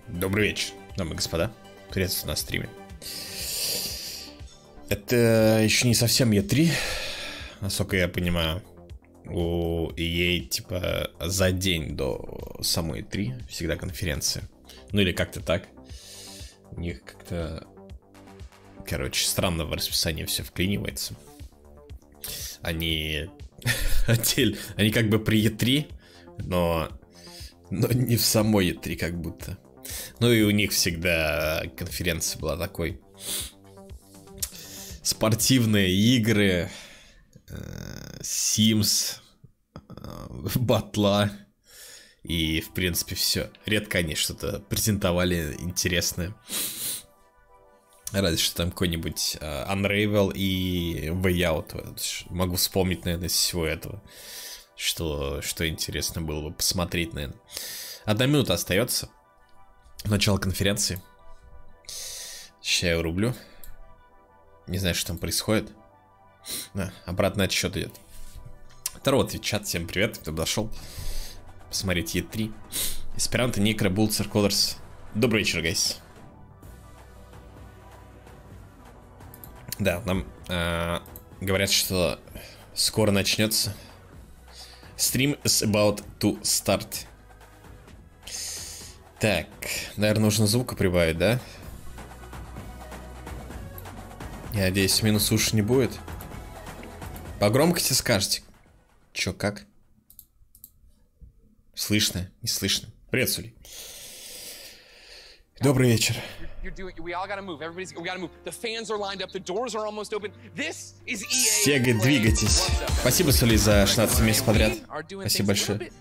Добрый вечер, дамы и господа. Приветствую на стриме. Это еще не совсем E3, насколько я понимаю. У EA типа за день до самой E3 всегда конференция. Ну или как-то так. У них как-то, короче, странно в расписании все вклинивается. Они они как бы при E3, но не в самой E3 как будто. Ну и у них всегда конференция была такой. Спортивные игры, Sims, батла и в принципе все. Редко они что-то презентовали интересное. Разве что там какой-нибудь Unravel и Way Out. Могу вспомнить, наверное, из всего этого. Что интересно было бы посмотреть, наверное. 1 минута остается. Начало конференции. Сейчас я врублю. Не знаю, что там происходит. Обратный отсчет идет. Второй чат. Всем привет, кто подошел посмотреть E3. Эсперанто, Некро, Булцер, Колорс. Добрый вечер, гайс. Да, нам говорят, что скоро начнется. Stream is about to start. Так, наверное, нужно звука прибавить, да? Я надеюсь, минус уши не будет. По громкости скажете. Чё, как? Слышно? Не слышно? Привет, Сули. Добрый вечер. Сега, двигайтесь. Спасибо, Сули, за 16 месяцев подряд. Спасибо большое.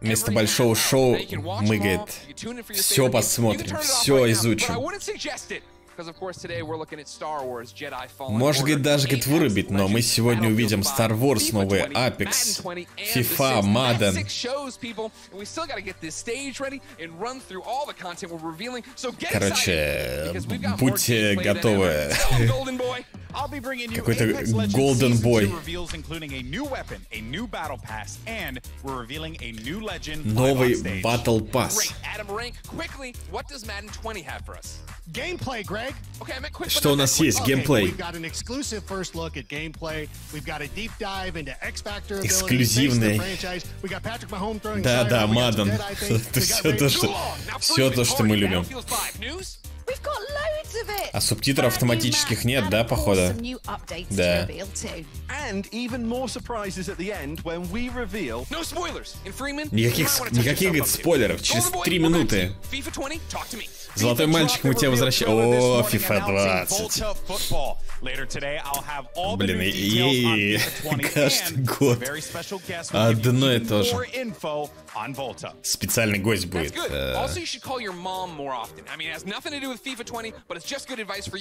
Вместо большого шоу мы, говорит, все посмотрим, все изучим. Может, говорит, даже, говорит, вырубить, но мы сегодня увидим Star Wars, новые Apex, FIFA, Madden. Короче, будьте готовы. Какой-то Golden Boy. Новый Battle Pass. Что у нас есть? Геймплей. Эксклюзивный. Да, Мадden. Это все то, что мы любим. А субтитров автоматических нет, да, походу? Да. Никаких, говорит, спойлеров. Через 3 минуты. Золотой мальчик, мы тебя возвращаем. О, FIFA 20. Блин, и каждый год одно и то же. Специальный гость будет.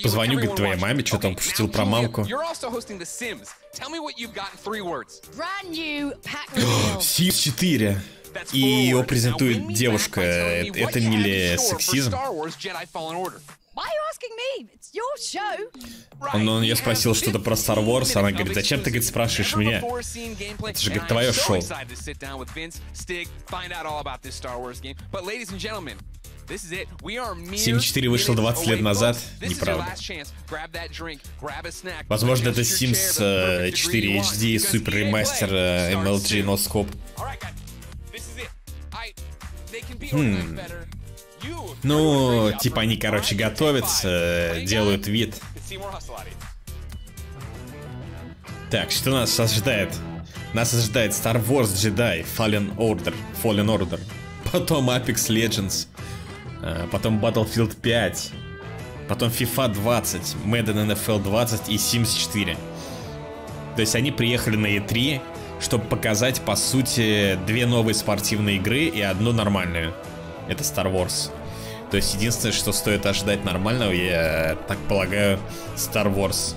Позвоню, говорит, твоей маме, что там пошутил про мамку. Sims 4. И его презентует девушка. Это не ли сексизм? Он ее спросил что-то про Star Wars, она говорит, зачем ты, говорит, спрашиваешь меня? Это же, говорит, твое шоу. Sims 4 вышел 20 лет назад. Неправда. Возможно, это Sims 4 HD Super Remaster MLG No Scope. Ну, типа они, короче, готовятся, делают вид. Так, что нас ожидает? Нас ожидает Star Wars Jedi Fallen Order. Потом Apex Legends. Потом Battlefield 5. Потом FIFA 20, Madden NFL 20 и Sims 4. То есть они приехали на E3, чтобы показать, по сути, 2 новые спортивные игры и одну нормальную. Это Star Wars. То есть единственное, что стоит ожидать нормального, я так полагаю, Star Wars.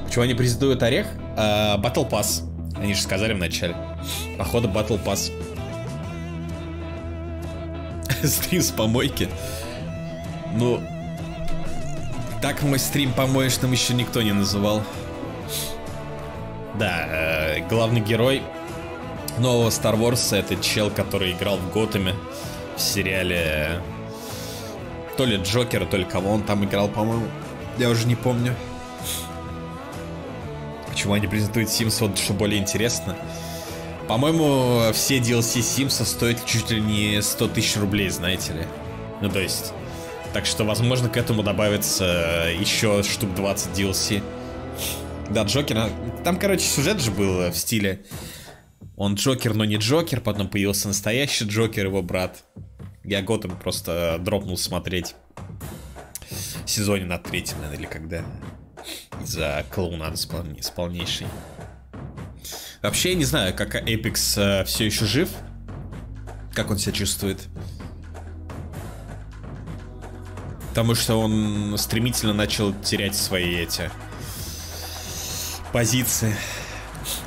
Почему они презентуют орех? Battle Pass. Они же сказали в начале. Походу, Battle Pass. Стрим с помойки. Ну, так мой стрим помоечным еще никто не называл. Да, главный герой нового Star Wars — это чел, который играл в Готэме в сериале. То ли Джокера, то ли кого он там играл, по-моему. Я уже не помню. Почему они презентуют Sims, вот что более интересно. По-моему, все DLC Sims стоят чуть ли не 100 тысяч рублей, знаете ли. Ну, то есть... Так что, возможно, к этому добавится еще штук 20 DLC. Да, Джокер... Там, короче, сюжет же был в стиле... Он Джокер, но не Джокер. Потом появился настоящий Джокер, его брат. Я Готэм просто дропнул смотреть. В сезоне на 3-м, наверное, или когда. Из-за клоунады полнейшей. Вообще, я не знаю, как Apex все еще жив. Как он себя чувствует. Потому что он стремительно начал терять свои эти позиции.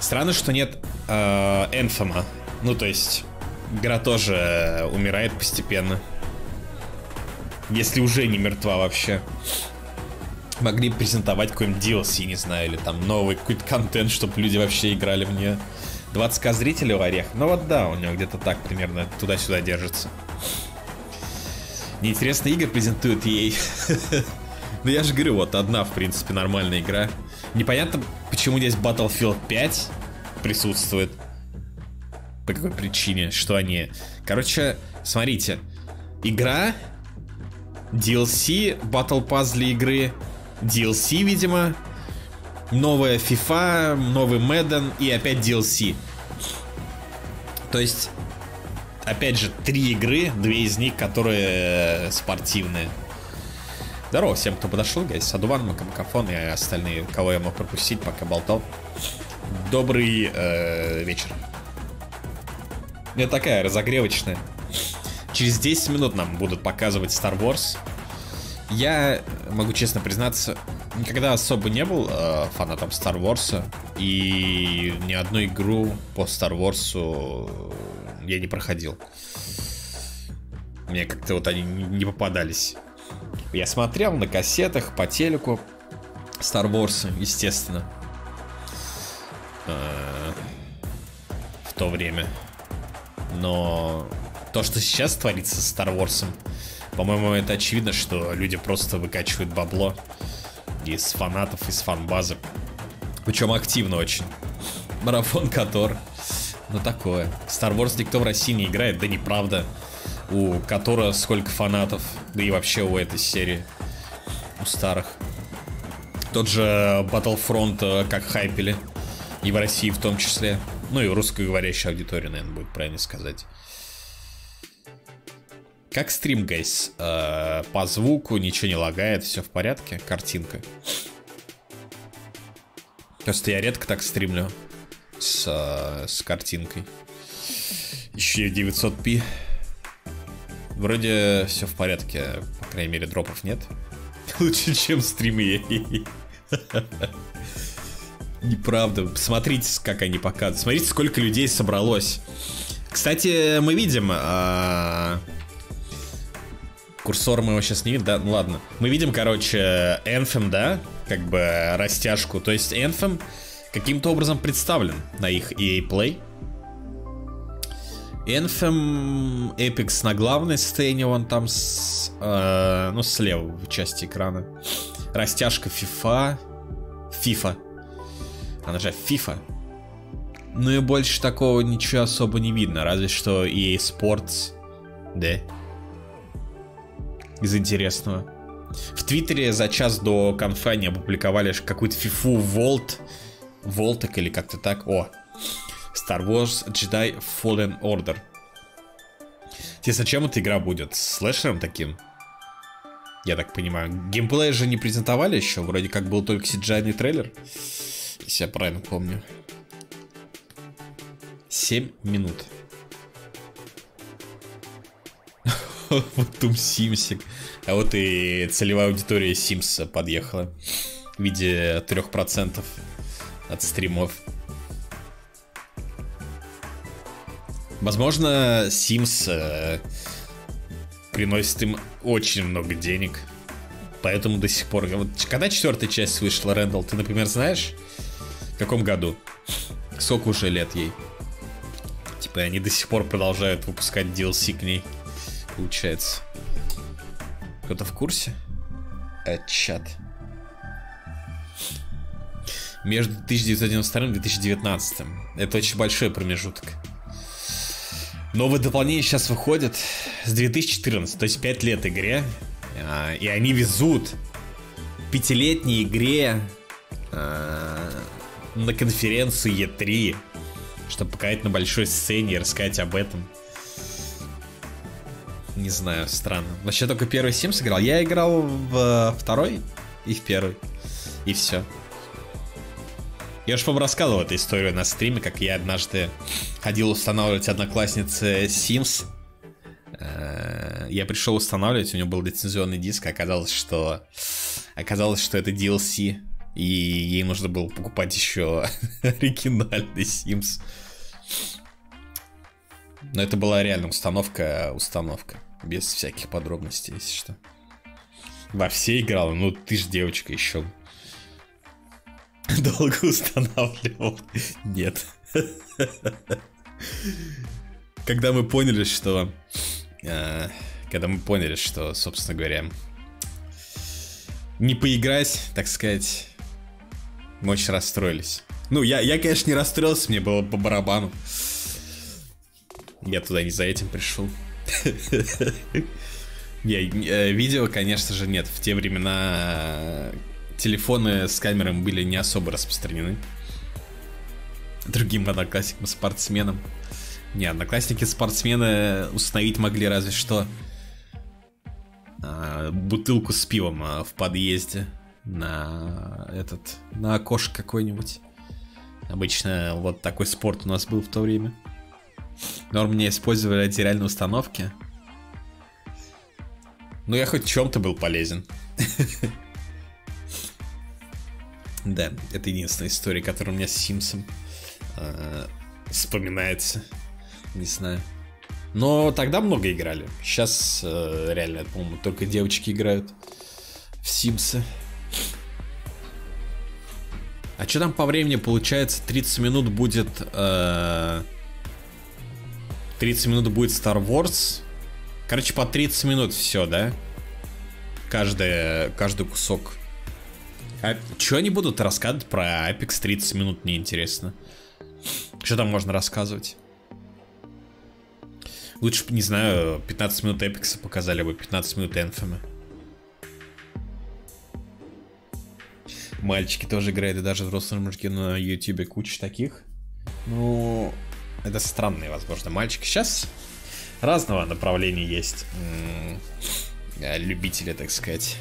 Странно, что нет Энфома. Ну, то есть, игра тоже умирает постепенно. Если уже не мертва вообще. Могли презентовать какой-нибудь DLC, не знаю, или там новый какой-то контент, чтобы люди вообще играли в нее. 20к зрителей у Орех. Ну вот да, у него где-то так примерно туда-сюда держится. Неинтересные игры презентуют ей. Ну я же говорю, вот одна, в принципе, нормальная игра. Непонятно, почему здесь Battlefield 5 присутствует. По какой причине, что они... Короче, смотрите. Игра, DLC, Battle Pass для игры, DLC, видимо, новая FIFA, новый Madden и опять DLC. То есть, опять же, 3 игры, 2 из них, которые спортивные. Здорово всем, кто подошел, гайс. Адуван, Макамакафон и остальные, кого я мог пропустить, пока болтал. Добрый вечер. Это такая разогревочная. Через 10 минут нам будут показывать Star Wars. Я могу честно признаться, никогда особо не был фанатом Star Wars. И ни одну игру по Star Wars я не проходил. Мне как-то вот они не попадались. Я смотрел на кассетах, по телеку Star Wars, естественно. В то время. Но то, что сейчас творится с Star Wars, По-моему, это очевидно, что люди просто выкачивают бабло из фанатов, из фан-базы. Причем активно очень. Марафон Котор. Ну такое. Star Wars никто в России не играет, да неправда. У Котора сколько фанатов, да и вообще у этой серии. У старых. Тот же Battlefront как хайпели. И в России в том числе. Ну и у русскоговорящей аудитории, наверное, будет правильно сказать. Как стрим, гайс? По звуку ничего не лагает, все в порядке, картинка. Просто я редко так стримлю с картинкой. Еще и 900p. Вроде все в порядке, по крайней мере дропов нет. Лучше, чем стримы. Неправда. Смотрите, как они показывают. Смотрите, сколько людей собралось. Кстати, мы видим... Курсор мы его сейчас не видим, да? Ну ладно. Мы видим, короче, Anthem, да? Как бы растяжку. То есть Anthem каким-то образом представлен на их EA Play. Anthem, Apex на главной сцене, вон там ну, слева в части экрана. Растяжка FIFA. Она же FIFA. Ну и больше такого ничего особо не видно. Разве что EA Sports. Да. Из интересного. В Твиттере за час до конфа они опубликовали какую-то фифу Волтек или как-то так. О, Star Wars Jedi Fallen Order. Интересно, чем эта игра будет? С слэшером таким? Я так понимаю. Геймплей же не презентовали еще. Вроде как был только CGI-ный трейлер. Если я правильно помню. 7 минут. Вот Тум Симсик. А вот и целевая аудитория Симса подъехала. В виде 3% от стримов. Возможно, Sims приносит им очень много денег. Поэтому до сих пор... Вот, когда 4-я часть вышла, Рэндалл, ты, например, знаешь, в каком году? Сколько уже лет ей? Типа они до сих пор продолжают выпускать DLC к ней. Получается. Кто-то в курсе? Чат. Между 1992 и 2019. Это очень большой промежуток. Новые дополнения сейчас выходят с 2014. То есть 5 лет игре. И они везут 5-летней игре на конференцию E3, чтобы показать на большой сцене и рассказать об этом. Не знаю, странно. Вообще только первый Sims играл. Я играл в второй и в первый. И все. Я уж вам рассказывал эту историю на стриме, как я однажды ходил устанавливать однокласснице Sims. Я пришел устанавливать, у него был лицензионный диск, оказалось, что это DLC. И ей нужно было покупать еще оригинальный Sims. Но это была реально установка. Без всяких подробностей, если что. Во все играла, ну ты ж девочка еще. Долго устанавливал. Нет. Когда мы поняли, что, собственно говоря, не поиграть, так сказать, мы очень расстроились. Ну, я, конечно, не расстроился, мне было по барабану. Я туда не за этим пришел. Видео, конечно же, нет. В те времена телефоны с камерами были не особо распространены. Другим одноклассникам-спортсменам. Не, одноклассники-спортсмены установить могли разве что бутылку с пивом в подъезде на окошко какой-нибудь. Обычно вот такой спорт у нас был в то время. Норм мне использовали эти реальные установки. Ну, я хоть в чем-то был полезен. Да, это единственная история, которая у меня с Симсом вспоминается. Не знаю. Но тогда много играли. Сейчас реально, по-моему, только девочки играют в Симсы. А что там по времени получается? 30 минут будет... 30 минут будет Star Wars. Короче, по 30 минут все, да? Каждый кусок. А что они будут рассказывать про Apex 30 минут, мне интересно. Что там можно рассказывать? Лучше бы, не знаю, 15 минут Apex показали бы, 15 минут Anthem. Мальчики тоже играют, и даже взрослые мужики на ютубе куча таких. Ну, это странные, возможно, мальчики. Сейчас разного направления есть. Любители, так сказать.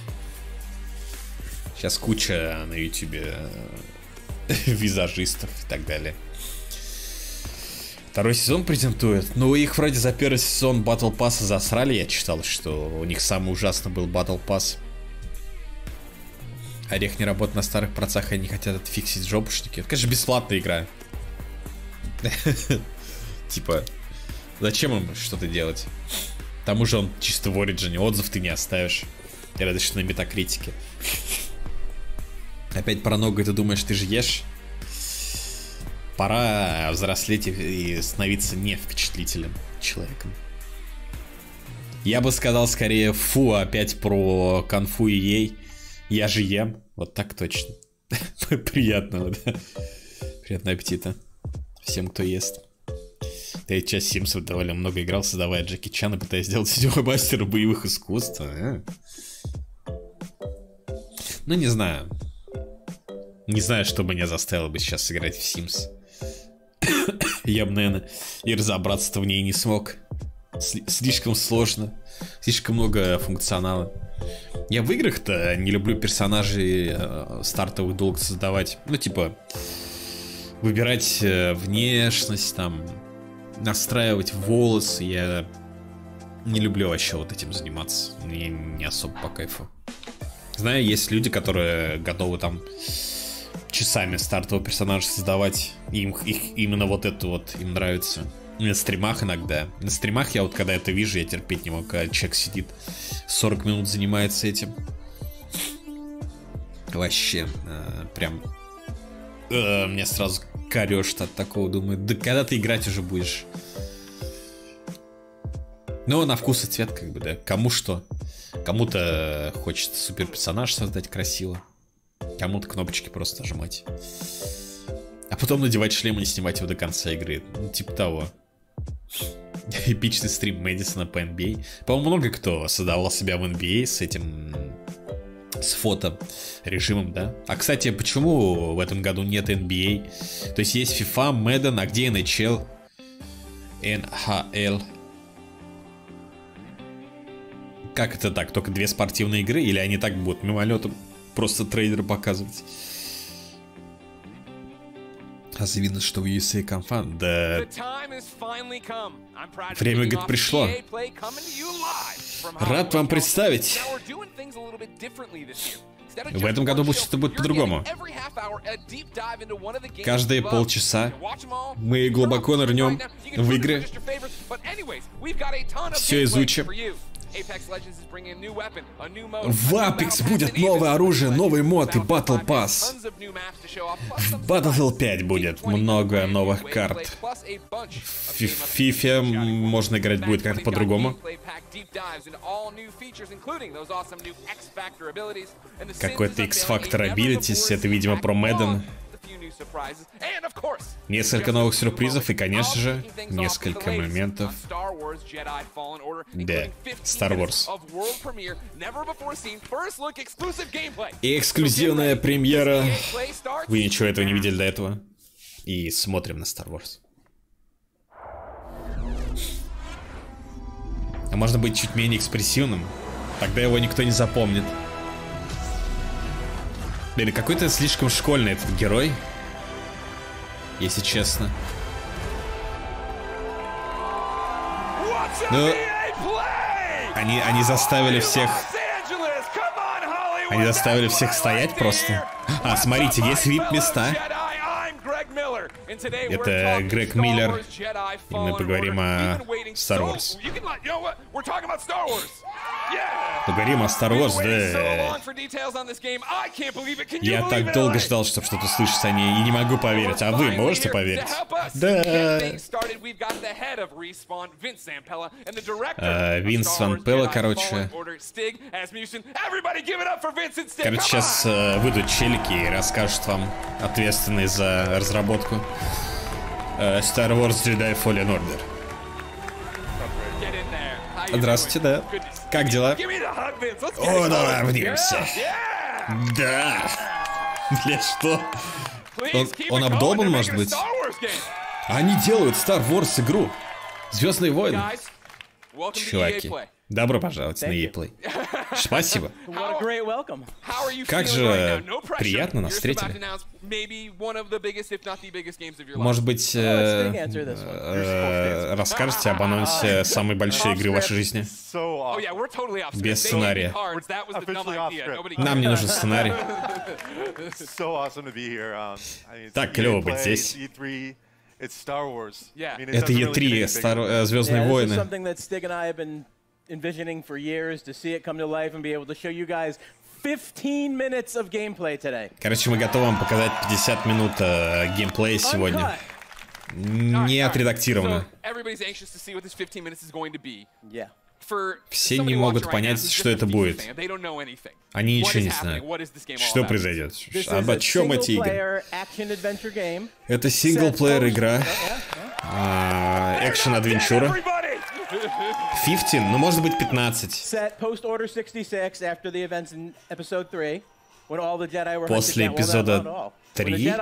Сейчас куча на ютубе визажистов и так далее. Второй сезон презентует. Ну, их вроде за первый сезон Battle Pass засрали. Я читал, что у них самый ужасный был Battle Pass. Орех не работает на старых процессах, и они хотят отфиксить жопушники. Это, конечно, бесплатная игра. Типа, зачем им что-то делать? К тому же он чисто в Origin, отзыв ты не оставишь. Я рад, что на метакритике. Опять про ногу, ты думаешь, ты же ешь? Пора взрослеть и становиться не впечатлительным человеком. Я бы сказал скорее, фу, опять про конфу и ей. Я же ем. Вот так точно. Приятного, да. Приятного аппетита всем, кто ест. Я часть Симсов довольно много играл, создавая Джеки Чана, пытаясь сделать седьмой мастера боевых искусств. Ну, не знаю. Не знаю, что меня заставило бы сейчас сыграть в Sims. Я бы, наверное, и разобраться-то в ней не смог. Слишком сложно. Слишком много функционала. Я в играх-то не люблю персонажей стартовых долго создавать. Ну, типа, выбирать внешность, там, настраивать волосы. Я не люблю вообще вот этим заниматься. Мне не особо по кайфу. Знаю, есть люди, которые готовы там часами стартового персонажа создавать. Именно вот это вот им нравится. На стримах иногда. На стримах я вот когда это вижу, я терпеть не могу, когда человек сидит 40 минут занимается этим. Вообще, прям мне сразу корёшь от такого. Думаю, да когда ты играть уже будешь? Ну, на вкус и цвет, как бы, да. Кому что. Кому-то хочется супер персонаж создать красиво. Кому-то кнопочки просто нажимать. А потом надевать шлем и снимать его до конца игры. Ну, типа того. Эпичный стрим Мэдисона по NBA. По-моему, много кто создавал себя в NBA с этим... с фото режимом, да? А, кстати, почему в этом году нет NBA? То есть есть FIFA, Madden, а где NHL? NHL. Как это так? Только две спортивные игры? Или они так будут мимолетом просто трейлеры показывать? А видно, что в USA конфа, да... Время, говорит, пришло. Рад вам представить. В этом году что-то будет по-другому. Каждые полчаса мы глубоко нырнем в игры. Все изучим. В Apex будет новое оружие, новый мод и Battle Pass. В Battlefield 5 будет много новых карт. В FIFA можно играть будет как-то по-другому. Какой-то X-Factor Abilities, это, видимо, про Madden. Несколько новых сюрпризов и, конечно же, несколько моментов. Да, Star Wars. И эксклюзивная премьера. Вы ничего этого не видели до этого. И смотрим на Star Wars. А можно быть чуть менее экспрессивным. Тогда его никто не запомнит. Блин, какой-то слишком школьный этот герой. Если честно. Ну, они заставили всех... Они заставили всех стоять просто. А, смотрите, есть VIP-места. Это Грег Миллер, и мы поговорим о Star Wars. Поговорим о Star Wars, да. Я так долго ждал, чтобы что-то услышать о ней, и не могу поверить. А вы можете поверить? Да. Винс Ван Пелла, короче. Короче, сейчас выйдут челики и расскажут вам, ответственные за разработку Star Wars Jedi Fallen Order. Здравствуйте, да. Как дела? О, давай обнимемся. Да. Бля, что? Он обдолбан, может быть? Они делают Star Wars игру. Звездные войны. Чуваки, добро пожаловать на EA. Спасибо. Как же приятно нас встретили. Может быть, расскажете об анонсе самой большой игры в вашей жизни? Без сценария. Нам не нужен сценарий. Так клево быть здесь. Это E3, Звездные войны. Envisioning for years to see it come to life and be able to show you guys 15 minutes of gameplay today. Короче, мы готовы вам показать 50 минут геймплея сегодня. Не отредактировано. Все не могут понять, что это будет. Они ничего не знают. Что произойдет? О чем эти игры? Это синглплеер игра. Экшен-адвенчура. 15, ну может быть 15. После эпизода 3.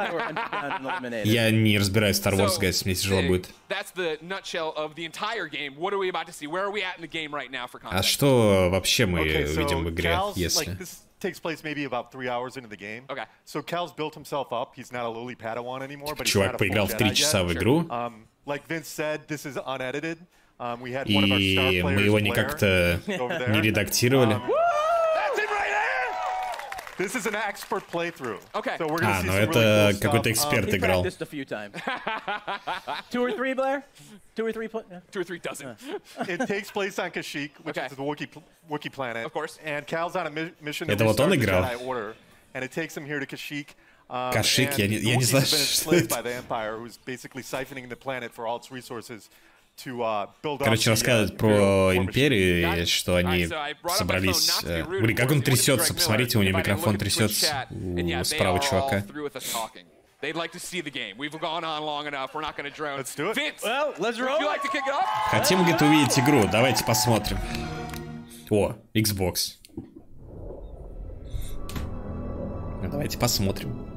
Я не разбираюсь в Star Wars, guys, мне тяжело будет. А что вообще мы видим в игре, если... Чувак поиграл в 3 часа в игру. И мы его не как-то не редактировали. А, ну это какой-то эксперт играл. Это вот он играл? Кашик, я не знаю, что это. Короче, рассказывать про империю, что они собрались... Блин, как он трясется, посмотрите, у него микрофон трясется у справа чувака. Хотим, говорит, увидеть игру, давайте посмотрим. О, Xbox. Давайте посмотрим.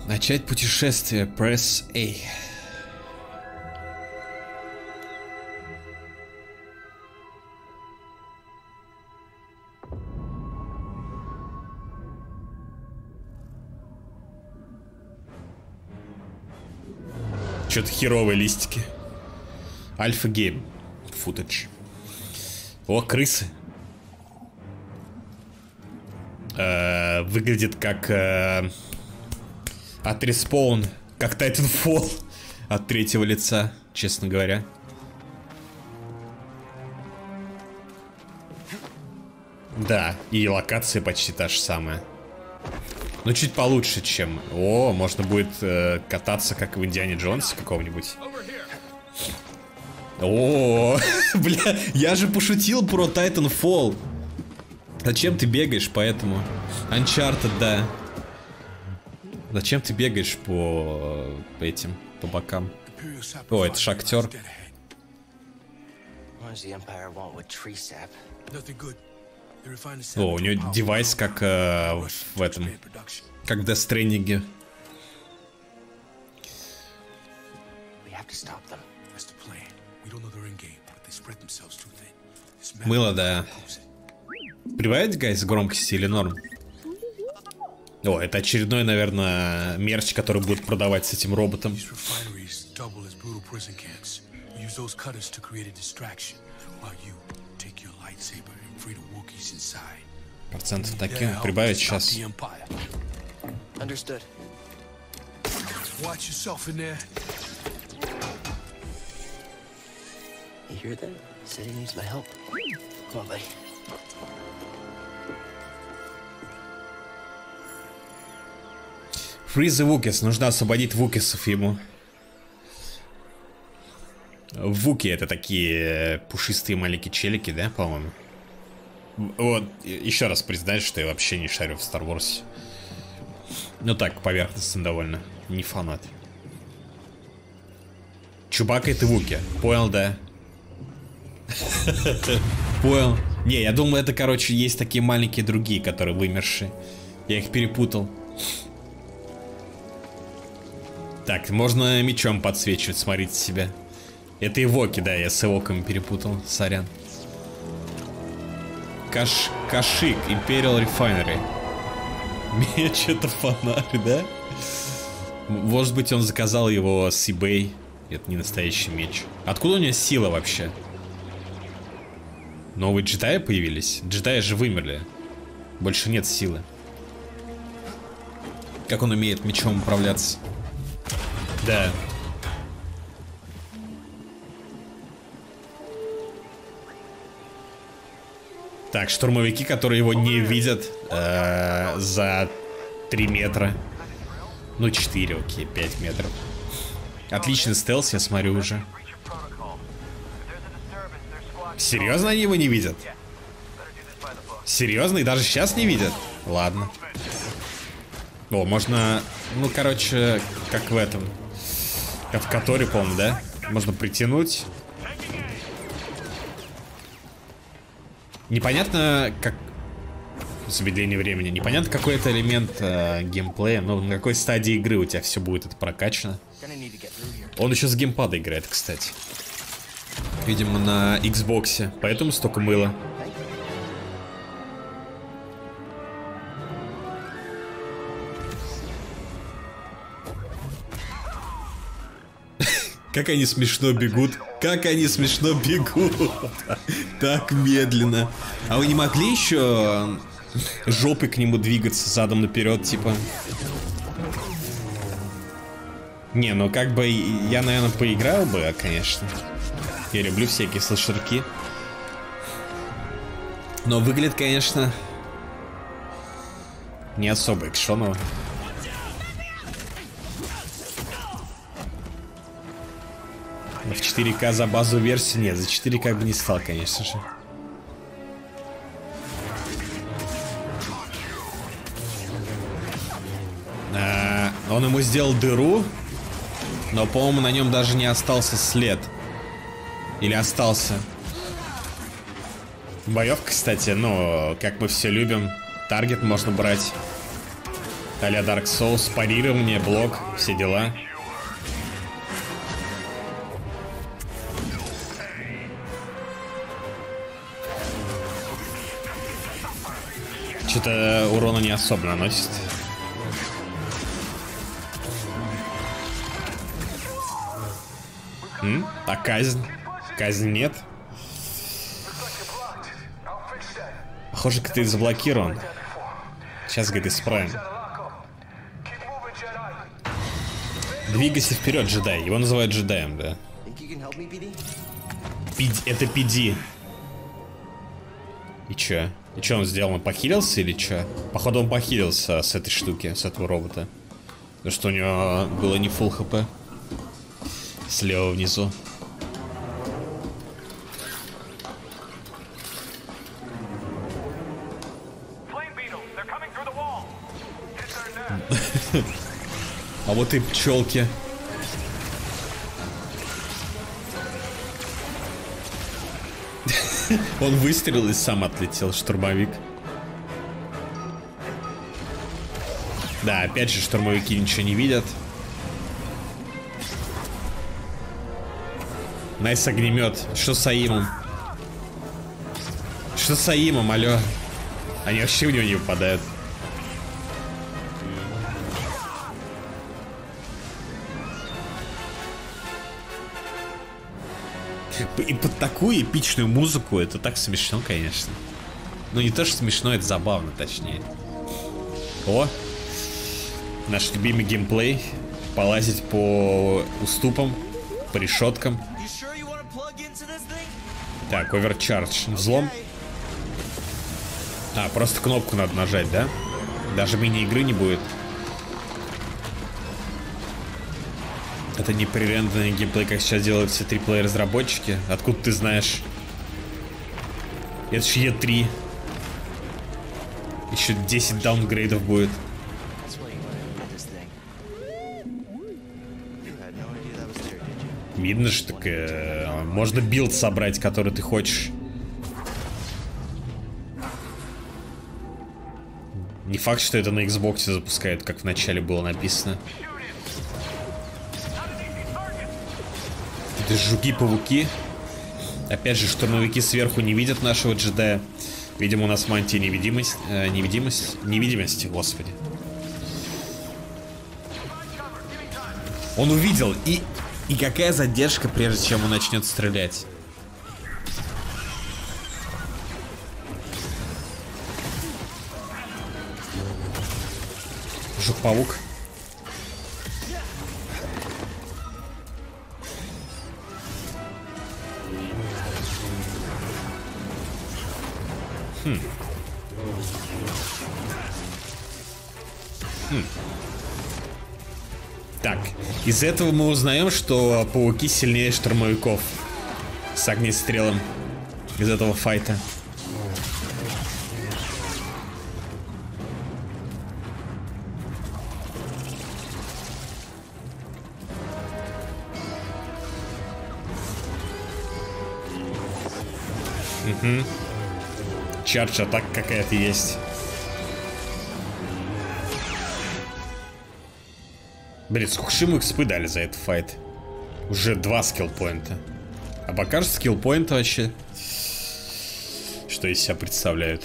Начать путешествие. Press A. Что-то херовые листики. Альфа гейм. Футаж. О, крысы. Выглядит как... от Respawn, как Titanfall от третьего лица, честно говоря. Да, и локация почти та же самая. Но чуть получше, чем... О, можно будет кататься, как в Индиане Джонсе какого-нибудь. О, бля, я же пошутил про Titanfall. Зачем ты бегаешь по этому? Uncharted, да. Зачем ты бегаешь по этим, по бокам? О, это шахтер. О, у него девайс как в этом, как в Death Stranding. Мыло, да. Прибавить, гайс, громкости или норм? О, это очередной, наверное, мерч, который будут продавать с этим роботом. Use those cutters to create a distraction while you take your lightsaber and free the Wookiees inside. Процентов таким прибавить сейчас. Understood. Watch yourself in there. You hear that? Said he needs my help. Come on, buddy. Free the Wookiees. Нужно освободить вукисов ему. Вуки — это такие пушистые маленькие челики, да, по-моему? Вот, еще раз признаюсь, что я вообще не шарю в Star Wars. Ну так, поверхностно довольно. Не фанат. Чубака — это Вуки. Понял, да? Понял. Не, я думаю, это, короче, есть такие маленькие другие, которые вымершие. Я их перепутал. Так, можно мечом подсвечивать, смотрите себя. Это Ивоки, да, я с Ивоками перепутал, сорян. Кашик, Imperial Refinery. Меч — это фонарь, да? Может быть, он заказал его с eBay. Это не настоящий меч. Откуда у него сила вообще? Новые джедаи появились? Джедаи же вымерли. Больше нет силы. Как он умеет мечом управляться? Да. Так, штурмовики, которые его не видят за 3 метра. Ну, 4, окей, 5 метров. Отличный стелс, я смотрю уже. Серьезно они его не видят? Серьезно? И даже сейчас не видят? Ладно. О, можно... Ну, короче, как в этом. Как в Которе, по-моему, да? Можно притянуть. Непонятно, как... Замедление времени. Непонятно, какой это элемент геймплея. Но на какой стадии игры у тебя все будет это прокачано. Он еще с геймпада играет, кстати. Видимо, на Xbox. Поэтому столько мыла. Как они смешно бегут. Как они смешно бегут. Так медленно. А вы не могли еще жопой к нему двигаться задом наперед, типа? Не, ну как бы я, наверное, поиграл бы, конечно. Я люблю всякие слэшерки. Но выглядит, конечно, не особо экшоново. В 4К за базовую версию нет, за 4К бы не стал, конечно же. Он ему сделал дыру, но, по-моему, на нем даже не остался след. Или остался. Боевка, кстати, ну, как мы все любим. Таргет можно брать. А-ля Dark Souls, парирование, блок, все дела. Что-то урона не особо наносит. А казнь? Казнь нет? Похоже, как ты заблокирован. Сейчас, говорит, исправим. Двигайся вперед, джедай. Его называют джедаем, да. Это PD. И чё? И чё он сделал? Он похилился или чё? Походу он похилился с этой штуки, с этого робота. Потому что у него было не full хп. Слева внизу. А вот и пчелки. Он выстрелил и сам отлетел, штурмовик. Да, опять же, штурмовики ничего не видят. Найс огнемет. Что с Аимом? Что с Аимом, алё? Они вообще в него не попадают. И под такую эпичную музыку это так смешно, конечно. Ну не то, что смешно, это забавно, точнее. О! Наш любимый геймплей. Полазить по уступам, по решеткам. Так, оверчардж. Взлом. А, просто кнопку надо нажать, да? Даже мини-игры не будет. Это не пререндерный геймплей, как сейчас делают все AAA-разработчики. Откуда ты знаешь? Это же E3. Еще 10 даунгрейдов будет. Видно, что можно билд собрать, который ты хочешь. Не факт, что это на Xbox запускают, как в начале было написано. Это жуки-пауки. Опять же, штурмовики сверху не видят нашего джедая. Видимо, у нас мантия невидимости, господи. Он увидел, и какая задержка, прежде чем он начнет стрелять. Жук-паук. Так, из этого мы узнаем, что пауки сильнее штурмовиков с огнестрелом из этого файта. Угу. Чардж атака какая-то есть. Блин, сколько же ему экспы дали за этот файт? Уже 2 скиллпоинта. А покажет скиллпоинты вообще? Что из себя представляют?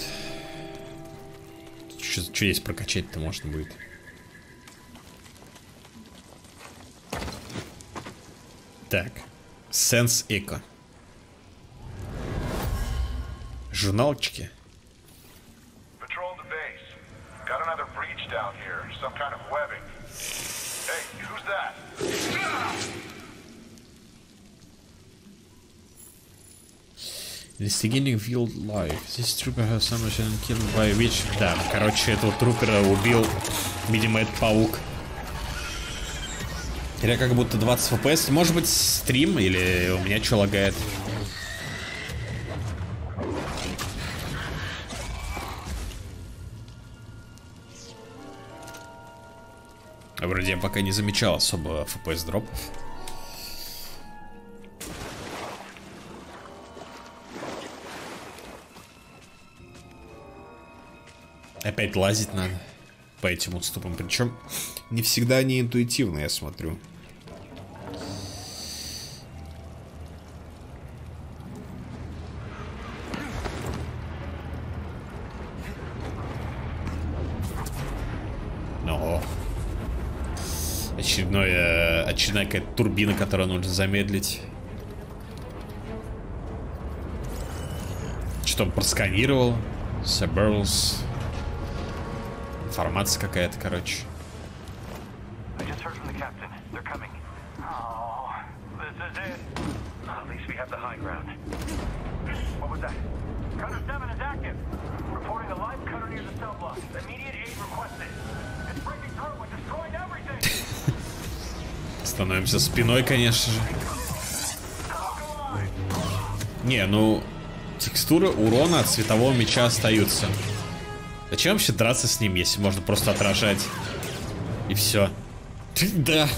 Что здесь прокачать-то можно будет? Так. Sense Echo. Журналчики. Investigating field life. This trooper has summoned and killed by which... Да, короче, этого трупера убил, видимо, этот паук. Или как будто 20 FPS. Может быть, стрим, или у меня что лагает? Вроде я пока не замечал особо FPS дропов. Опять лазить надо по этим уступам. Причем не всегда они интуитивны, я смотрю. Ого. Очередная какая-то турбина, которую нужно замедлить. Что он просканировал? Suburbs. Информация какая-то, короче. Становимся спиной, конечно же. Не, ну текстуры урона от светового меча остаются. Зачем вообще драться с ним, если можно просто отражать? И все. Да.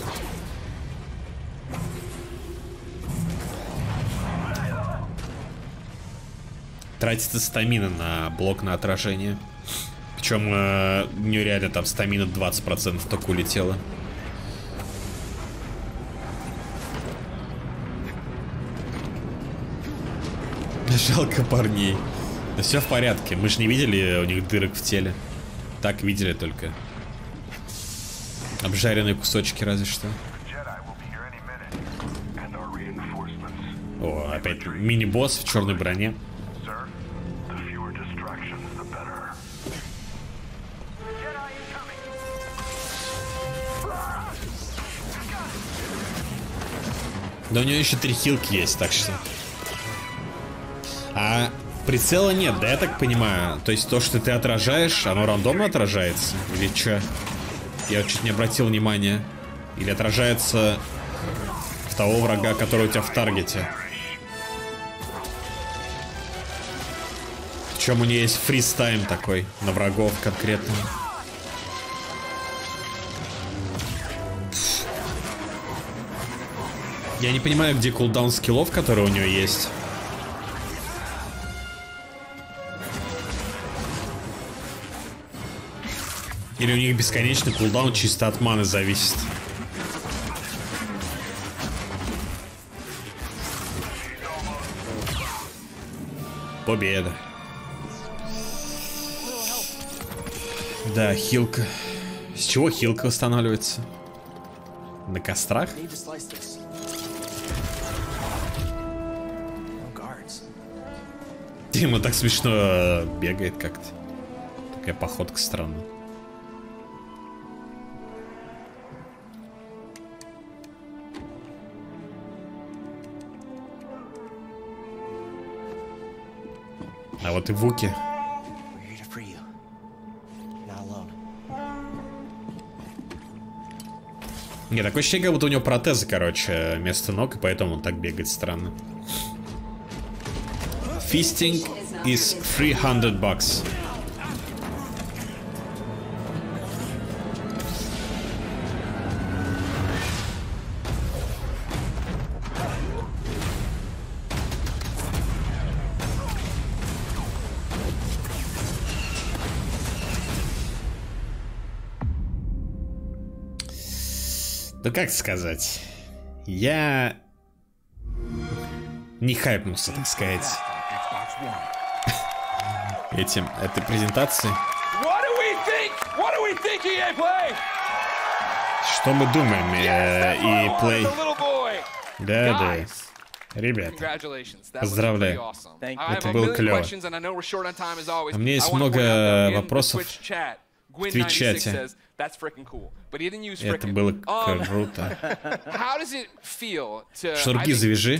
Тратится стамина на блок на отражение. Причем у нее реально там стамина 20% только улетела. Жалко парней. Да все в порядке. Мы же не видели у них дырок в теле. Так видели только обжаренные кусочки, разве что. О, опять мини-босс в черной броне. Да у него еще 3 хилки есть, так что... А прицела нет, да, я так понимаю? То есть то, что ты отражаешь, оно рандомно отражается? Или что? Я чуть не обратил внимания. Или отражается в того врага, который у тебя в таргете? Причем у нее есть фристайм такой на врагов конкретно. Я не понимаю, где кулдаун скиллов, которые у нее есть. Или у них бесконечный кулдаун чисто от маны зависит. Победа. Да, хилка. С чего хилка восстанавливается? На кострах? Ему так смешно бегает как-то. Такая походка странная. А вот и Вуки. Не, такое ощущение, как будто у него протезы, короче, вместо ног, и поэтому он так бегает странно. Feasting is $300. Да как сказать? Я не хайпнулся, так сказать. Этой презентации. Что мы думаем? И Play. Да. Ребят, поздравляю. Это было клево. У меня есть много вопросов в Twitch-чате. Это было круто. Шнурки завяжи.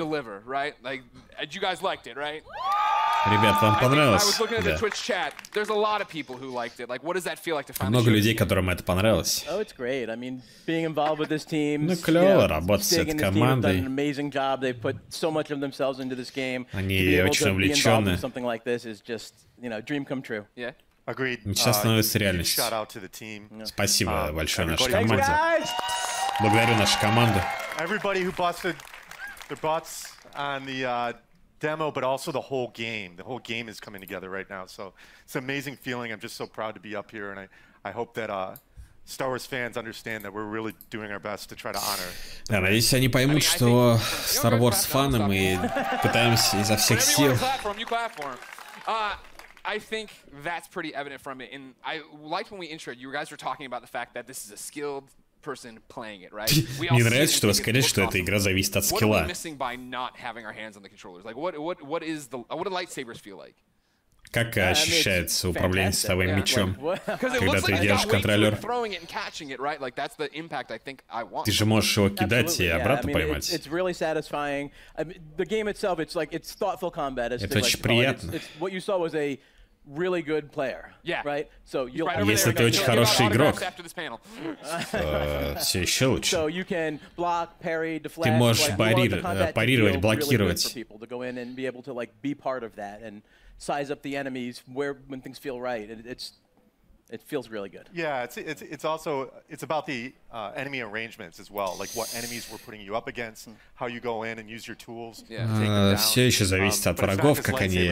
Ребят, вам понравилось? Да. Много людей, которым это понравилось. Ну, клево работать с этой командой. Они очень увлечены. Мечта становится реальностью. Спасибо большое нашей команде. Благодарю нашу команду. Demo, but also the whole game. The whole game is coming together right now. So it's an amazing feeling. I'm just so proud to be up here, and I hope that Star Wars fans understand that we're really doing our best to try to honor. Да, надеюсь, они поймут, что Star Wars фаны мы пытаемся изо всех сил. I think that's pretty evident from it, and I liked when we introed. You guys were talking about the fact that this is a skilled person playing it, right? Мне нравится, что вы сказали, что эта игра зависит от скилла. What are we missing by not having our hands on the controllers? Like, what do lightsabers feel like? Как ощущается управление световым мечом, когда ты держишь контролер? Ты же можешь его кидать и обратно поймать. Это очень приятно. Если ты очень хороший игрок, все еще лучше. Ты можешь парировать, блокировать. Size up the enemies when things feel right. It feels really good. Yeah, it's also about the enemy arrangements as well, like what enemies we're putting you up against, how you go in and use your tools. Все еще зависит от врагов, как они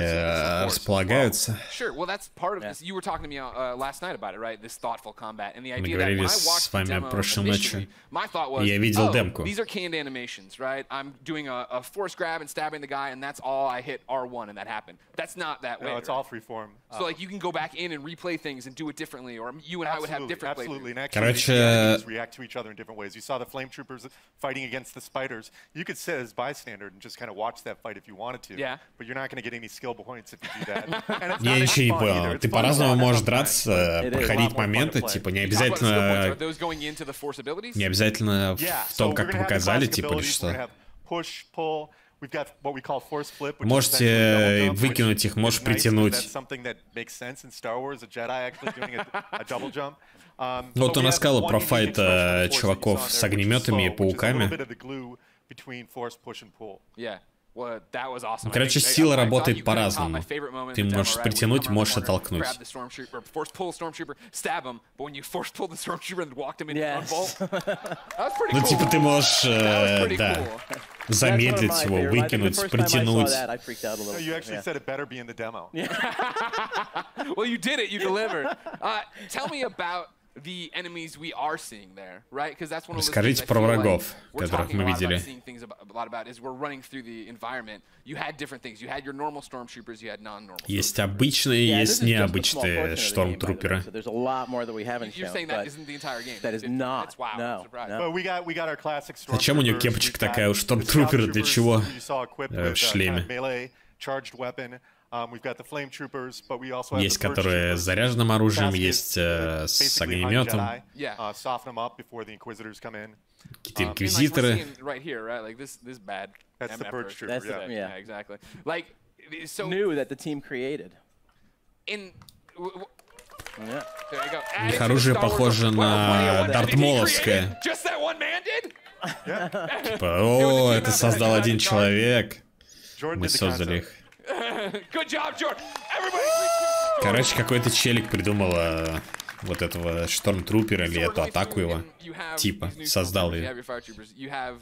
располагаются. Sure, well that's part of this. You were talking to me last night about it, right? This thoughtful combat and the idea that when I watched the demo initially, my thought was, oh, these are canned animations, right? I'm doing a force grab and stabbing the guy, and that's all I hit R1 and that happened. That's not that way. No, it's all freeform. So like you can go back in and replay things and do it differently. differently, or you and I would have different absolutely. playthroughs. And actually, Короче, the characters react to each other in different ways. You saw the flame troopers fighting against the spiders. You could sit as bystander and just kind of watch that fight if you wanted to. Yeah. But you're not going to get any skill points if you do that. And it's Я not ничего не fun понял. either. Ты It's fun to по-разному watch можешь sometimes, драться, but it is. проходить A lot more fun to моменты, play. типа не You talk about the skill points. Are обязательно, those going into the force abilities? не обязательно Yeah, в so том, we're как gonna have the показали, classic типа или abilities. We're gonna что. have push, pull. We've got what we call force flip, which is Можете essentially double jump, выкинуть which их, можешь is nice because притянуть. That's something that makes sense in Star Wars. A Jedi actually doing a double jump. Вот он рассказал про файт чуваков с огнеметами и пауками. Yeah. Well, that was awesome. Короче, сила работает по-разному. Ты можешь притянуть, можешь оттолкнуть. Force pull Stormtrooper, stab him, but when you force pull the Stormtrooper and walked him into Yes. unbolt, that was pretty Ну, cool. типа, ты можешь, That was pretty да, cool. замедлить его, выкинуть, притянуть. No, you actually said it better be in the demo. Well, you did it. You delivered. Tell me about the enemies we are seeing there, right? Because that's one of those Расскажите things I про feel like врагов, we're которых talking мы a lot about, видели. seeing things a lot about is we're running through the environment. You had different things. You had your normal stormtroopers. You had non-normal. Есть обычные, есть необычные штормтруперы. So there's a lot more that we haven't You're shown. saying that but isn't the entire game. that is not. It's wow. No, I'm surprised. no. But we got our classic Зачем у него stormtroopers. кепочка We've got такая у the штормтрупера? Для scout чего? troopers who you saw equipped В with, шлеме. kind of melee charged weapon. We've got the flame troopers, but we also have Есть, the purge которые troopers. с заряженным оружием, Task is есть to с basically огнеметом, un-Jedi, Yeah. soften them up before the inquisitors come in. какие-то And like we're инквизиторы. seeing right here, right? Like this bad. That's the MF purge version. trooper, That's the- yeah. yeah. Exactly. Like so New that the team created. in. Yeah. There you go. Их Added to оружие the Star Wars похоже world. на Wow, 21 дартмоловское. created? Just that one man did? Типа, о, это создал один человек. Jordan Мы did the создали concept. их. Good job, George. Everybody. Короче, какой-то челик придумал вот этого штормтрупера или эту атаку его. Типа, создал ее. You have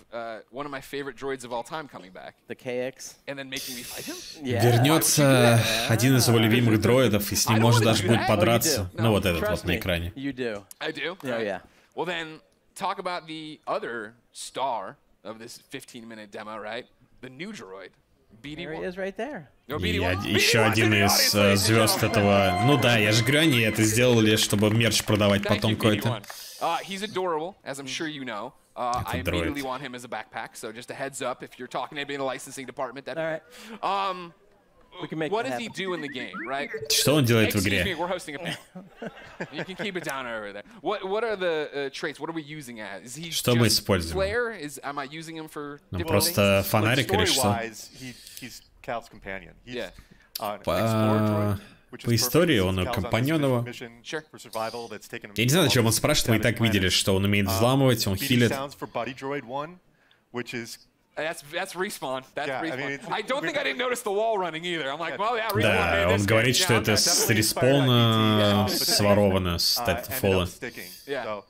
one of my favorite droids of all time coming back, The KX. and then making me fight him. Yeah. Вернется один из его любимых дроидов, и с ним можно даже будет Oh, you подраться. do. Ну вот этот Trust вот на me, экране. You do. I do. Yeah, yeah. Well, then talk about the other star of this 15-minute demo, right? The new droid, There he BD1. is right there. No, И BD1. еще BD1's один in the из audience, ladies and звезд gentlemen. этого... Ну да, я же говорю, они это сделали, чтобы мерч продавать Thank потом you, какой-то. BD1. He's adorable, as I'm sure you know. I Это дроид. immediately want him as a backpack, so just a heads up if you're talking to anybody in the licensing department. All right. We can make What that does he happen. do in the game, right? Что он делает в Excuse me, игре? we're hosting a panel. You can keep it down over there. What are the traits? What are we using as? Is he Что мы just используем? Flare? Am I using him for Ну different просто things? фонарик или что? Story-wise, he's Cal's companion. He's Yeah. an По- explorer droid, which is по истории perfect он since Cal's on this компаньон его. mission Sure. for survival that's taken him Я не знаю, all зачем он these спрашивает, мы и так savage видели, planets. что он умеет взламывать, он BD хилит. sounds for Buddy Droid 1, which is That's respawn. That's Yeah, I respawn. mean, I don't think I didn't notice the wall running either. I'm like, well, yeah, respawn Да, made он this говорит, game. что Yeah, это okay, с definitely. респауна but своровано, с ended Titanfall. up sticking. Yeah. So,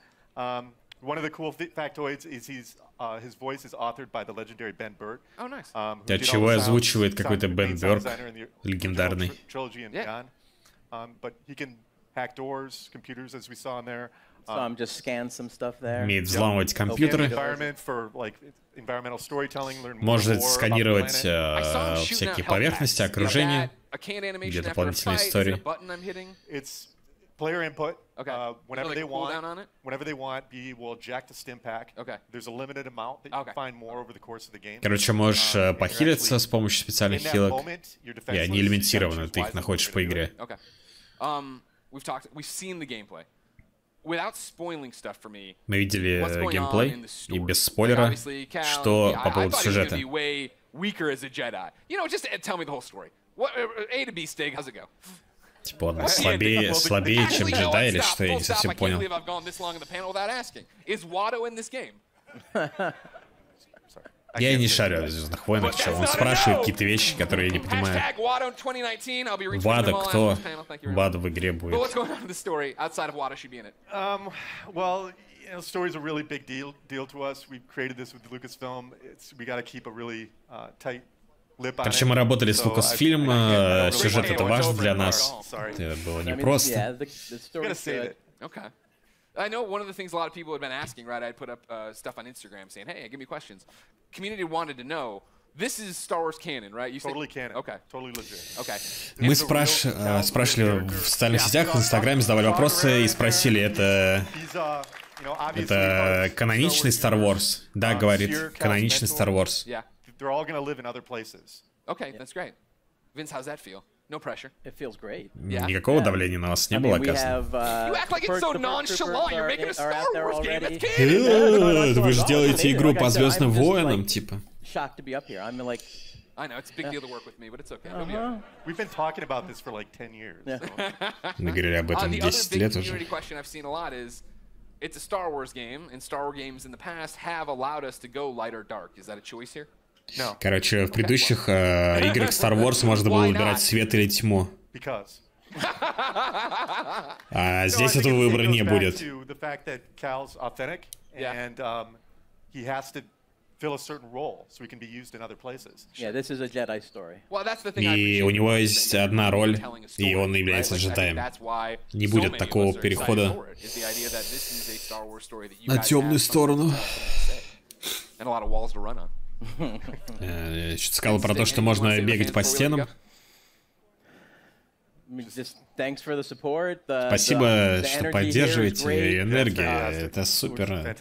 one of the cool factoids is his voice is authored by the legendary Ben Burtt. Oh, nice. Who Для did all чего the озвучивает sound какой-то Бен sound Бёрк, designer in the легендарный. original trilogy and Yeah. beyond. But he can hack doors, computers, as we saw in there. Just scan some stuff there. Умеет взламывать Scan the компьютеры, environment for like environmental storytelling, learn more может about the сканировать planet. I saw him shooting всякие out поверхности, hellcats. Is окружение. that a canned animation где after a дополнительные fight? Is истории. it a button I'm hitting? It's player input. Okay. Whenever Is they there, like, a want, cooldown on it? whenever they want, BD will eject a stim pack. Okay. There's a limited amount that you Okay. can find more over the course of the game. Короче, можешь And you're похилиться actually- с помощью специальных in that хилок. moment, you're И они defenseless, элементированы, you ты их choose находишь wisely по what you're игре. Okay. We've seen the gameplay. Without spoiling stuff for me, Мы видели what's going on геймплей, in the и story? без Like, спойлера, obviously, Cal, что yeah, по I поводу thought he was gonna сюжета. be way weaker as a Jedi. You know, just tell me the whole story. What A to B Stig, how's it go? Типа он слабее, чем Actually, no, джедай или stop, что, я full не stop. совсем I can't понял. believe I've gone this long in the panel without asking. Is Watto in this game? Я не шарю в «Звездных войнах», что он спрашивает какие-то вещи, которые я не понимаю. Hashtag Watto 2019. I'll be retweeting Вада them all кто? after this panel. Thank you very much. Вада в игре But what's будет. going on in the story outside of Watto should be in it? Well, you know, story's a really big deal to us. We created this with Lucasfilm. We got to keep a really tight lip on Короче, мы it. работали с So Lucasfilm, I don't really сюжет wanna это go важно over для it. нас. Sorry. Это было I mean, непросто. yeah, the I'm story's gonna save good. it. Okay. I know one of the things a lot of people have been asking, right? I'd put up stuff on Instagram saying, hey, give me questions. Community wanted to know, This is Star Wars canon, right? You Totally canon. Okay. Totally legit. Okay. Мы спрашивали в социальных сетях, в Инстаграме, задавали вопросы и спросили, это каноничный Star Wars? Да, говорит, каноничный Star Wars. Yeah. They're all gonna live in other places. Okay, that's great. Vince, how's that feel? No pressure. It feels great. Yeah. Никакого давления на вас не было, We оказывается. have, You act like it's so nonchalant. You're making a Star Wars game. It's canon. canon. Вы же делаете игру по Звездным войнам, типа. Shocked to be up here. I'm like, I know, it's a big deal to work with me, but it's okay. It'll be all right. We've been talking about this for like 10 years. Yeah. So. Мы говорили об этом The other 10 big лет уже. community question I've seen a lot is, it's a Star Wars game, and Star Wars games in the past have allowed us to go light or dark. Is that a choice here? No. Короче, в предыдущих играх Star Wars можно было выбирать свет или тьму. Because. А здесь этого выбора не будет. The fact that Cal's authentic and he has to fill a certain role so he can be used in other places. yeah, this is a Jedi story. Well, that's the thing. И у него есть одна роль, и он является джедаем. Не будет такого перехода на темную сторону. Что-то сказал про то, что можно бегать по стенам. Спасибо, что поддерживаете. Энергия, это супер.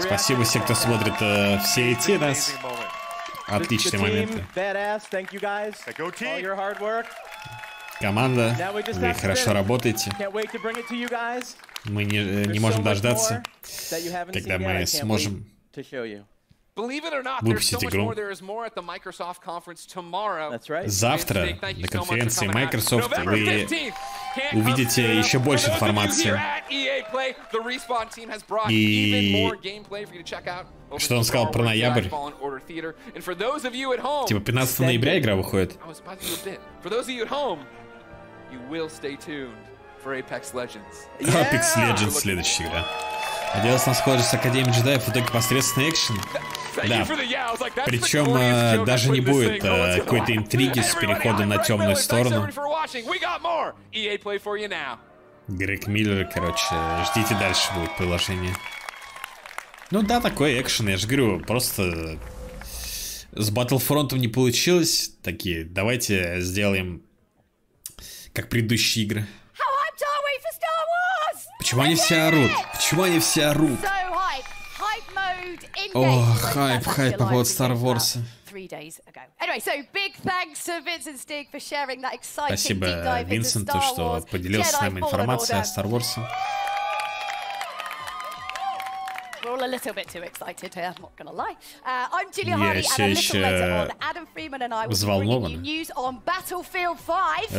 Спасибо всем, кто смотрит в сети нас. Отличные моменты. Команда, вы хорошо работаете. Мы не можем дождаться, когда мы сможем выпустить игру. Завтра на конференции Microsoft вы увидите еще больше информации. И что он сказал про ноябрь? Типа 15 ноября игра выходит. Apex Legends следующая игра. Надеялся на схожесть с Академией джедаев, в итоге посредственный экшен. Да. Причем даже не будет какой-то интриги с переходом на темную сторону. Грег Миллер, короче, ждите дальше будет приложение. Ну да, такой экшен, я же говорю, просто с Battlefront не получилось. Такие, давайте сделаем как предыдущие игры. Почему они все орут? Почему они все орут? О, хайп по поводу Star Wars. Спасибо Винсенту, что поделился с нами информацией о Star Wars. We're all a little bit too excited here, I'm not gonna lie. I'm Julia Hardy, and a little later on, Adam Freeman and I will be bringing you news on Battlefield 5.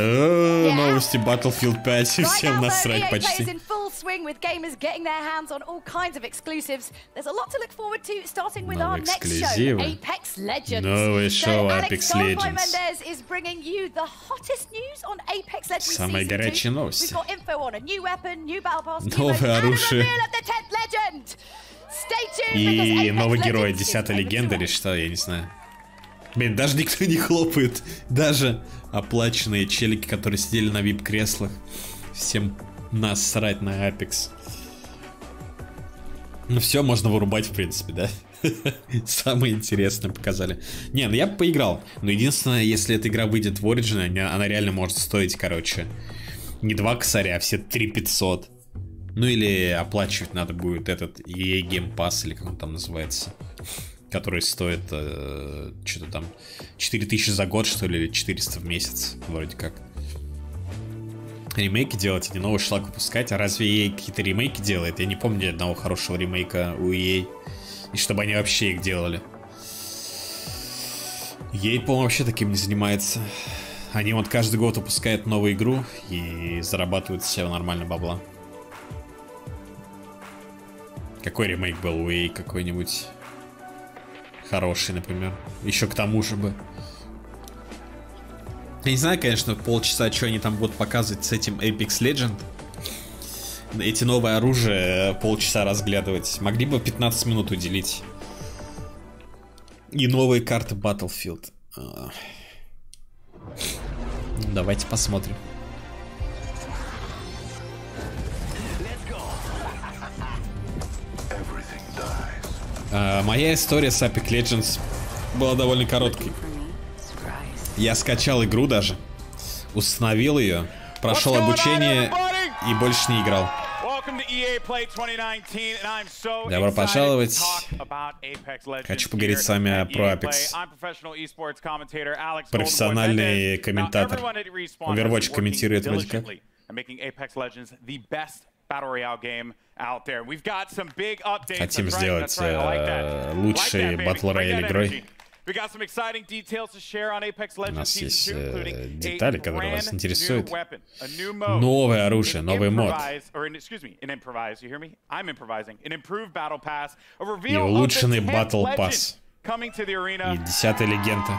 Новости Battlefield 5, всем насрать почти. EA is in full swing with gamers getting their hands on all kinds of exclusives. There's a lot to look forward to, starting with our next show, Apex Legends. Новое шоу Apex Legends. Mendes is bringing you the hottest news on Apex Legends Самые горячие новости. We've got info on a new weapon, new battle pass, новое оружие. and a reveal of the 10th legend. И новый герой 10-й легенды или что, я не знаю. Блин, даже никто не хлопает. Даже оплаченные челики, которые сидели на VIP-креслах. Всем насрать на Apex. Ну все, можно вырубать, в принципе, да? Самое интересное показали. Не, ну я бы поиграл. Но единственное, если эта игра выйдет в Origin, она реально может стоить, короче, не 2 косаря, а все 3500. Ну или оплачивать надо будет этот EA Game Pass, или как он там называется, который стоит что-то там 4000 за год, что ли, или 400 в месяц, вроде как. Ремейки делать, а не новый шлак выпускать. А разве EA какие-то ремейки делает? Я не помню ни одного хорошего ремейка у EA. И чтобы они вообще их делали. EA, по-моему, вообще таким не занимается. Они вот каждый год выпускают новую игру и зарабатывают себе нормально бабла. Какой ремейк был у EA какой-нибудь хороший, например? Еще к тому же бы. Я не знаю, конечно, полчаса, что они там будут показывать с этим Apex Legend. Эти новые оружия полчаса разглядывать. Могли бы 15 минут уделить. И новые карты Battlefield. Давайте посмотрим. Моя история с Apex Legends была довольно короткой. Я скачал игру даже, установил ее, прошел обучение и больше не играл. Добро пожаловать. Хочу поговорить с вами про Apex. Профессиональный комментатор. Overwatch комментирует вроде как. Хотим сделать лучший батл рояль игрой. У нас есть детали, которые вас интересуют. Новое оружие, новый мод. И улучшенный батл пасс. И 10-я легенда.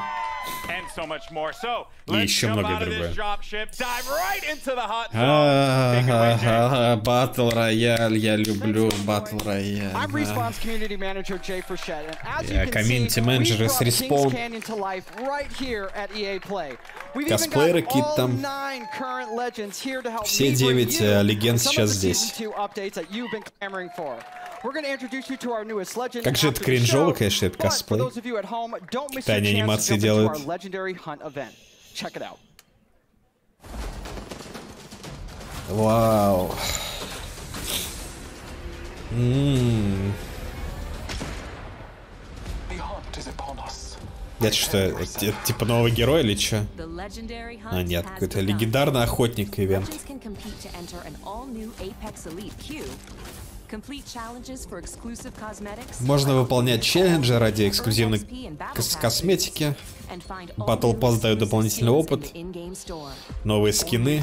И еще многое другое. Батл рояль, я люблю батл рояль. Я комьюнити-менеджер из Respawn. Косплееры какие-то там. Все 9 легенд сейчас здесь. Как же это кринжово, конечно, это косплей. Какие-то они анимации делают. Вау. Это что, это типа новый герой или что? А нет, какой-то легендарный охотник ивент. Можно выполнять челленджи ради эксклюзивной косметики. Battle Pass дает дополнительный опыт. Новые скины.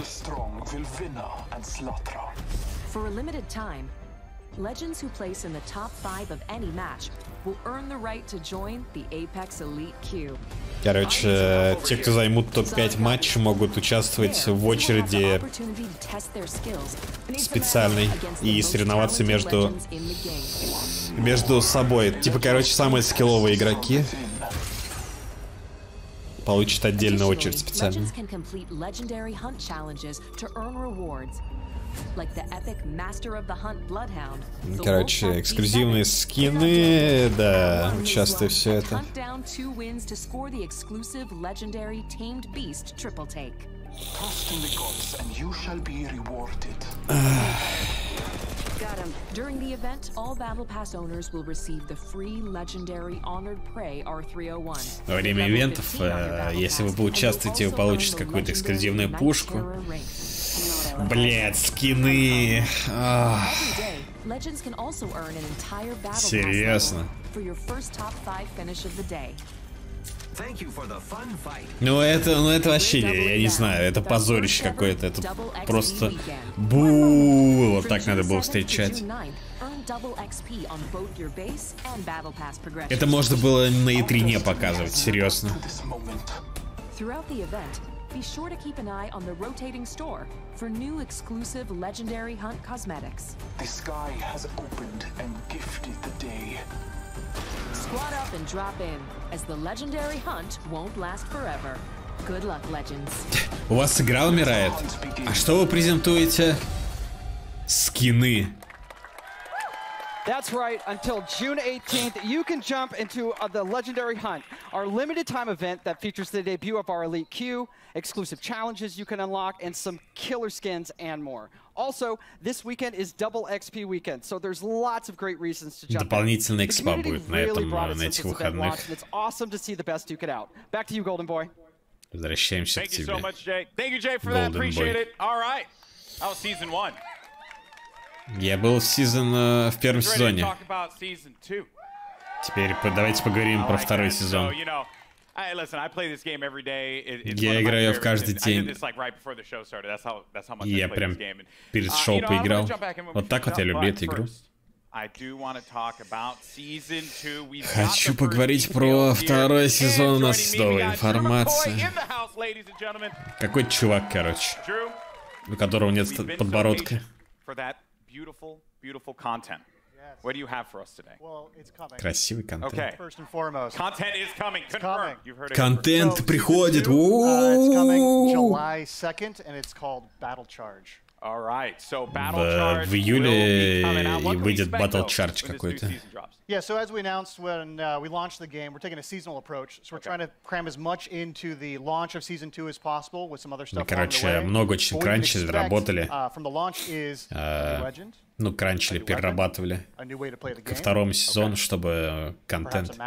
Legends who place in the top 5 of any match will earn the right to join the Apex Elite Queue. Короче, те, кто займут топ-5 матчей, могут участвовать в очереди специальной и соревноваться между собой. Типа, короче, самые скилловые игроки получат отдельную очередь специальную. Короче, эксклюзивные скины, да, участвую все это. Во время ивентов, если вы поучаствуете, вы получите какую-то эксклюзивную пушку. Блять, скины. Серьезно. Ну это вообще, я не знаю, это позорище какое-то, это просто бу, вот так надо было встречать. Это можно было на E3 не показывать, серьезно. Be sure to keep an eye on the rotating store for new exclusive legendary hunt cosmetics. The sky has opened and gifted the day. Squad up and drop in, as the legendary hunt won't last forever. Good luck, legends. У вас игра умирает. А что вы презентуете? Скины. That's right, until June 18th, you can jump into the Legendary Hunt, our limited time event that features the debut of our Elite Queue, exclusive challenges you can unlock, and some killer skins and more. Also, this weekend is double XP weekend, so there's lots of great reasons to jump in. Дополнительная экспа будет на этих выходных. It's awesome to see the best duke it out. Back to you, Golden Boy. Возвращаемся к тебе. Thank you so much, Jay. Thank you, Jay, for that. Appreciate it. All right. That was season 1. Я был в первом сезоне. Теперь давайте поговорим про второй сезон. Я играю в каждый день. Я прям перед шоу поиграл. Вот так вот я люблю эту игру. Хочу поговорить про второй сезон, у нас новая информация. Какой-то чувак, короче, у которого нет подбородка. Beautiful, beautiful content. What do you have for us today? Well, it's coming. Красивый контент. Okay. First and foremost. Content is coming. Confirmed. You've heard it. Контент приходит. It's coming July 2nd, and it's called Battle Charge. В июле выйдет Battle Charge какой-то. Yeah, so as we announced when we launched the game, we're taking a seasonal approach. So we're trying to cram as much into the launch of Season 2 as possible with some other stuff along the way. Много очень кранчили, работали. From the launch is Legend. Ну, кранчили, перерабатывали ко второму сезону, чтобы контент.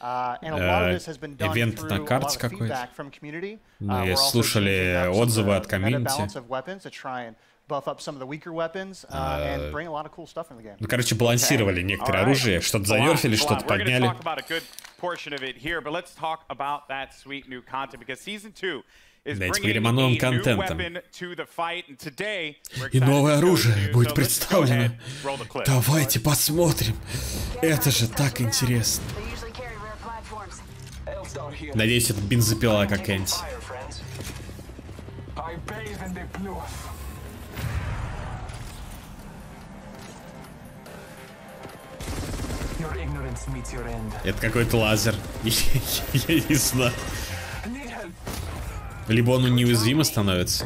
Ивент на карте какой-то. Мы слушали отзывы от комьюнити. Ну, короче, балансировали некоторые оружия, что-то занерфили, что-то подняли. Давайте поговорим о новом контенте. И новое оружие будет представлено. Давайте посмотрим. Это же так интересно. Надеюсь, это бензопила какая-нибудь. Это какой-то лазер. Я не знаю. Либо он неуязвимо становится.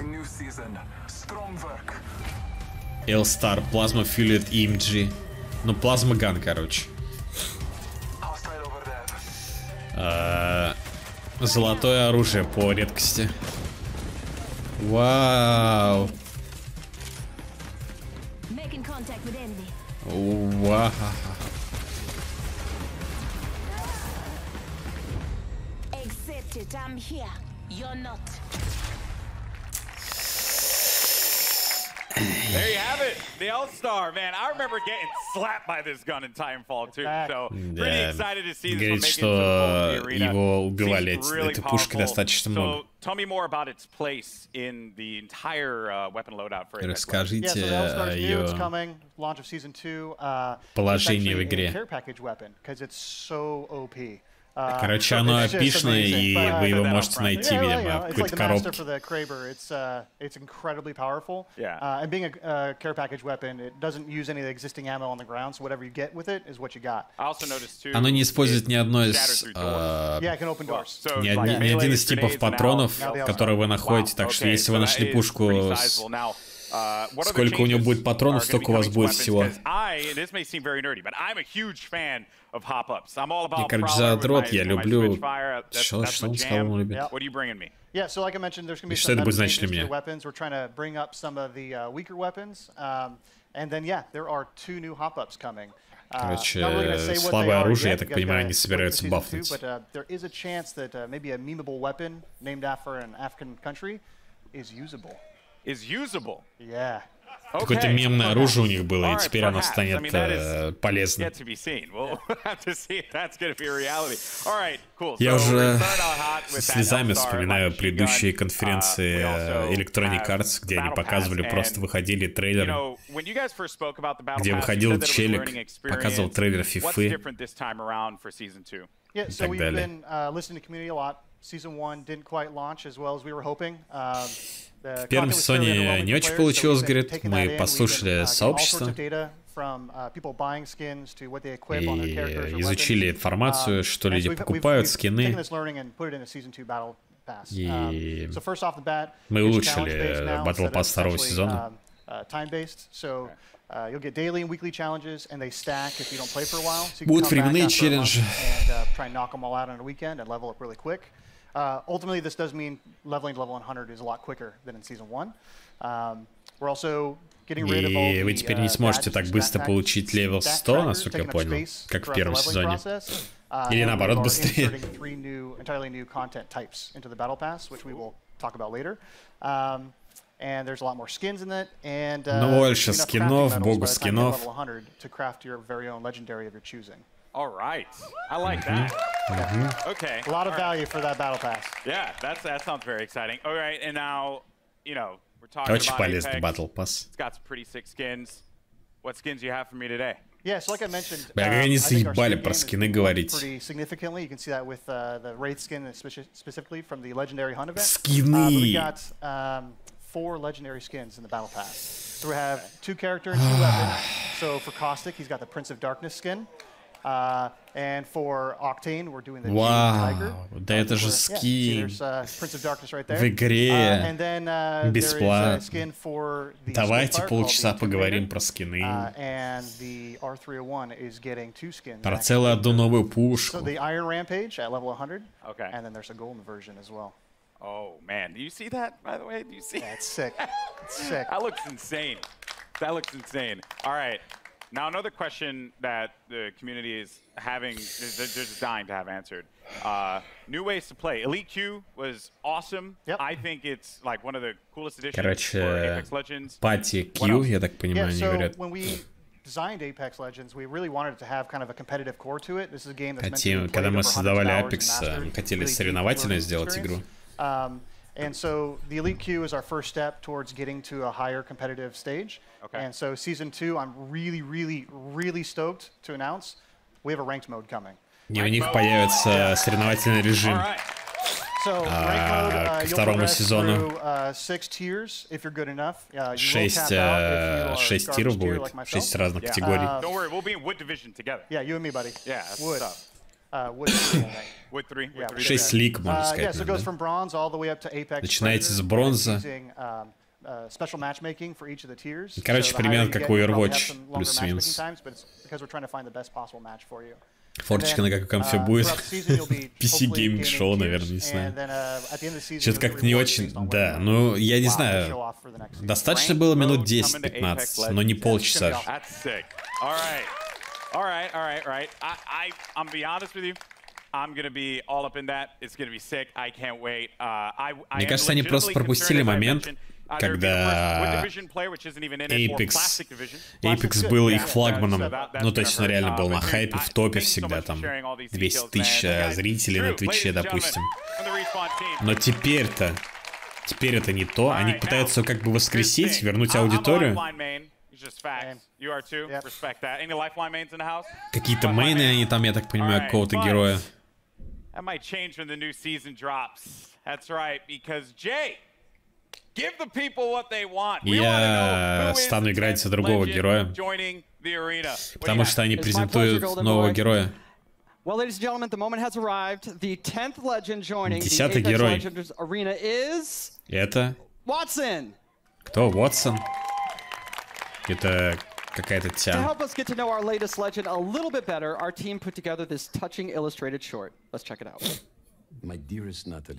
L-Star, Plasma Fueled EMG. Ну, плазмоган, короче. Золотое оружие по редкости. Вау. Вау. There you have it, the L-Star, man. I remember getting slapped by this gun in Titanfall 2, so pretty excited to see this one make it to the arena. Его убивали этой пушкой достаточно много. Tell me more about its place in the entire weapon loadout for Apex. Расскажите о ее положении в игре. Короче, оно опишное, и вы его можете найти, видимо, в какой-то коробке. Оно не использует ни одной из... ни один из типов патронов, которые вы находите, так что если вы нашли пушку с... Сколько у него будет патронов, столько у вас будет всего. Я, короче, задрот, я люблю... Что он сказал, он любит? И что это будет значить для меня? Короче, слабое оружие, я так понимаю, они собираются бафнуть. Какое-то мемное оружие у них было, и теперь оно станет полезным. Я уже со слезами вспоминаю предыдущие конференции Electronic Arts, где они показывали, просто выходили трейлеры, где выходил челик, показывал трейлер FIFA и так далее. В первом сезоне не очень получилось, говорит, мы послушали сообщество и изучили информацию, что люди покупают, скины, и мы улучшили Battle Pass второго сезона. Будут временные челленджи. Ultimately, this does mean leveling to level 100 is a lot quicker than in Season 1. We're also getting rid of all the... И вы теперь не сможете так быстро получить левел 100, насколько я понял, как в первом сезоне. Или наоборот, быстрее. Entirely new content types into the battle pass, which we will talk about later. And there's a lot more skins in it, and больше скинов, богу скинов. To craft your very own legendary of your choosing. All right, I like that. Okay, a lot of value for that battle pass. Yeah, that sounds very exciting. All right, and now, you know, we're talking Очень about полезный Battle Pass. It's got some pretty sick skins. What skins do you have for me today? Yeah, so like I mentioned, они заебали про скины говорить. Pretty significantly, you can see that with the Wraith skin, specifically from the Legendary Hunt event. Skины. We got 4 legendary skins in the battle pass. So we have 2 character and 2 weapons. So for Caustic, he's got the Prince of Darkness skin. And for Octane, we're doing the Вау, да это же скин в игре бесплатно. Давайте полчаса поговорим про скины. Про целую одну новую пушку. Oh man, do you see that? By the way, do you see? That's sick. It's sick. That looks insane. That looks insane. All right. Now another question that the community is having, they're just dying to have answered. New ways to play. Elite Q was awesome. Yep. I think it's like one of the coolest additions for Apex Legends. Пати Q, я так понимаю, они говорят. When we designed Apex Legends, we really wanted it to have kind of a competitive core to it. This is a game that's meant to be played Когда мы over создавали hundreds of hours Apex, and мы mastered, хотели really соревновательно deep сделать learning игру. experience. And so the Elite Q is our first step towards getting to a higher competitive stage. Okay. And so Season 2, I'm really stoked to announce we have a ranked mode coming. И у них появится соревновательный режим. So, ко второму сезону. 6 тиров будет, 6 разных категорий. Don't worry, we'll be in Wood Division together. Yeah, you and me, buddy. Yeah, that's Wood. what's up. Wood 3. Wood 3. Yeah, 6 лиг, можно сказать. So it goes from bronze all the way up to Apex. Начинается с бронза. Special matchmaking for each of the tiers. Короче, примерно как у Overwatch, плюс-минус. Форчика на какой конфе будет? PC Gaming Show, наверное, не знаю. Что-то как-то не очень... Да, ну, я не знаю. Достаточно было минут 10-15, но не полчаса. Мне кажется, они просто пропустили момент, когда Apex был их флагманом. Ну, то есть он реально был на хайпе, в топе всегда, там 200 тысяч зрителей на Твиче, допустим. Но теперь это не то. Они пытаются как бы воскресить, вернуть аудиторию. Какие-то мейны они там, я так понимаю, какого-то героя. Я стану играть за другого героя, потому что они презентуют нового героя. 10-й герой. Это... Кто? Уотсон? Это какая-то тя.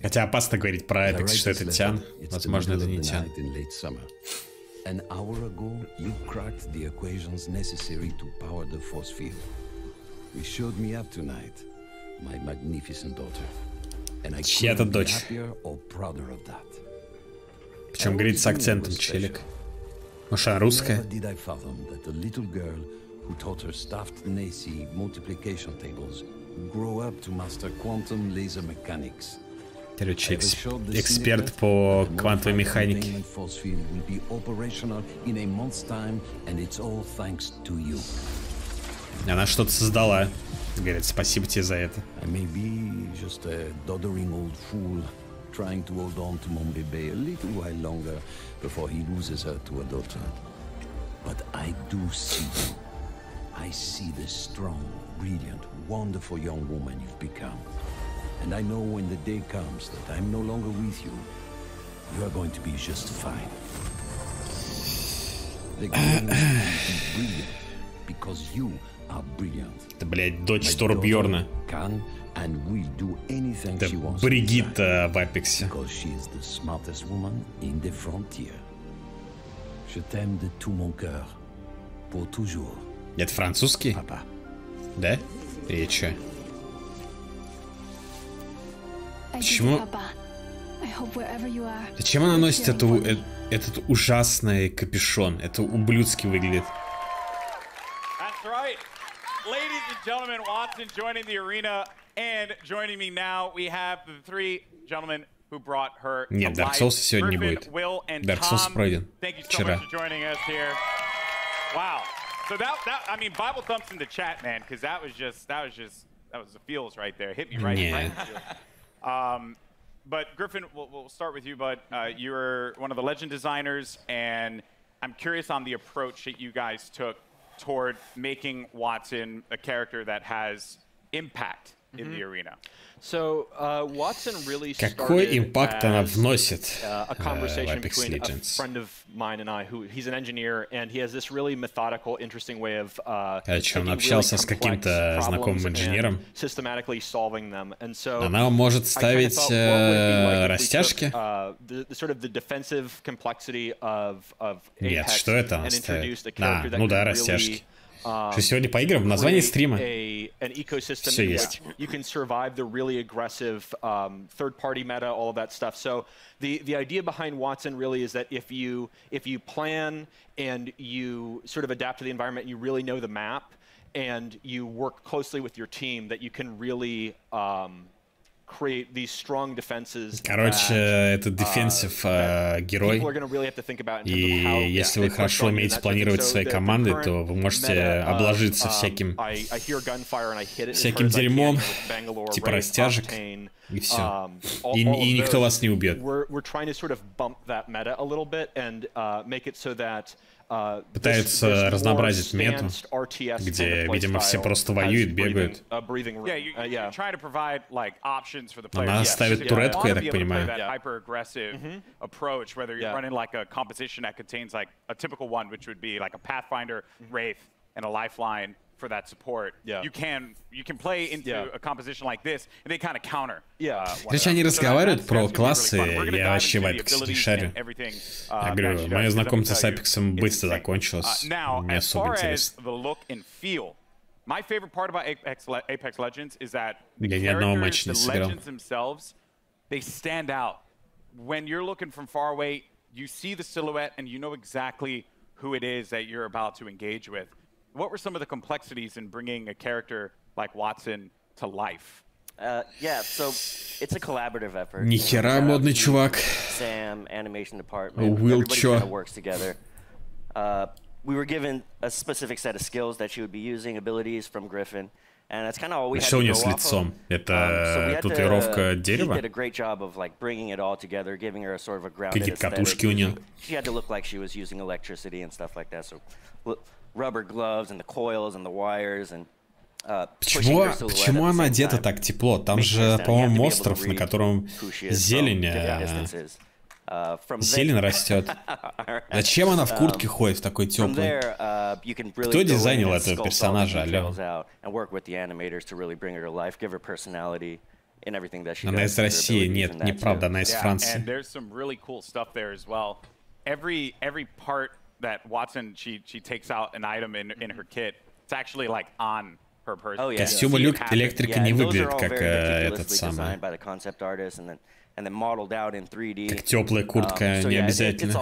Хотя опасно говорить про Apex, что это Тян. Возможно, это не Тян. An hour ago, you cracked the equations necessary to power the force field. You showed me up tonight, my magnificent daughter. And I couldn't be happier or prouder of that. Причем говорит с акцентом, челик. Может, она русская? Did I fathom that the little girl who taught her staffed Nazi multiplication tables grow up to master quantum laser mechanics? Короче, эксперт по квантовой механике. Она что-то создала. Говорит, спасибо тебе за это. Trying to hold on to Mon Bébé a little while longer before he loses her to a daughter. But I do see you. I see the strong, brilliant, wonderful young woman you've become. And I know when the day comes that I'm no longer with you, you are going to be just fine. The game will be brilliant because you are brilliant. Это, блядь, дочь Торбьорна. And will do anything she wants. Бригитта в Апексе. Because she is the smartest woman in the frontier. Je t'aime de tout mon cœur. Pour toujours. Это французский? Папа. Да? Или чё? Почему? Зачем она носит этот ужасный капюшон? Это ублюдски выглядит. Ladies and gentlemen, Watson joining the arena, and joining me now, we have the three gentlemen who brought her. Нет, Dark Souls сегодня не будет. Dark Souls пройден вчера. Thank you so much for joining us here. Wow. So that I mean, Bible thumps in the chat, man, because that was the feels right there. Hit me right. But Griffin, we'll start with you, bud. You're one of the legend designers, and I'm curious on the approach that you guys took toward making Watson a character that has impact in the arena? So Watson really Какой импакт она вносит a в conversation Apex between a Legends? friend of mine and I, who he's an engineer, and he has this really methodical, interesting way of Он общался с каким-то знакомым инженером. systematically solving them. And so Она может ставить растяжки. Sort of the defensive complexity of Нет, Apex что это она ставит? Ну да, растяжки. Что сегодня поиграем в названии стрима. Все есть. You can survive the really aggressive third-party meta, all of that stuff. So the idea behind Watson really is that if you plan and you sort of adapt to the environment, you really know the map, and you work closely with your team, that you can really create these strong defenses. Короче, это defensive герой, и если вы хорошо умеете планировать свои команды, то вы можете обложиться всяким дерьмом, типа растяжек, и все. И никто вас не убьет. Пытаются разнообразить мету, где, видимо, все просто воюют, бегают. Она ставит туретку, я так понимаю. For that support, you can play into a composition like this, and they kind of counter. Короче, они разговаривают про классы, я вообще в Apex не шарю. Я говорю, мое знакомство с Apex быстро закончилось, не особо интересно. My favorite part about Apex Legends is that the characters, the legends themselves, they stand out. When you're looking from far away, you see the silhouette, and you know exactly who it is that you're about to engage with. What were some of the complexities in bringing a character like Watson to life? Yeah, so it's a collaborative effort. Нихера модный чувак. Sam, animation department, everybody kind of works together. We were given a specific set of skills that she would be using, abilities from Griffin, and that's kind of all we had to go off of. Это татуировка дерева? He did a great job of like bringing it all together, giving her a sort of a grounded aesthetic. She had to look like she was using electricity and stuff like that. So rubber gloves and the coils and the wires and Почему она одета так тепло? Там же, по-моему, остров, на котором зелень растет. Зачем она в куртке ходит, в такой теплой? Кто дизайнил этого персонажа, алло? Она из России, нет, неправда, она из Франции. That Watson, she takes out an item in her kit. It's actually like on her person. Костюм электрика не выглядит как этот самый. Как теплая куртка, не обязательно.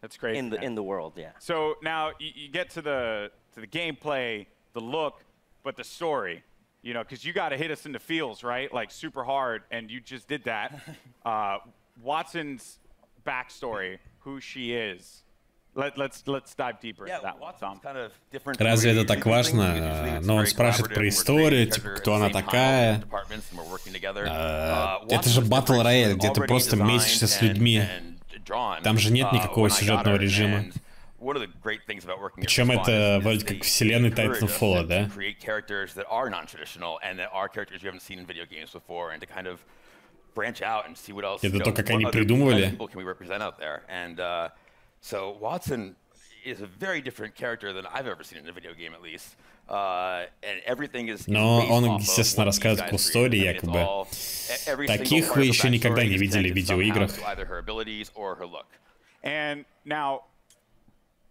That's great. In the world, yeah. So now you get to the gameplay, the look, but the story. You know, because you got to hit us in the feels, right? Like super hard, and you just did that. Watson's backstory, who she is. Let's dive deeper into that one, Tom. Разве это так важно? Но он спрашивает про историю, типа, кто она такая. Это же Battle Royale, где ты просто месишься с людьми. Там же нет никакого сюжетного режима. Причем это вроде как вселенной Titanfall, да? Это то, как они придумывали. So Watson is a very different character than I've ever seen in a video game, at least. And everything is. Но он, естественно, рассказывает по истории, якобы. Таких вы еще никогда не видели в видеоиграх. And now,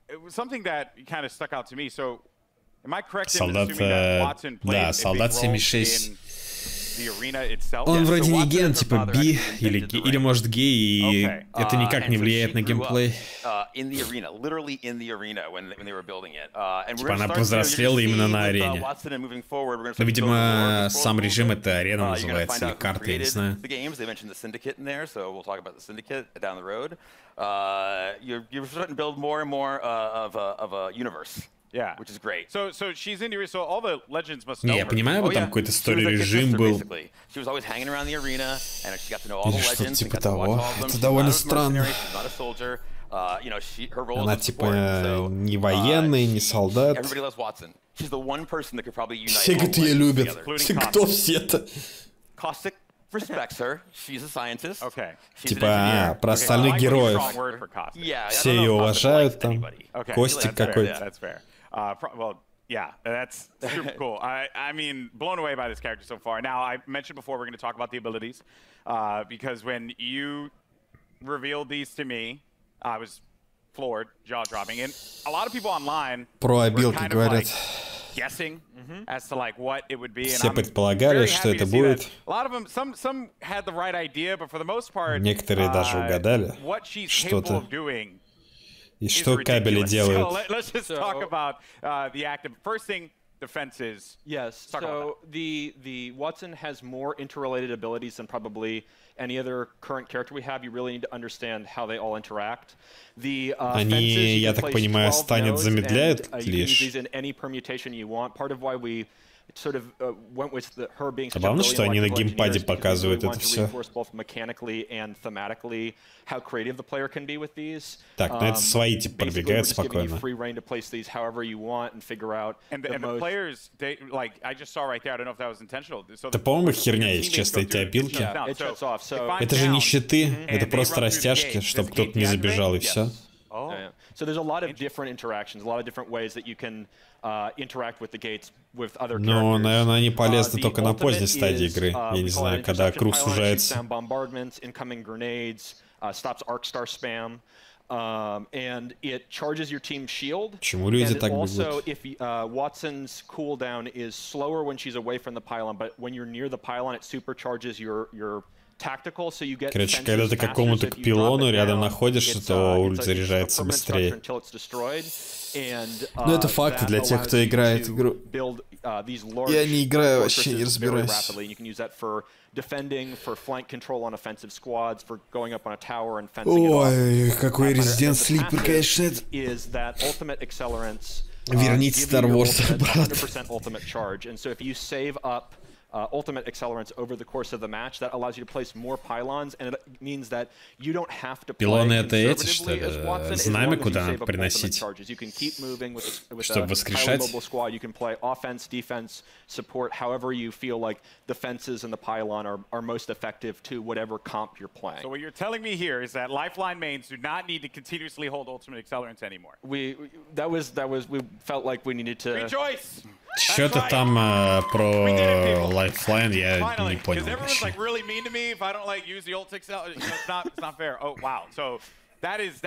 it was something that kind of stuck out to me. So, am I correct in assuming that Watson played a big role in Он вроде не ген, типа би, или может гей, и это никак не влияет на геймплей. Типа она повзрослела именно на арене. Но, видимо, сам режим это арена называется, или карта, я не знаю. Yeah, which is great. So she's in the so all the legends must know. Не, я понимаю, вот там какой-то story режим был. She was always hanging around the arena, and she got to know all the legends. Типа того. Это довольно странно. You know, her role Она is support, so, не военный, не солдат. Everybody loves Watson. She's the one person that could probably unite Все, all кто ее Legends любит. together. Кто все-то? Caustic respects her. She's a scientist. Okay. She's an engineer. Про остальных героев. Yeah, Все ее уважают там. Okay. Костик какой-то. That's fair. Well, yeah, that's super cool. I mean, blown away by this character so far. Now, I mentioned before we're going to talk about the abilities, because when you revealed these to me, I was floored, jaw-dropping, and a lot of people online Про were обилки kind of говорят. like guessing as to like what it would be. Все And I'm предполагали, very что happy это to see будет. that. A lot of them, some had the right idea, but for the most part, Некоторые даже угадали what she's capable что-то. of doing. И что кабели делают. So let's just talk about the active. First thing, defenses. Yes. So the Watson has more interrelated abilities than probably any other current character we have. You really need to understand how they all interact. The Они, я так понимаю, станет замедляют you can use лишь. these in any permutation you want. Part of why we sort of went with her being such a Забавно, что они на brilliant геймпаде engineer, показывают because это we все. want to reinforce both mechanically and thematically how creative the player can be with these. Так, ну это свои типа пробегают спокойно. Free reign to place these however you want and figure out and the players, they, like I just saw right there. I don't know if that was intentional. So Это, по-моему, херня, если честно, эти обилки. Это же не щиты, это просто растяжки, чтобы кто-то не забежал и все. So there's a lot of different interactions, a lot of different ways that you can interact with the gates with other characters. Но, наверное, они полезны только на поздней стадии игры. Я не знаю, когда круг сужается. Bombardments, incoming grenades, stops arc star spam. And it charges your team's shield. Почему люди and так also, бегут? if Watson's cooldown is slower when she's away from the pylon, but when you're near the pylon, it supercharges your tactical, so you get. Короче, когда ты к какому-то к пилону рядом находишься, то ульт заряжается быстрее. Но это факты для тех, кто играет игру. Я не играю, вообще не разбираюсь. Ой, какой Resident Sleeper, конечно, это. Верните Star Wars обратно. Ultimate accelerants over the course of the match that allows you to place more pylons, and it means that you don't have to play Пилоны это эти, что conservatively ли? as Watson, as Знамя, long as you куда save надо up приносить? ultimate charges. You can keep moving with Чтобы a highly воскрешать? mobile squad. You can play offense, defense, support, however you feel like the fences and the pylon are most effective to whatever comp you're playing. So what you're telling me here is that Lifeline mains do not need to continuously hold ultimate accelerants anymore. We felt like we needed to rejoice. Что-то там про Lifeline я не понял everyone's вообще. like really mean to me if I don't like use the ult accelerant. It's not fair. Oh wow. So that is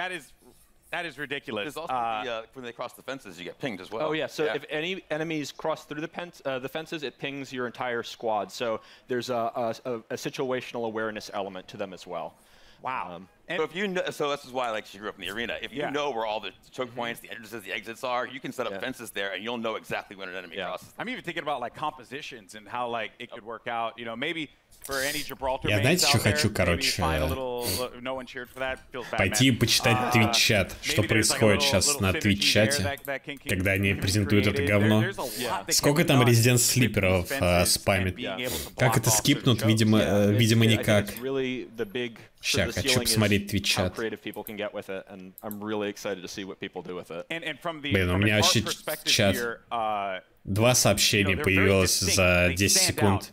ridiculous. There's also when they cross the fences, you get pinged as well. Oh yeah. So if any enemies cross through the fences, it pings your entire squad. So there's a situational awareness element to them as well. Wow. So if you know, so this is why like she grew up in the arena. If you know where all the choke points, the entrances, the exits are, you can set up fences there, and you'll know exactly when an enemy crosses. I'm even thinking about like compositions and how like it could work out. You know, maybe for any Gibraltar Я знаете, что хочу, короче, пойти почитать Твич-чат, что происходит сейчас на Твич-чате, когда они презентуют это говно. Сколько там Resident Sleeper'ов спамит? Как это скипнут? Видимо, никак. Ща, хочу посмотреть Твич-чат. Блин, у меня вообще чат. 2 сообщения появилось за 10 секунд.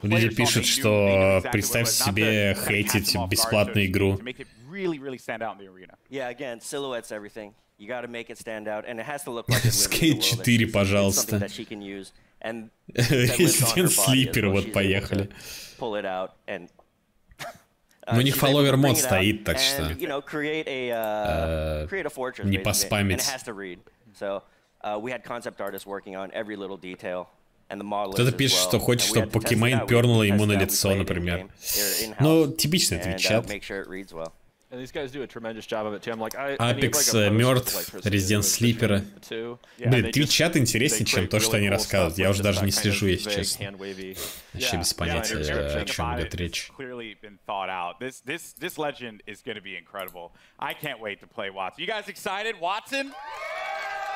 Люди пишут, что представьте себе хейтить бесплатную игру. Скейт 4, пожалуйста. Resident Sleeper, вот поехали. Но у них фолловер мод стоит, так что не поспамить. Кто-то пишет, что хочет, чтобы Покемейн пернуло ему на лицо, например. Ну, типичный твич-чат. Апекс мертв, Resident Sleeper. Блин, твич-чат интереснее, чем то, что они рассказывают. Я уже даже не слежу, если честно. Вообще без понятия, о чем идет речь. This legend is going to be incredible. I can't wait to play Watson. You guys excited? Watson?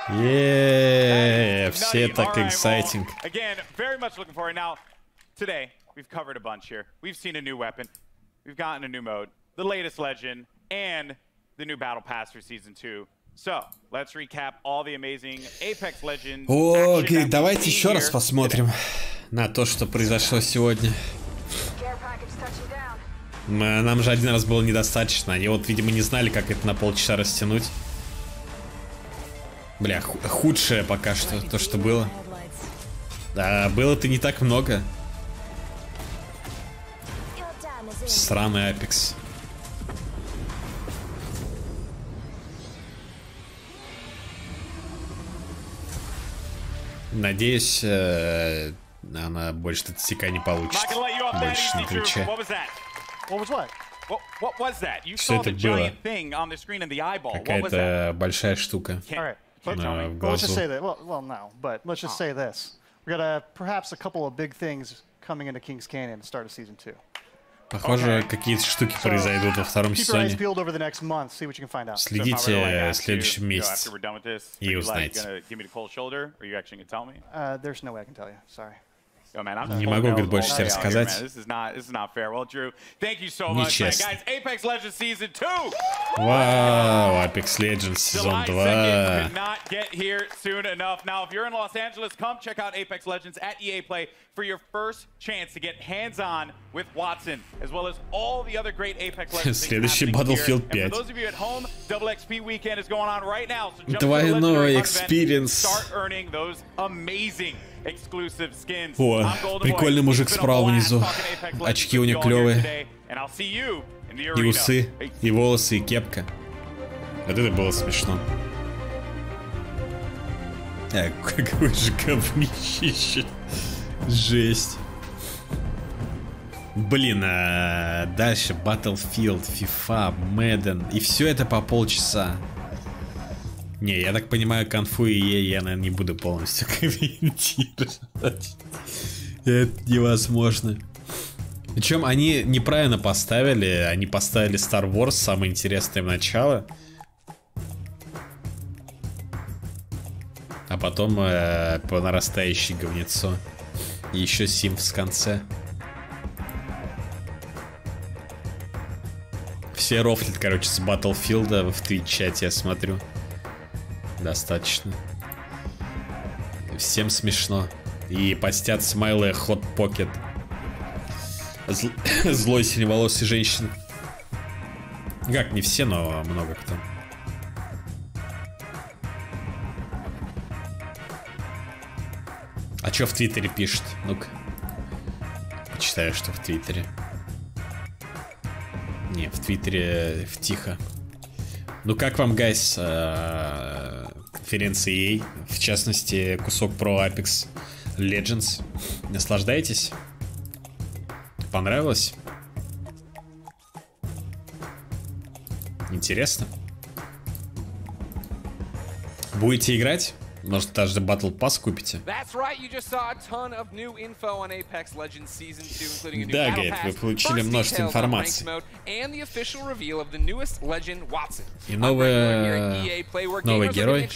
Yeah, все так exciting. Again, very much looking forward. Now, today, we've covered a bunch here. We've seen a new weapon. we've gotten a new mode, the latest legend, and the new battle pass for season 2. So, let's recap all the amazing Apex Legends. Окей, давайте еще раз посмотрим на то, что произошло сегодня. Нам же один раз было недостаточно. Они вот, видимо, не знали, как это на полчаса растянуть. Бля, худшее пока что, то, что было. Да, было-то не так много. Сраный Апекс. Надеюсь, она больше статистика не получит. Больше на Твиче. Что это было? Какая-то большая штука в глазу. Let's just say this. We got perhaps a couple of big things coming into Kings Canyon to start of season 2. Похоже, какие-то штуки произойдут во втором сезоне. Следите в следующем месяце и узнаете. Не могу, говорит, больше тебе рассказать. Нечестно. Вау, Apex Legends сезон 2. For your first chance to get hands-on with Watson, as well as all the other great Apex Legends. Следующий Battlefield 5. And for those of you at home, Double XP weekend is going on right now. So jump Двойной experience. Start earning those amazing exclusive skins. О, прикольный мужик справа внизу. Очки у него клевые. И усы, и волосы, и кепка. Вот это было смешно. Какой же говнище. Жесть. Блин, дальше Battlefield, FIFA, Madden. И все это по полчаса. Не, я так понимаю, конфу и я, наверное, не буду полностью комментировать. Это невозможно. Причем они неправильно поставили. Они поставили Star Wars, самое интересное в начало. А потом по нарастающей говнецо. И еще Sims в конце. Все рофлят, короче, с Battlefield в Twitch-чате, я смотрю. Достаточно. Всем смешно. И постят смайлы Hot Pocket. Злой синеволосый женщины. Как, не все, но много кто. А чё в Твиттере пишет? Ну-ка. Почитаю, что в Твиттере. Не, в Твиттере тихо. Ну как вам, гайс, конференция EA? В частности, кусок про Apex Legends. Наслаждаетесь? Понравилось? Интересно? Будете играть? Может, даже Battle Pass купите? Да, Гейт, вы получили множество информации. И новый герой.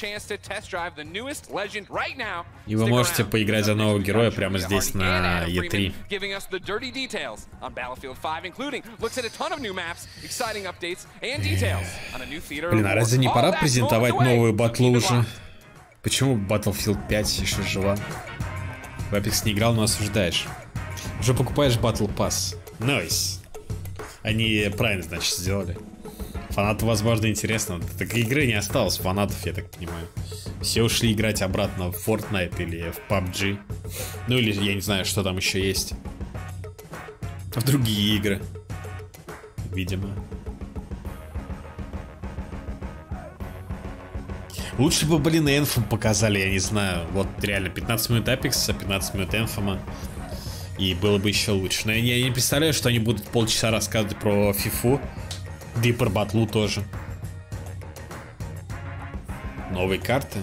И вы можете поиграть за нового героя прямо здесь на E3. Блин, а разве не пора презентовать новую батлу уже? Почему Battlefield 5 еще жива? В Apex не играл, но осуждаешь. Уже покупаешь Battle Pass. Найс. Они правильно, значит, сделали. Фанату, возможно, интересно. Так игры не осталось фанатов, я так понимаю. Все ушли играть обратно в Fortnite или в PUBG. Ну или я не знаю, что там еще есть. В другие игры. Видимо. Лучше бы, блин, Anthem показали, я не знаю. Вот реально, 15 минут Apex, 15 минут Anthem. И было бы еще лучше. Но я не представляю, что они будут полчаса рассказывать про FIFA. Да и про батлу тоже. Новые карты.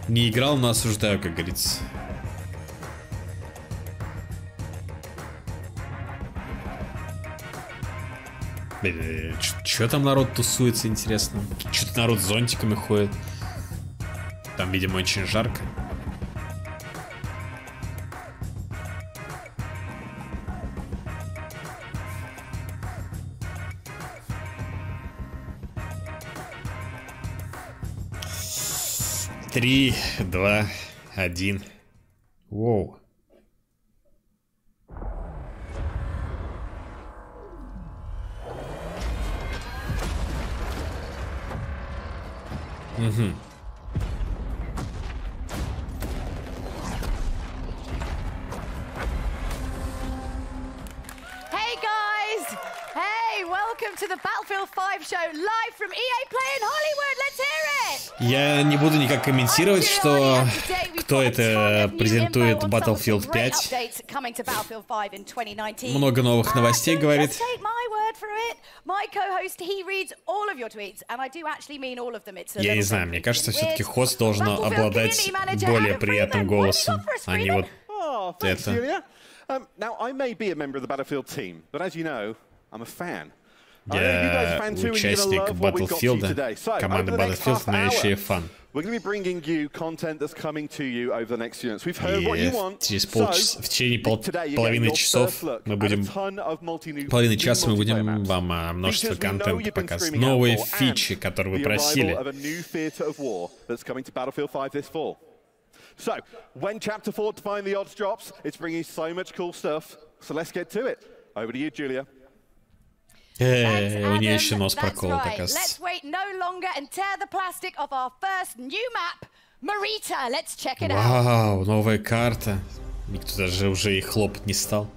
Не играл, но осуждаю, как говорится. Чё там народ тусуется, интересно? Чё-то народ с зонтиками ходит. Там, видимо, очень жарко. 3, 2, 1. Воу. Угу. Hey guys! Hey, welcome to the Battlefield 5 show live from EA Play in Hollywood. Let's hear it! Я не буду никак комментировать, что кто это презентует Battlefield 5. Много новых новостей, говорит. Я не знаю, мне кажется, все-таки хост должен обладать более приятным голосом, а не вот это. Now, I may be a member of the Battlefield team, but as you know, I'm a fan. Я участник Battlefield, команды Battlefield, но я еще и фан. We're going to be bringing you content that's coming to you over the next few minutes. We've heard what you want. В течение половины часов мы будем вам множество контента показывать. Новые фичи, которые вы просили. So, when Chapter 4 Define the Odds drops, it's bringing so much cool stuff. So let's get to it. Over to you, Julia. У нее еще нос проколот, оказывается. Let's wait no longer and tear the plastic of our first new map, Marita. Let's check it out. Вау, новая карта. Никто даже уже и хлопать не стал.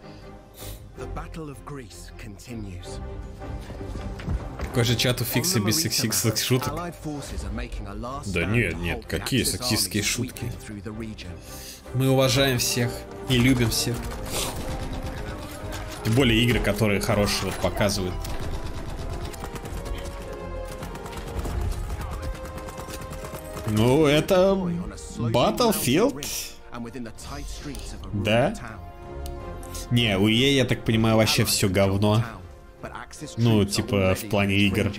Какой же чат у Фикса без сексистских шуток? Да нет, какие сексистские шутки? Мы уважаем всех и любим всех. Тем более игры, которые хорошие вот показывают. Ну, это Battlefield? Да? Не, у EA, я так понимаю, вообще все говно. Ну, типа, в плане игр.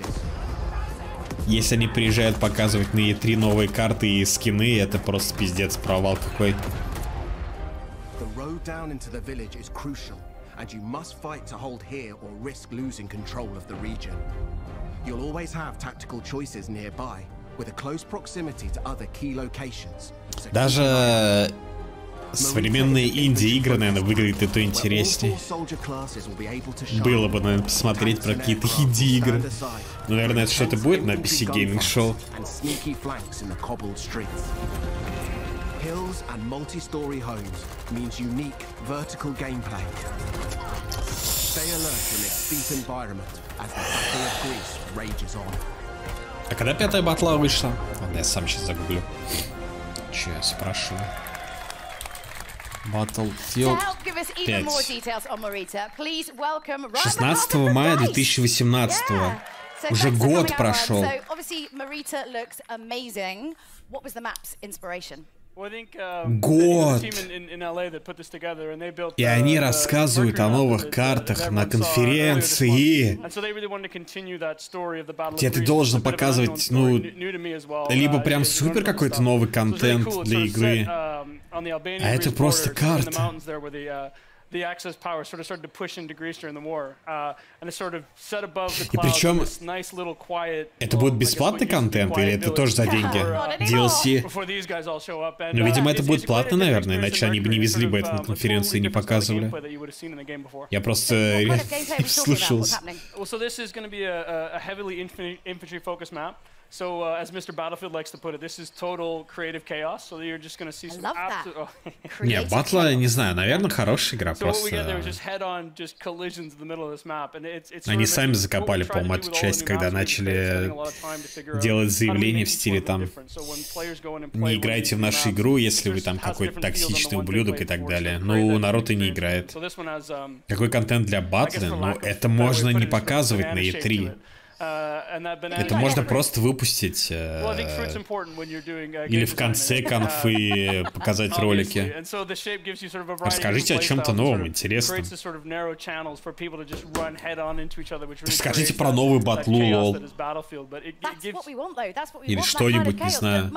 Если они приезжают показывать на E3 новые карты и скины, это просто пиздец, провал какой. And you must fight to hold here or risk losing control of the region. You'll always have tactical choices nearby, with a close proximity to other key locations. Даже современные инди-игры, наверное, выглядят это интереснее. Было бы, наверное, посмотреть про какие-то инди-игры. Ну, наверное, это что-то будет на PC Gaming Show. Hills and multi-story homes means unique vertical gameplay. Stay alert in its steep environment as the Battle of Greece rages on. А когда пятая батла вышла? Ладно, я сам сейчас загуглю. Че я спрашиваю? Battlefield 5. 16 мая 2018. Уже год прошел. Год. И они рассказывают о новых картах на конференции. Где ты должен показывать, ну, либо прям супер какой-то новый контент для игры. А это просто карта. И причем это будет бесплатный контент или это тоже за деньги? DLC? Ну, видимо, это будет платно, наверное, иначе они бы не везли бы это на конференции и не показывали. Я просто слушался. So, as Mr. Battlefield likes to put it, this is total creative chaos. So you're just going to see some absolute. Не, батла, не знаю, наверное, хорошая игра, просто. Они сами закопали, по-моему, эту часть, когда начали делать заявления в стиле там: не играйте в нашу игру, если вы там какой-то токсичный ублюдок и так далее. Ну, народ и не играет. Какой контент для батла? Ну, это можно не показывать на E3. Это можно просто выпустить или в конце конфы показать ролики. Расскажите о чем-то новом, интересном. Расскажите про новую батлу, лол. Или что-нибудь, не знаю.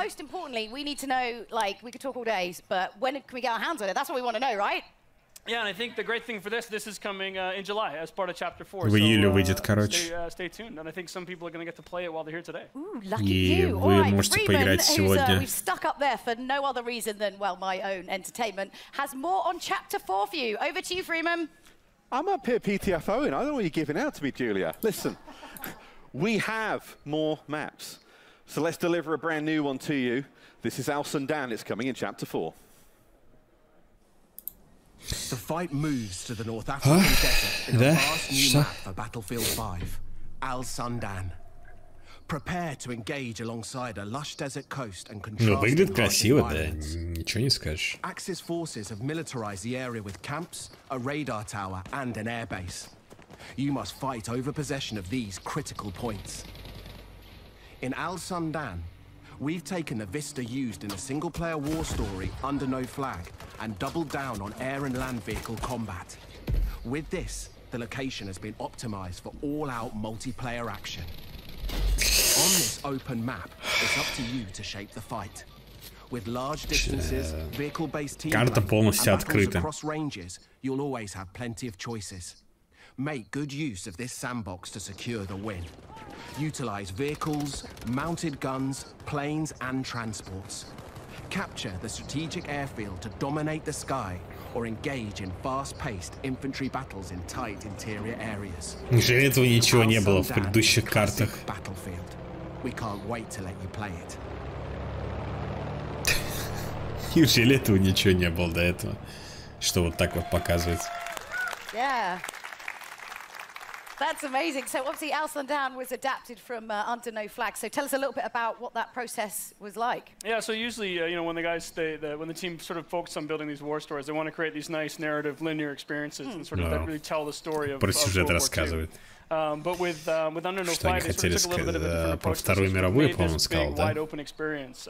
Yeah, and I think the great thing for this is coming in July as part of Chapter 4. В июле выйдет, короче. Stay tuned, and I think some people are going to get to play it while they're here today. Ooh, lucky И you. вы All right, можете Freeman, поиграть сегодня. we've stuck up there for no other reason than, well, my own entertainment, has more on Chapter 4 for you. Over to you, Freeman. I'm up here PTFOing. I don't know what you're giving out to me, Julia. Listen, we have more maps. So let's deliver a brand new one to you. This is Al Sundan. It's coming in Chapter 4. The fight moves to the North African desert in a vast new map for Battlefield 5, Al Sundan. Prepare to engage alongside a lush desert coast and Ну, выглядит красиво, да, violence. ничего не скажешь. Axis forces have militarized the area with camps, a radar tower, and an airbase. You must fight over possession of these critical points. In Al Sundan, we've taken the vista used in a single-player war story Under No Flag and doubled down on air and land vehicle combat. With this, the location has been optimized for all-out multiplayer action. On this open map, it's up to you to shape the fight. With large distances, vehicle-based teamplay, and battles across ranges, you'll always have plenty of choices. Make good use of this sandbox to secure the win. Utilize vehicles, mounted guns, planes, and transports. Capture the strategic airfield to dominate the sky, or engage in fast-paced infantry battles in tight interior areas. Неужели этого ничего не было в предыдущих картах? Battlefield. We can't wait to let you play it. Неужели этого ничего не было до этого? Что вот так вот показывается? Yeah. That's amazing. So obviously Al Sundan was adapted from Under No Flag. So tell us a little bit about what that process was like. Yeah, so usually, you know, when the guys when the team sort of focus on building these war stories, they want to create these nice narrative, linear experiences and sort of that really tell the story of Про сюжет World War рассказывает. But with Under No Что они Flag, they хотели sort of took a little bit of a different про approach. Вторую мировую, по-моему, сказал, да? Wide open experience.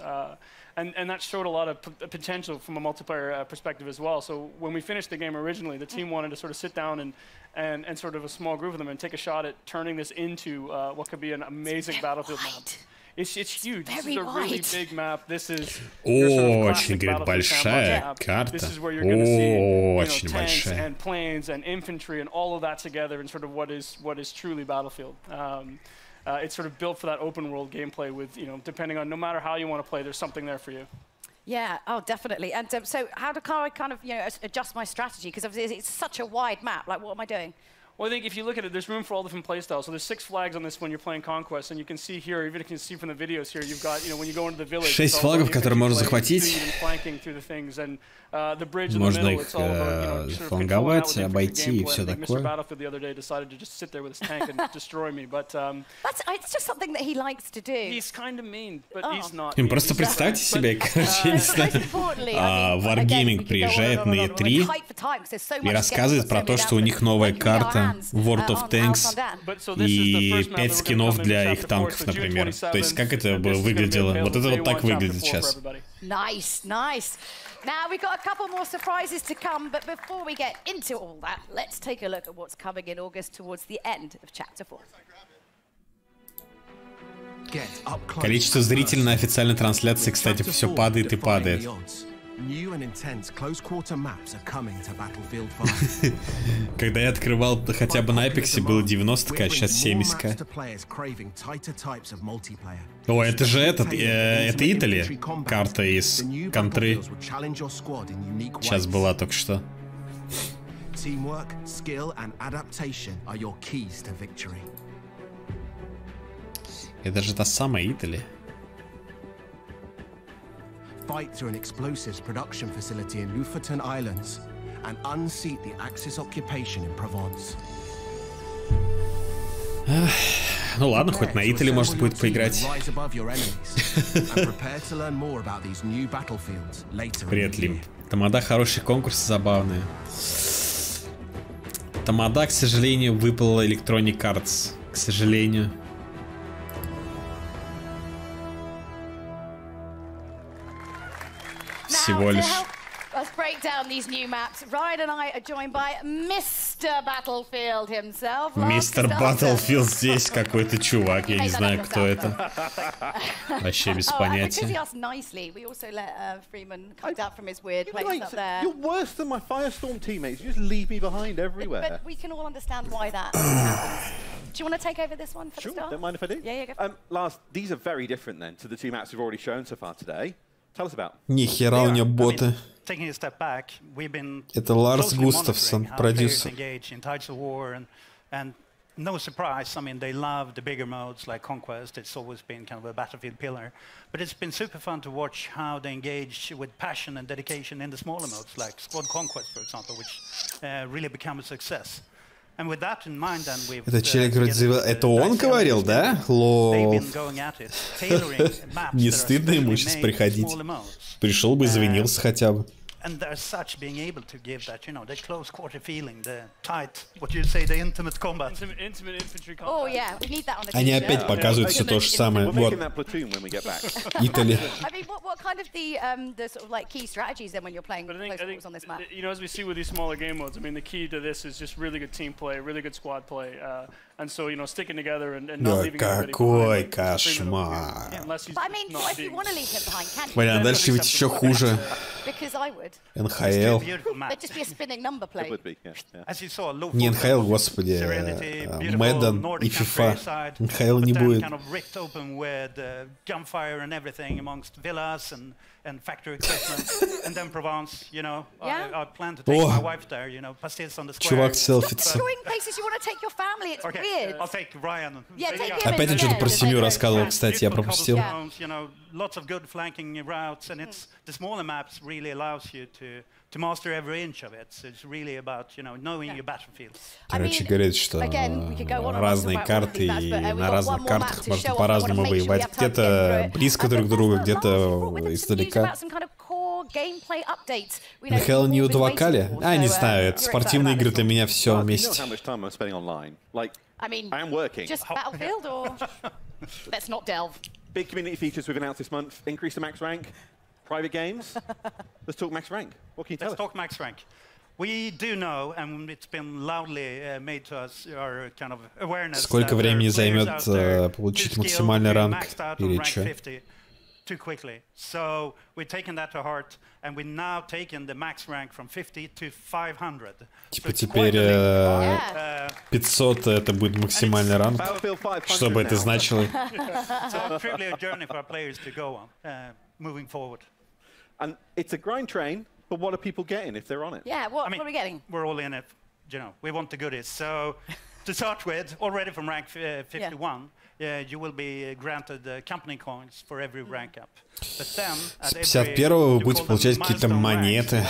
And that showed a lot of potential from a multiplayer perspective as well. So when we finished the game originally, the team wanted to sort of sit down and sort of a small group of them and take a shot at turning this into what could be an amazing battlefield map. It's huge. This is a really big map. This is Очень, говорит, большая карта. This is where you're going to see, you know, Очень tanks большая. and planes and infantry and all of that together in sort of what is truly Battlefield. It's sort of built for that open world gameplay with, you know, depending on no matter how you want to play, there's something there for you. Yeah, oh, definitely. And so how do I kind of, you know, adjust my strategy? Because obviously it's such a wide map. Like, what am I doing? Well, I think if you look at it, there's room for all different playstyles. So there's 6 flags on this when you're playing Conquest, and you can see here, even if you can see from the videos here, you've got, you know, when you go into the village, 6 флагов, которые можно захватить. Можно их фланговать, обойти и все такое. It's just something that he likes to do. He's kind of mean, but he's not. Просто представьте себе, короче, я не знаю, Wargaming приезжает на E3 и рассказывает про то, что у них новая карта World of Tanks и 5 скинов для их танков, например. То есть как это бы выглядело? Вот это вот так выглядит сейчас. Nice, nice. Now we've got a couple more surprises to come, but before we get into all that, let's take a look at what's coming in August towards the end of Chapter 4. Количество зрителей на официальной трансляции, кстати, все падает и падает. Когда я открывал хотя бы на Эпиксе, было 90к, а сейчас 70к. О, это же это Италия. Карта из контры. Сейчас была только что. Это же та самая Италия. Fight through an explosives production facility in Lofoten Islands and unseat the Axis occupation in Provence. Ну ладно, хоть на Италии можно будет поиграть. Привет, Лим. Тамада хорошие конкурсы, забавные. Тамада, к сожалению, выпала Electronic Arts. К сожалению. Всего лишь. Let's break down these new maps. Ryan and I are joined by Mr. Mr. Battlefield himself. Мистер Battlefield здесь какой-то чувак, я не знаю, кто это. Вообще без понятия. Because he asked nicely, we also let Freeman come down from his weird place up there. You're worse than my Firestorm teammates. You just leave me behind everywhere. But we can all understand why that happens. Do you want to take over this one for the start? Don't mind if I do. Yeah, go for it. Lars, these are very different then to the two maps we've already shown so far today. Tell us about. Нихера у него боты. Taking a step back, we've been Это Ларс Густавсон, продюсер. Engaged in Tides of War, and no surprise, I mean, they love the bigger modes like Conquest. It's always been kind of a Battlefield pillar. But it's been super fun to watch how they engage with passion and dedication in the smaller modes, like Squad Conquest, for example, which really become a success. And with that in mind, then we've... Это челик вроде... Это он говорил, да? Лол. Не стыдно ему сейчас приходить? Пришел бы, извинился хотя бы. And as such, being able to give that, you know, the close quarter feeling, the tight, what you say, the intimate combat. Intimate infantry combat. Oh yeah, we need that on the Они опять показывают все то же самое. Вот. Италия. I mean, what kind of the sort of like key strategies then when you're playing close quarters on this map? You know, as we see with these smaller game modes, I mean, the key to this is just really good team play, really good squad play, and so you know, sticking together and not leaving anybody behind. Какой кошмар. But I mean, what if you want to leave him behind? Can you? Блин, а дальше ведь еще хуже. Because I would. НХЛ. It'd just be a spinning number plate. Не НХЛ, господи, Мэдден и FIFA. НХЛ не будет. And factory equipment, and then Provence, you know, I plan to take my wife there, you know, pastilles on the square. Чувак селфится. Going places you want to take your family, it's weird. I'll take Ryan. Yeah, take him. Опять он что-то про семью рассказывал, кстати, я пропустил. You know, lots of good flanking routes, and it's the smaller maps really allows you to master every inch of it. So it's really about, you know, knowing your battlefield. Короче, говорит, что разные карты, и на разных картах можно по-разному воевать. Где-то близко друг к другу, где-то издалека. НХЛ не удовакали? А, не знаю, это спортивные игры для меня все вместе. I mean, just Battlefield or... Let's not delve. Big community features we've announced this month. Increase the max rank. Private games. Let's talk max rank. What can you tell us? Let's talk max rank. We do know, and it's been loudly made to us, our kind of awareness. Сколько времени займет получить максимальный ранг или что? Too quickly. So we've taken that to heart, and we've now taken the max rank from 50 to 500. Типа теперь 500 это будет максимальный ранг. Что бы это значило? So truly a journey for our players to go on, moving forward. And it's a grind train, but what are people getting if they're on it? Yeah, what are we getting? We're all in it. You know, we want the goodies. So to start with, already from rank 51. You will be granted company coins for every rank up. But then, с 51-го вы будете получать какие-то монеты.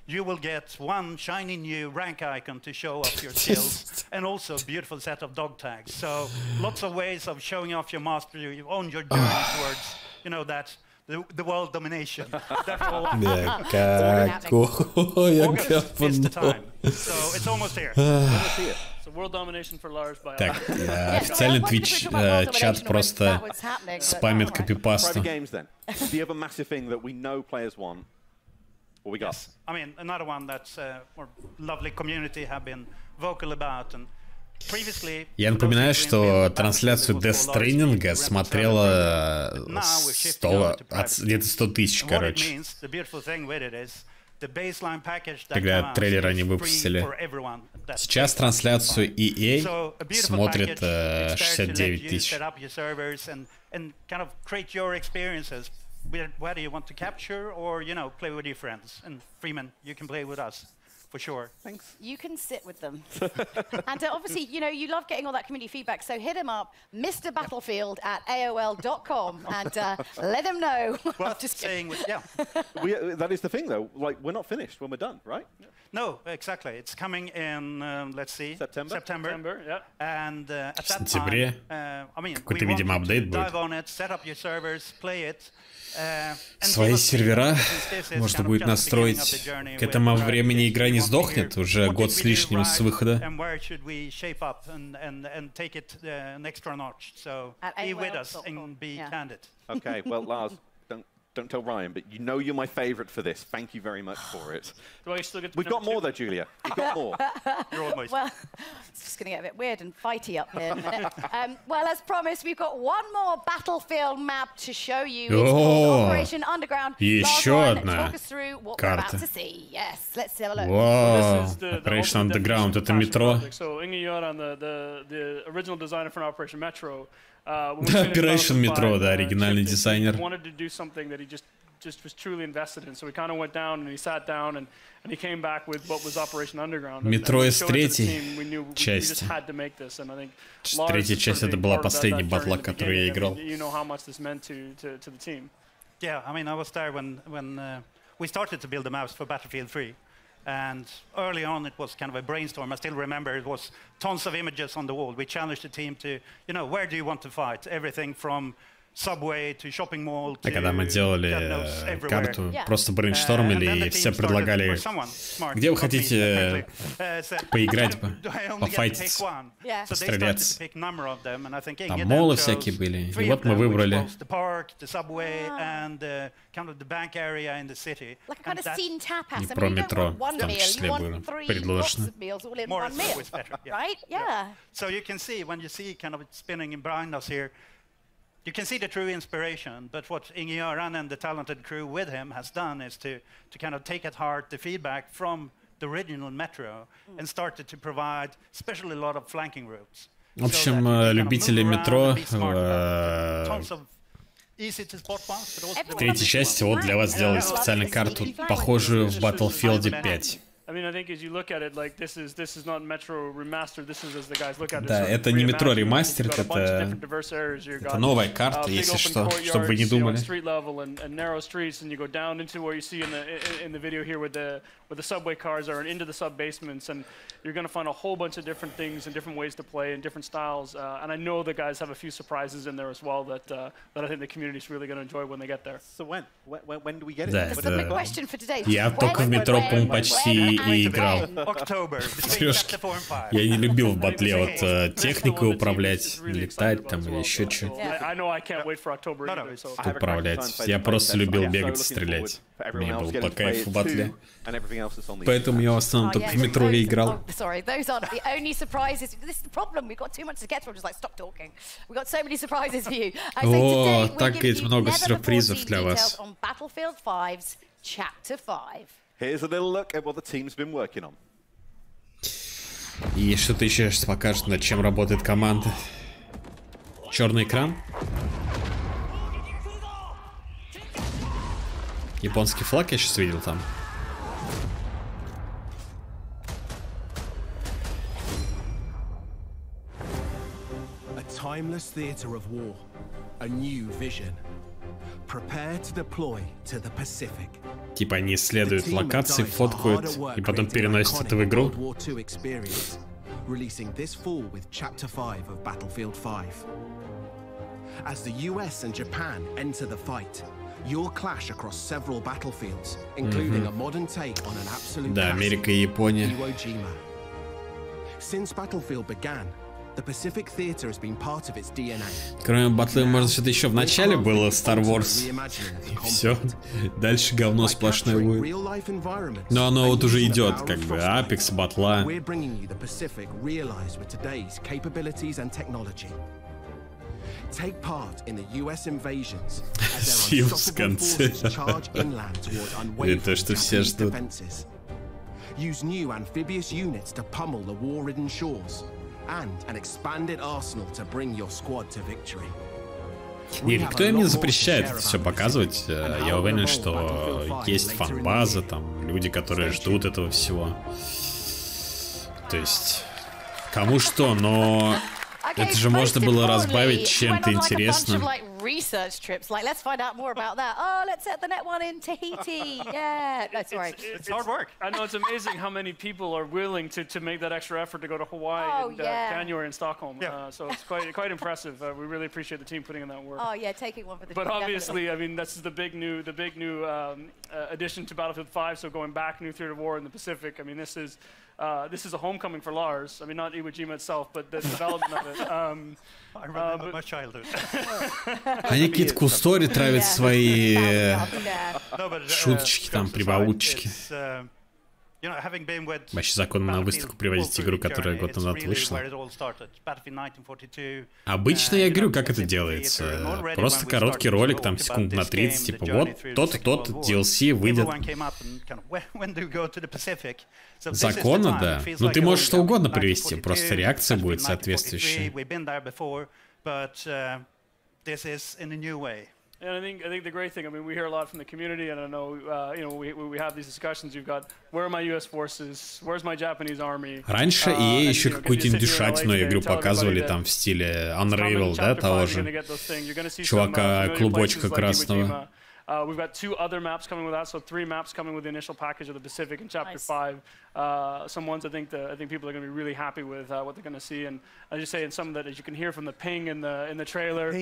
You will get one shiny new rank icon to show off your skills, and also a beautiful set of dog tags. So lots of ways of showing off your mastery on your journey towards, you know, that the world domination. Да, какое говно. So it's almost here. Так, официальный Twitch чат просто спамит копипасту. The other massive thing that we know players want. What we got? Yes. I mean, another one that's our lovely community have been vocal about, and previously. Я напоминаю, что трансляцию Death Stranding смотрело где-то 100 тысяч, короче. Когда трейлер они выпустили. Сейчас трансляцию EA смотрит 69 тысяч. Whether you want to capture or, you know, play with your friends. And Freeman, you can play with us. For sure. Thanks. You can sit with them. And obviously, you know, you love getting all that community feedback, so hit him up, Mr. Battlefield at AOL.com, and let him know. Well, just saying, yeah. That is the thing, though. Like, we're not finished when we're done, right? No, exactly. It's coming in, let's see, September, yeah. And at that time, I mean, какой-то, видимо, апдейт будет. Dive on it, set up your servers, play it. Свои сервера можно будет настроить. К этому времени игра не сдохнет, уже год с лишним с выхода. Okay, well, Lars, Don't tell Ryan, but you know you're my favorite for this. Thank you very much for it. Do I still get to We've got more, though, Julia. We've got more. You're almost. Well, it's just going to get a bit weird and fighty up here in a minute. Well, as promised, we've got one more Battlefield map to show you. It's called Operation Underground. Еще одна Talk us through what we're about to see. Yes, let's have a look. Wow, Operation Underground, это метро. So Inge Göran, the original designer for Operation Metro. Operation Metro, да, оригинальный дизайнер. He wanted to do something that he just was truly invested in. So he kind of went down and he sat down and he came back with what was Operation Underground. Метро из третьей части. Третья часть это была последняя батла, которую я играл. You know how much this meant to the team. Yeah, I mean, I was there when we started to build the maps for Battlefield 3. And early on, it was kind of a brainstorm. I still remember it was tons of images on the wall. We challenged the team to, you know, where do you want to fight? Everything from subway to shopping mall to... Когда мы делали карту, просто брейнштормили, и все предлагали, где вы хотите поиграть, пофайтиться, постреляться. Там молы всякие были, и вот мы выбрали. И про метро в том числе было предложено. So you can see, when you see kind of it spinning behind us here, you can see the true inspiration, but what Inge Göran and the talented crew with him has done is to kind of take at heart the feedback from the original Metro and started to provide especially a lot of flanking routes. В общем, любители метро в третьей части вот для вас сделали специальную карту, похожую в Battlefield 5. I mean, I think as you look at it, like this is not Metro remastered. This is as the guys look at it. Да, это не метро ремастер, это новая карта, если что, чтобы вы не думали. Street level and narrow streets, and you go down into where you see in the video here where the subway cars are and into the sub basements, and you're going to find a whole bunch of different things and different ways to play and different styles. And I know the guys have a few surprises in there as well that I think the community is really going to enjoy when they get there. So when do we get it? Да, That's the big question for today. Я только в метро, по-моему, почти и играл. Трешки. Я не любил в батле вот техникой управлять, летать там или еще что-то. Управлять. Я просто любил бегать и стрелять. Мне было по кайфу в батле. Поэтому я в основном только в метро и играл. Sorry, those aren't the only surprises. This is the problem. We've got too much to get through. Just like stop talking. We've got so many surprises for you. О, так ведь много сюрпризов для вас. On Battlefield 5's Chapter 5. Here's a little look at what the team's been working on. И что-то еще сейчас покажет, над чем работает команда. Черный экран. Японский флаг я сейчас видел там. A timeless theater of war, a new vision. Prepare to deploy to the Pacific. Tипа они исследуют локации, фоткают и потом переносят это в игру. Releasing this fall with Chapter 5 of Battlefield 5. As the US and Japan enter the fight, you'll clash across several battlefields, including a modern take on an absolute Да, Америка и Япония. Iwo Jima. Since Battlefield began, the Pacific Theater has been part of its DNA. Кроме батлы, может, что-то еще в начале было Star Wars. И все. Дальше говно сплошное будет. Но оно вот уже идет, как бы, Apex, батла. We're bringing you the Pacific realized with today's capabilities and technology. Take part in the US invasions as their unstoppable forces charge inland toward unwavering Japanese defenses. Use new amphibious units to pummel the war-ridden shores. And an expanded arsenal to bring your squad to victory. Нет, никто им не запрещает это все показывать. Я уверен, что есть фан-база, там люди, которые ждут этого всего. То есть, кому что, но это же можно было разбавить чем-то интересным. Research trips, like let's find out more about that. Oh, let's set the net one in Tahiti. Yeah, no, sorry. It's hard work. I know it's amazing how many people are willing to make that extra effort to go to Hawaii in January in Stockholm. So it's quite impressive. We really appreciate the team putting in that work. Oh yeah, taking one for the. But obviously, I mean, this is the big new addition to Battlefield 5. So going back, new theater of war in the Pacific. I mean, this is this is a homecoming for Lars. I mean, not Iwo Jima itself, but the development of it. I remember my childhood. Они какие-то кустори травят свои шуточки, там, прибауточки. Вообще законно на выставку привозить игру, которая год назад вышла. Обычно я говорю, как это делается. Просто короткий ролик, там, секунд на 30, типа, вот тот-то, тот DLC выйдет. Законно, да. Ну, ты можешь что угодно привести, просто реакция будет соответствующая. And I think the great thing, I mean, we hear a lot from the community, and I know, you know, we have these discussions. You've got, where are my U.S. forces? Where's my Japanese army? Раньше EA еще какую-то индюшатину игру показывали там в стиле Unravel, да, того же чувака клубочка красного. We've got 2 other maps coming with that, so 3 maps coming with the initial package of the Pacific in Chapter 5. Some ones I think people are going to be really happy with what they're going to see, and I just say in some that, as you can hear from the ping in the trailer,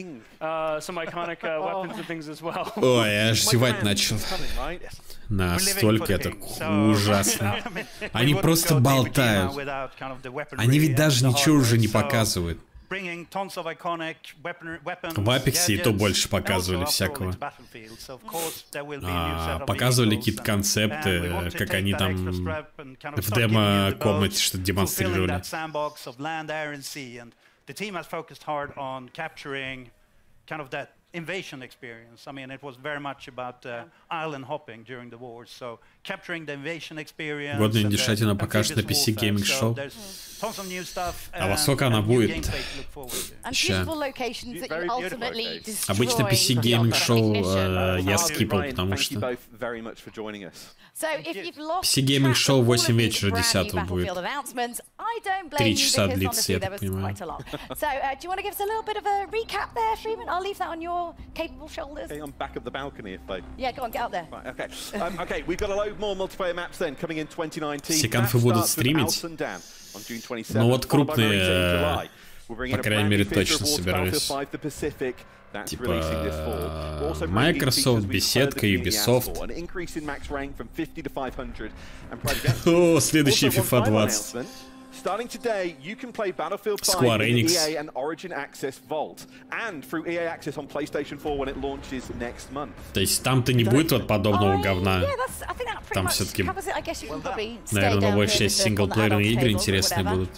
some iconic weapons and things as well. Ой, я аж зевать начал. Настолько это ужасно. Они просто болтают. Они ведь даже ничего уже не показывают. В Апексе и то больше показывали всякого. Показывали какие-то концепты, как они там в демо-комнате что-то демонстрировали. Invasion experience. I mean, it was very much about island hopping during the war. So capturing the invasion experience. Годная индюшатина покажет на PC Gaming Show. А во сколько она будет? Ща. Обычно PC Gaming Show я скипал, потому что PC Gaming Show 8 вечера 10 будет. 3 часа длится, я так понимаю. Capable shoulders. Okay, on back of the balcony if they... Yeah, go on, get up there. Right, okay. Okay, we've got a load more multiplayer maps then coming in 2019. Все конфы будут стримить. Ну вот крупные, по крайней мере, точно собираюсь. Типа Microsoft, беседка, Ubisoft. О, следующий FIFA 20. Starting today, you can play Battlefield 5 Square in Enix. the EA and Origin Access Vault, and through EA Access on PlayStation 4 when it launches next month. То есть там-то не будет вот подобного говна. Там все-таки, наверное, на большей часть синглплеерные игры интересные будут.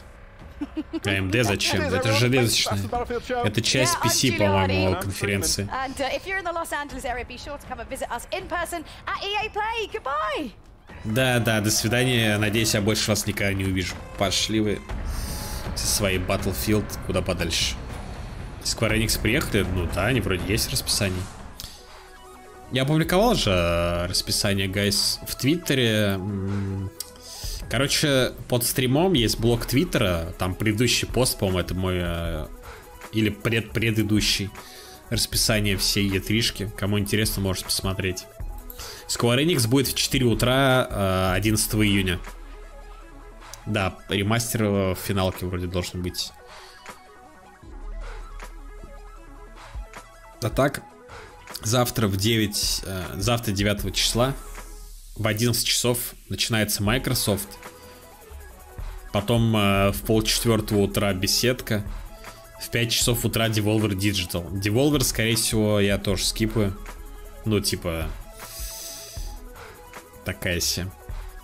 AMD зачем? Это же железочное. Это часть PC, по-моему, конференции. Да, до свидания. Надеюсь, я больше вас никогда не увижу. Пошли вы со своей Battlefield куда подальше. Square Enix приехали? Ну да, они вроде есть расписание. Я опубликовал же расписание, гайс, в Твиттере. Короче, под стримом есть блог Твиттера. Там предыдущий пост, по-моему, это мой... Или предыдущий. Расписание всей E3-шки. Кому интересно, можете посмотреть. Square Enix будет в 4 утра 11 июня. Да, ремастер в финалке вроде должен быть. А так, завтра 9 числа в 11 часов начинается Microsoft. Потом в 3:30 утра беседка. В 5 часов утра Devolver Digital. Devolver, скорее всего, я тоже скипаю. Ну, типа... Такая себе.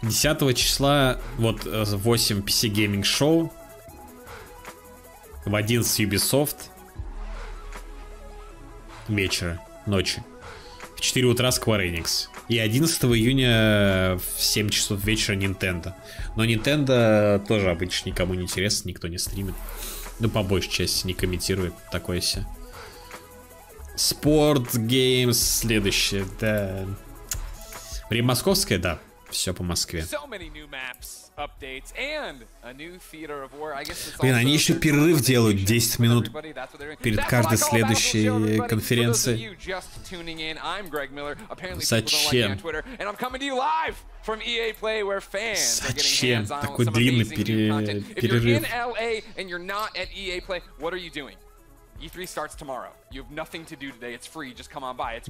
10 числа, вот 8 PC Gaming Show. В 11 Ubisoft. Вечера, ночи. В 4 утра Square Enix. И 11 июня в 7 часов вечера Nintendo. Но Nintendo тоже обычно никому не интересно, никто не стримит. Ну, по большей части не комментирует такое себе. Sport Games следующее, да. Время московское, да. Все по Москве. Блин, они еще перерыв делают 10 минут перед каждой следующей конференцией. Зачем? Зачем такой длинный перерыв?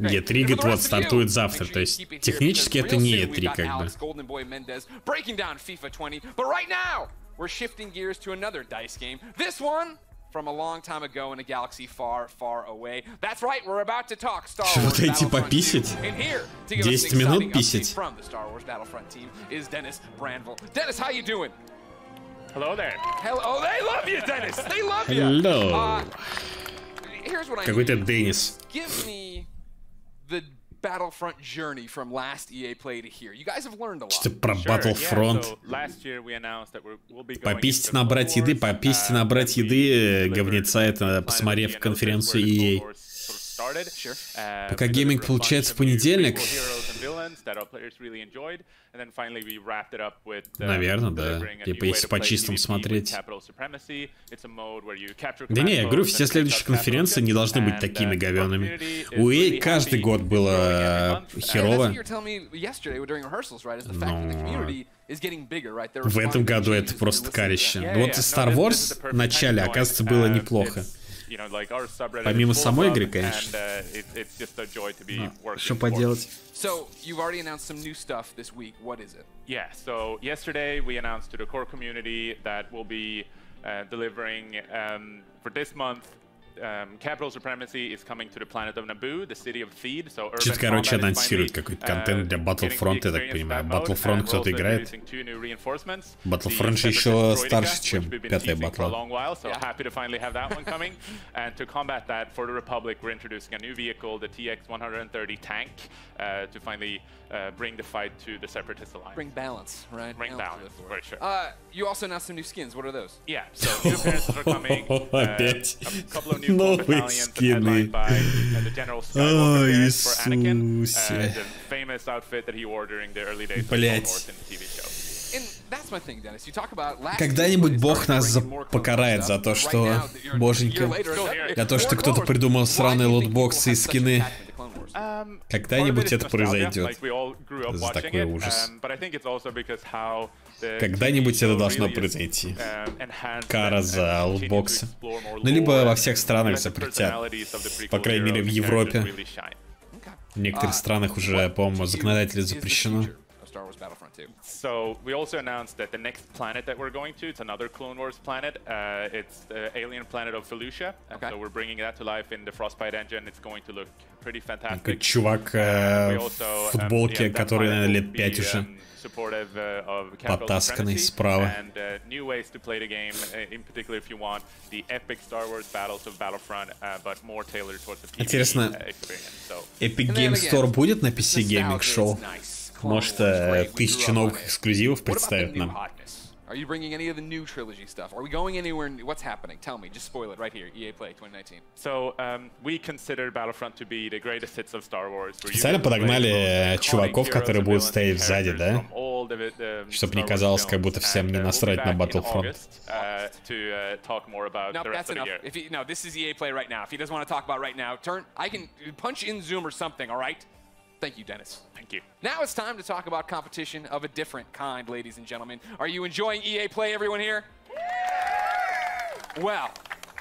E3, говорит, вот, стартует завтра. То есть, технически это не E3, как бы. We're shifting gears to another dice game. This one from a long time ago in a galaxy far, far away. That's right, we're about to talk Star Wars Battlefront 2. And here to give us an exciting update from the Star Wars Battlefront team is Dennis Brandville. Dennis, how you doing? Hello there. Hello. Oh, they love you, Dennis. They love you. Hello. Here's what I Какой-то Денис. Give me the Battlefront journey from last EA play to here. You guys have learned a lot. Что про Battlefront? Пописите набрать еды, говнеца, это посмотрев конференцию EA. Пока гейминг получается в понедельник. Наверное, да. Типа, если по чистому смотреть. Да не, я говорю, все следующие конференции не должны быть такими говёными. У EA каждый год было херово. Но в этом году это просто карище. Вот Star Wars в начале, оказывается, было неплохо. Помимо самой игры, конечно. Что поделать? So, you've already announced some new stuff this week. What is it? Yeah, so yesterday we announced to the core community that we'll be delivering for this month. Capital Supremacy is coming to the planet of Naboo, the city of Theed. So Чуть, короче, анонсирует какой-то контент для Battlefront, я так понимаю. Battlefront кто-то играет. Battlefront же еще старше, чем пятая батла. So happy to finally have that one coming. And to combat that, for the Republic, we're introducing a new vehicle, the TX-130 tank, to finally bring the fight to the Separatist Alliance. Bring balance, right? Bring balance, for sure. You also announced some new skins. What are those? Yeah, so new appearances are coming. A couple of new battalions headlined by the General Skywalker appearance for Anakin, the famous outfit that he wore during the early days of Star Wars in the TV show. Когда-нибудь Бог нас покарает за то, что... Боженька. За то, что кто-то придумал сраные лутбоксы и скины. Когда-нибудь это произойдет. За такой ужас. Когда-нибудь это должно произойти. Кара за лутбоксы. Ну, либо во всех странах запретят. По крайней мере, в Европе. В некоторых странах уже, по-моему, законодательно запрещено. So we also announced that the next planet that we're going to, it's another Clone Wars planet. It's the alien planet of Felucia. And so we're bringing that to life in the Frostbite engine. It's going to look pretty fantastic. Чувак в футболке, который, наверное, лет 5 уже. Потасканный справа. And new ways to play the game, in particular if you want the epic Star Wars battles of Battlefront, but more tailored towards the PC experience. So Epic Game Store будет на PC Gaming Show? Может, 1000 новых эксклюзивов представят нам. Are you bringing any of the new trilogy stuff? Are we going anywhere? What's happening? Tell me. Just spoil it right here. EA Play 2019. So we consider Battlefront to be the greatest hits of Star Wars. Специально подогнали чуваков, которые будут стоять сзади, да? Чтобы не казалось, как будто всем не насрать на Battlefront. No, that's enough. No, this is EA Play right now. If he doesn't want to talk about right now, I can punch in Zoom or something. All right. Thank you, Dennis. Thank you. Now it's time to talk about competition of a different kind, ladies and gentlemen. Are you enjoying EA Play, everyone here? Well,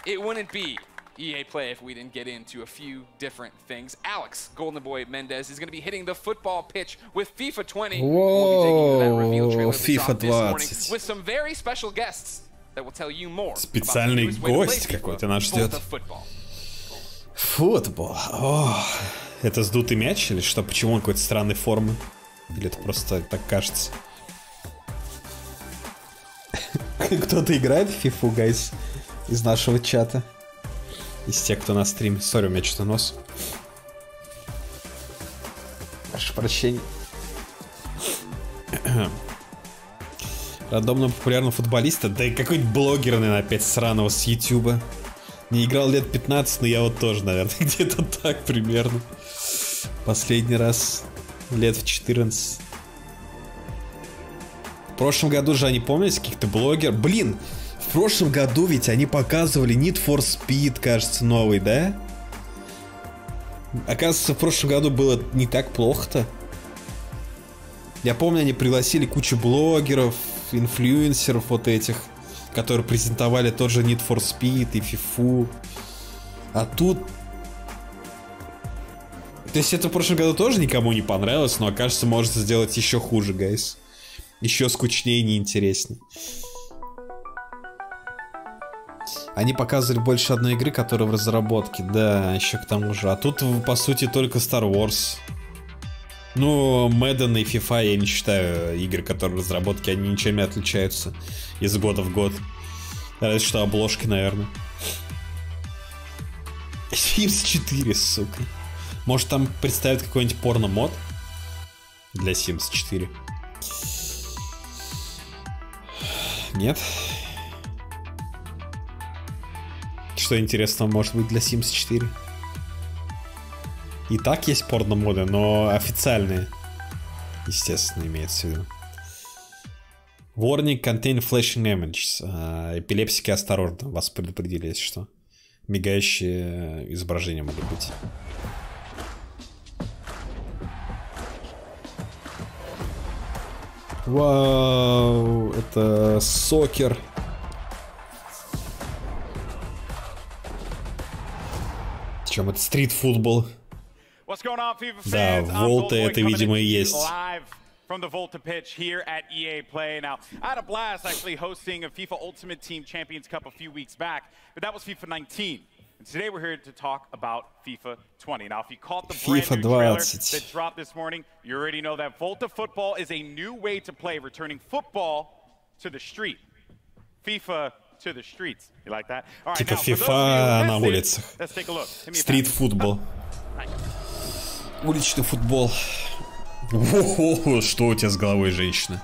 it wouldn't be EA Play if we didn't get into a few different things. Alex, Golden Boy Mendez, is going to be hitting the football pitch with FIFA 20. Whoa, FIFA 20. With some very special guests that will tell you more. Специальный гость какой-то нас ждет. Футбол. Это сдутый мяч или что? Почему он какой-то странной формы? Или это просто так кажется? Кто-то играет в FIFA, гайс, из нашего чата? Из тех, кто на стриме. Сори, у меня что-то нос. Прошу прощения. Рандомного популярного футболиста? Да и какой-нибудь блогер, наверное, опять сраного с Ютуба. Не играл лет 15, но я вот тоже, наверное, где-то так примерно. Последний раз лет в 14. В прошлом году же они, помните, каких-то блогеров... Блин, в прошлом году ведь они показывали Need for Speed, кажется, новый, да? Оказывается, в прошлом году было не так плохо-то. Я помню, они пригласили кучу блогеров, инфлюенсеров вот этих, которые презентовали тот же Need for Speed и FIFA. А тут... То есть это в прошлом году тоже никому не понравилось, но, окажется, может сделать еще хуже, гайс. Еще скучнее и неинтереснее. Они показывали больше одной игры, которая в разработке. Да, еще к тому же. А тут, по сути, только Star Wars. Ну, Madden и FIFA я не считаю игры, которые в разработке. Они ничем не отличаются из года в год. Разве что обложки, наверное. Sims 4, сука. Может, там представят какой-нибудь порно-мод для Sims 4? Нет? Что интересного может быть для Sims 4? И так есть порно-моды, но официальные. Естественно, имеется в виду. Warning contain flashing images. Эпилепсики осторожно. Вас предупредили, если что. Мигающие изображения могут быть. Вау, это сокер. Чем это стрит-футбол? Да, Волта это, видимо, и есть. From the Volta pitch here at EA Play. Now, I had a blast actually hosting a FIFA Ultimate Team Champions Cup a few weeks back, but that was FIFA 19. And today we're here to talk about FIFA 20. Now, if you caught the brand new trailer that dropped this morning, you already know that Volta Football is a new way to play, returning football to the street. FIFA to the streets. You like that? All right, типа FIFA на улицах. Стрит-футбол. Уличный футбол. О-хо-хо, что у тебя с головой, женщина?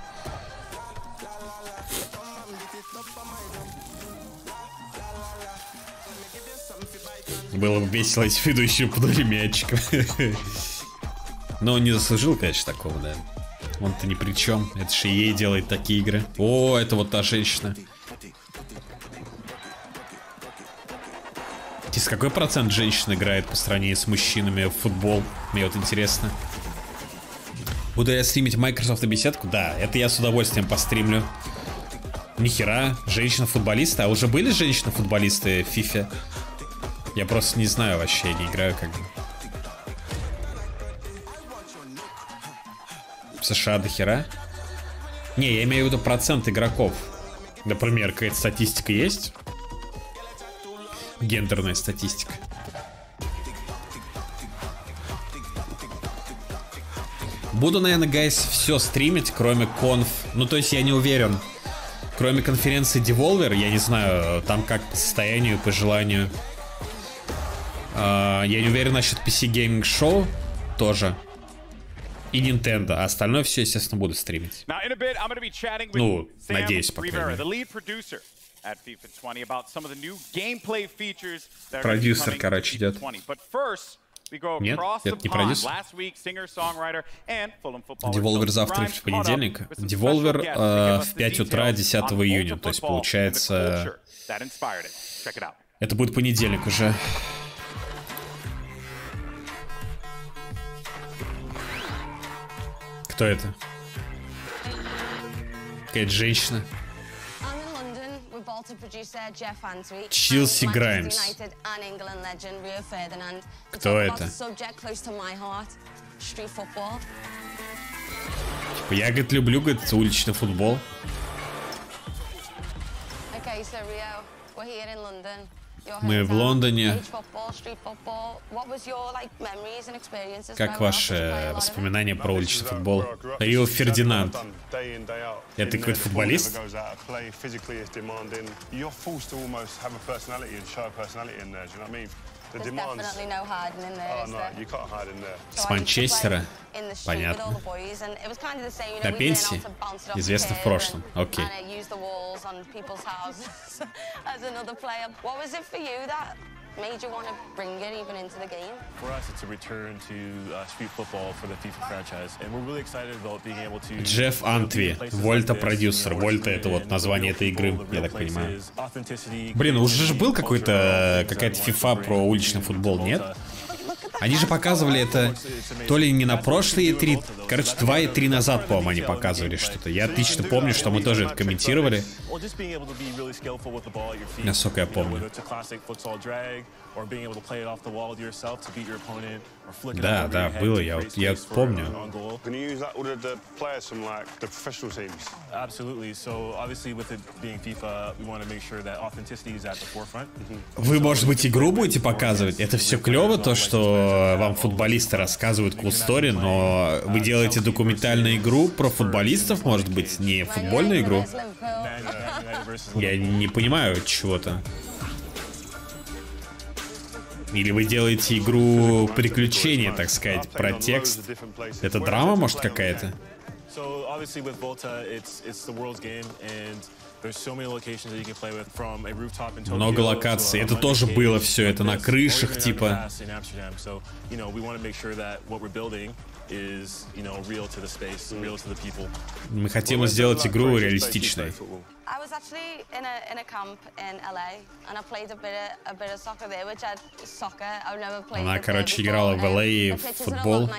Было бы весело, если ведущие пнули мячиком. Но он не заслужил, конечно, такого, да. Он-то ни при чем. Это же ей делает такие игры. О, это вот та женщина. С какой процент женщин играет по сравнению с мужчинами в футбол? Мне вот интересно. Буду я стримить Microsoft беседку? Да, это я с удовольствием постримлю. Нихера, женщина-футболисты. А уже были женщины-футболисты в FIFA? Я просто не знаю вообще, я не играю как бы. В США до хера? Не, я имею в виду процент игроков. Например, какая-то статистика есть? Гендерная статистика. Буду, наверное, гайс, все стримить, кроме конф. Ну, то есть я не уверен. Кроме конференции Devolver, я не знаю, там как по состоянию, по желанию. Я не уверен насчет PC Gaming Show тоже. И Nintendo. А остальное все, естественно, буду стримить. Ну, надеюсь, по крайней мере. Продюсер, короче, идет. Нет, это не продюсер. Devolver завтра в понедельник. Devolver в 5 утра 10 июня. То есть, получается... Это будет понедельник уже. Кто это? Какая-то женщина. Челси Граймс. Кто это? Типа, я, говорит, люблю, говорит, уличный футбол. Мы в Лондоне. Как ваши воспоминания про уличный футбол? Рио Фердинанд. Это какой-то футболист? С Манчестера? Понятно. На пенсии? Известно в прошлом. Окей. Made you want to bring it even into the game? For us, it's a return to street football for the FIFA franchise, and we're really excited about being able to. Джефф Антви, Вольта продюсер. Вольта это вот название этой игры, я так понимаю. Блин, уже же был какая-то FIFA про уличный футбол, нет? Они же показывали это то ли не на прошлые E3, короче, 2 E3 назад, по-моему, они показывали что-то. Я отлично помню, что мы тоже это комментировали. Насколько я помню. Да, да, было, я помню. Вы, может быть, игру будете показывать? Это все клево, то, что вам футболисты рассказывают cool story, но вы делаете документальную игру про футболистов, может быть, не футбольную игру? Я не понимаю чего-то. Или вы делаете игру приключения, так сказать, про текст? Это драма, может, какая-то? Много локаций. Это тоже было все. Это на крышах, типа. Мы хотим сделать игру реалистичной. Она, короче, играла в LA в футбол.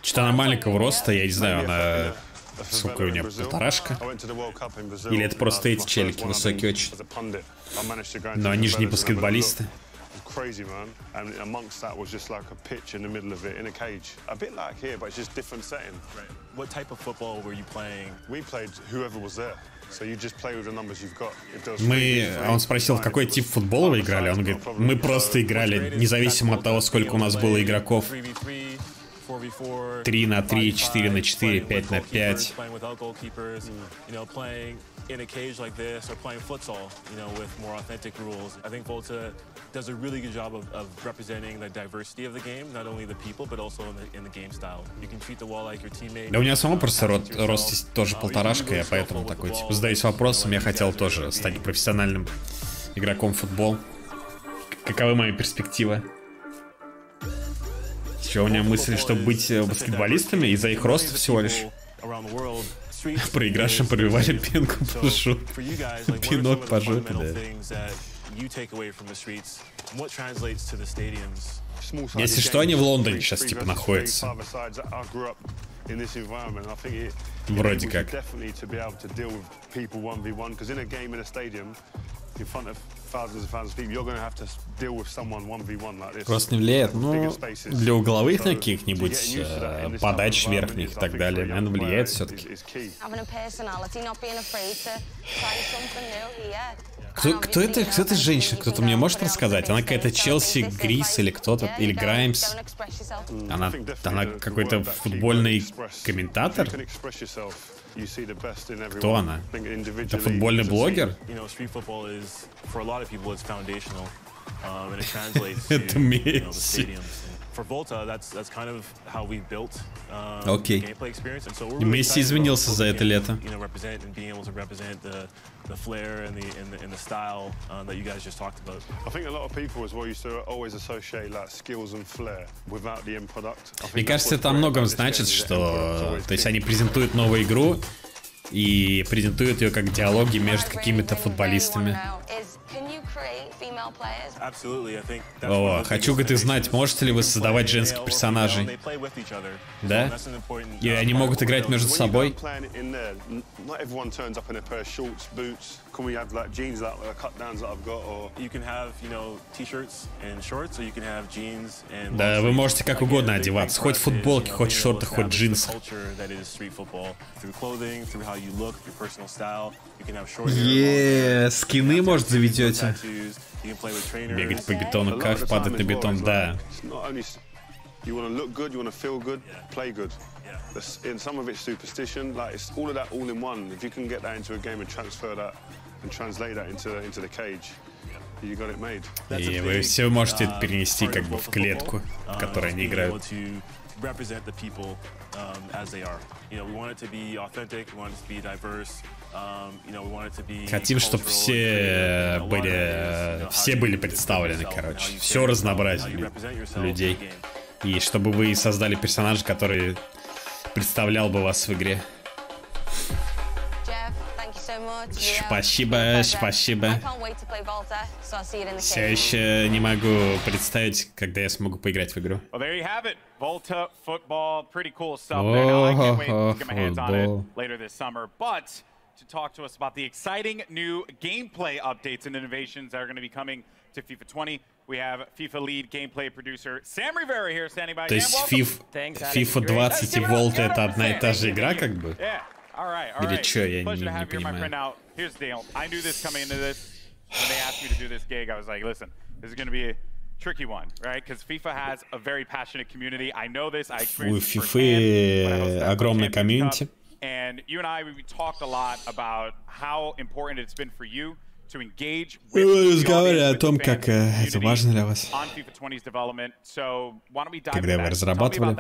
Что-то она маленького роста, я не знаю, она... Сколько у нее, полторашка? Или это просто эти челики высокие очень? Но они же не баскетболисты. Crazy, man. And amongst that was just like a pitch in the middle of it in a cage. A bit like here, but it's just different setting. Right. What type of football were you playing? We played whoever was there. So you just play with the numbers you've got. Он спросил, в какой тип футбола вы играли? Он говорит, мы просто играли, независимо от того, сколько у нас было игроков. 3 на 3, 4 на 4, 5 на 5. In a cage like this or playing futsal, you know, with more authentic rules. I think Volta does a really good job of representing the diversity of the game, not only the people, but also in the game style. You can treat the wall like your teammate. Да у меня самого просто рост тоже полторашка, я поэтому такой, типа, задаюсь вопросом, я хотел тоже стать профессиональным игроком в футбол. Каковы мои перспективы? Что, у меня мысли, чтобы быть баскетболистами из-за их роста всего лишь? Проигравшим пробивали пенку по жопе. Пинок по жопе, да. Если что, они в Лондоне сейчас типа находятся. Вроде как. Просто не влияет, ну, для угловых каких-нибудь подач верхних и так далее, наверное, влияет все-таки. Кто это женщина? Кто-то мне может рассказать? Она какая-то Челси Грис или кто-то, или Граймс? Она какой-то футбольный комментатор? Кто она? Это футбольный блогер? Это Месси. Окей. Месси изменился за это лето. Мне кажется, это о многом значит, что... То есть они презентуют новую игру и презентуют ее как диалоги между какими-то футболистами. О, хочу, говорит, знать, можете ли вы создавать женских персонажей? Да? И они могут играть между собой? Да, вы можете как угодно одеваться, хоть в футболке, хоть в шортах, хоть в джинсах. Скины, может, заведете? Бегать по бетону, как падать на бетон, да. И вы все можете это перенести как бы в клетку, в которой они играют. Хотим, чтобы все были представлены, короче. Все разнообразие людей. И чтобы вы создали персонажа, который представлял бы вас в игре. Спасибо, спасибо. Все еще не могу представить, когда я смогу поиграть в игру. Well, there you have it. Volta football, pretty cool stuff there. Now, I can't wait to get my hands on it later this summer. But to talk to us about the exciting new gameplay updates and innovations that are going to be coming to FIFA 20, we have FIFA lead gameplay producer Sam Rivera here standing by. То есть FIFA 20 и Volta это одна и та же игра, как бы? Или что, я не понимаю. Here's the deal. I knew this coming into this. When they asked me to do this gig, I was like, listen, this is going to be a tricky one, right? Because FIFA has a very passionate community. I know this. I experienced it firsthand. Огромное комьюнити. And you and I, we talked a lot about how important it's been for you to engage with разговаривали о том, как это важно для вас. Когда вы разрабатывали,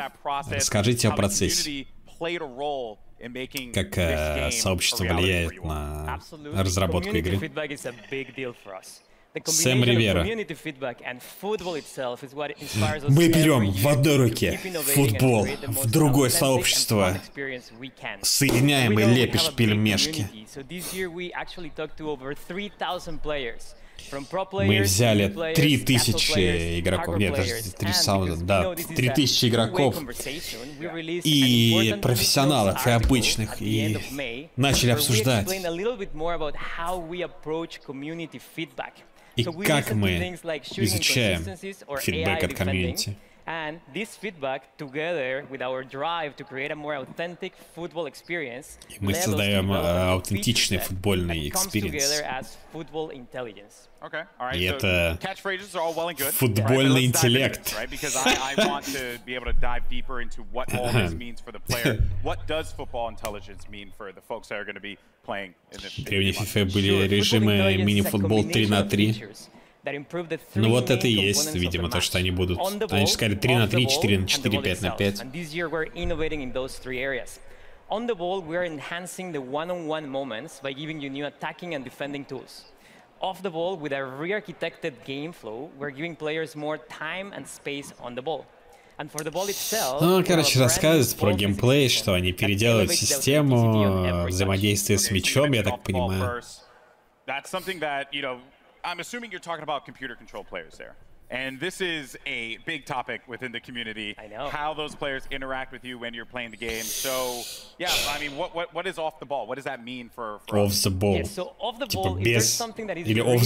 расскажите о процессе. Как сообщество влияет на разработку игры. Сэм Ривера. Мы берем в одной руке футбол, в другое сообщество, соединяем и лепишь пельмешки. Мы взяли 3000 игроков, нет, даже 3000 игроков и профессионалов, и обычных, и начали обсуждать. И как мы изучаем фидбэк от комьюнити. And this feedback, together with our drive to create a more authentic football experience, мы создаем аутентичный футбольный экспириенс. И это футбольный интеллект. В древней FIFA были режимы мини-футбол 3 на 3. Ну вот это и есть, видимо, то, что они будут. Они же сказали 3 на 3, 4 на 4, 5 на 5. On the ball, we are enhancing the one-on-one moments by giving you new attacking and defending tools. Off the ball, with a re-architected game flow, we're giving players more time and space on the ball. And for the ball itself, ну, короче, рассказывают про геймплей, что они переделывают систему взаимодействия с мячом, я так понимаю. I'm assuming you're talking about computer control players there. And this is a big topic within the community. I know. How those players interact with you when you're playing the game. So, yeah, I mean, what is off the ball? What does that mean for off the ball? Yeah, so off the ball, if there's something that is really going to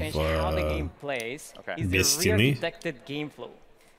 change how the game plays, is the re-architected game flow.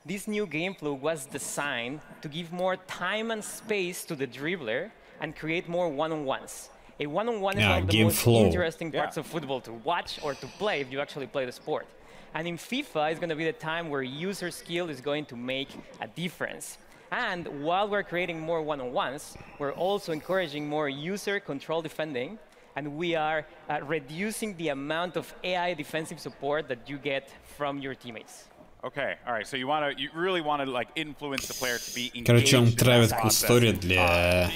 This new game flow was designed to give more time and space to the dribbler and create more one-on-ones. A one-on-one is one of the most interesting parts of football to watch or to play if you actually play the sport. And in FIFA, it's going to be the time where user skill is going to make a difference. And while we're creating more one-on-ones, we're also encouraging more user-control defending, and we are reducing the amount of AI defensive support that you get from your teammates. Okay, all right. So you really want to like influence the player to be engaged. Короче, он травит историю для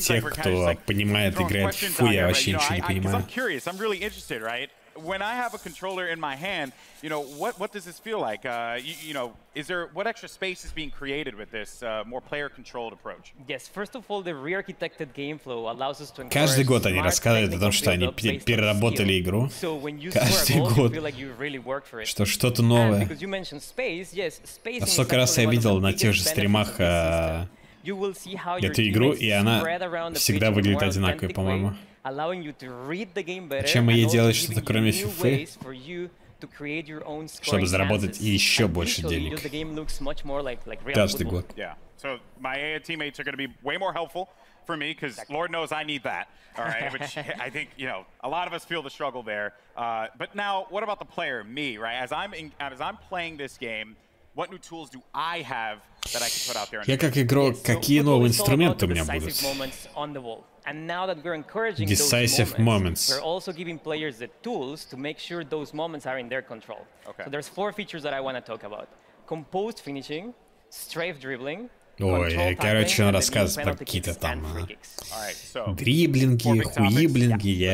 тех, кто понимает, играет в фу, я вообще ничего не понимаю. I'm curious. I'm really interested, right? When I have a controller in my hand, you know, what does this feel like? You know, what extra space is being created with this more player-controlled approach? Yes, first of all, the re-architected game flow allows us to encourage. Каждый год они рассказывают о том, что они переработали игру. Каждый год. Что что-то новое. А сколько раз я видел на тех же стримах эту игру, и она всегда выглядит одинаковой, по-моему. Чем ей делать что-то кроме FIFA, чтобы заработать еще больше денег? Каждый год. So my AA teammates are going to be way more helpful for me because Lord knows I need that. All right, which I think a lot of us feel the struggle there. But now, what about the player, me? Right, as I'm playing this game, what new tools do I have that I can put out there? Я как игрок, какие новые инструменты у меня будут? And now that we're encouraging Decisive moments, we're also giving players the tools to make sure those moments are in their control. Okay. So there's 4 features that I want to talk about: composed finishing, strafe dribbling. Ой, короче, он рассказывает про какие-то там дриблинги, хуиблинги,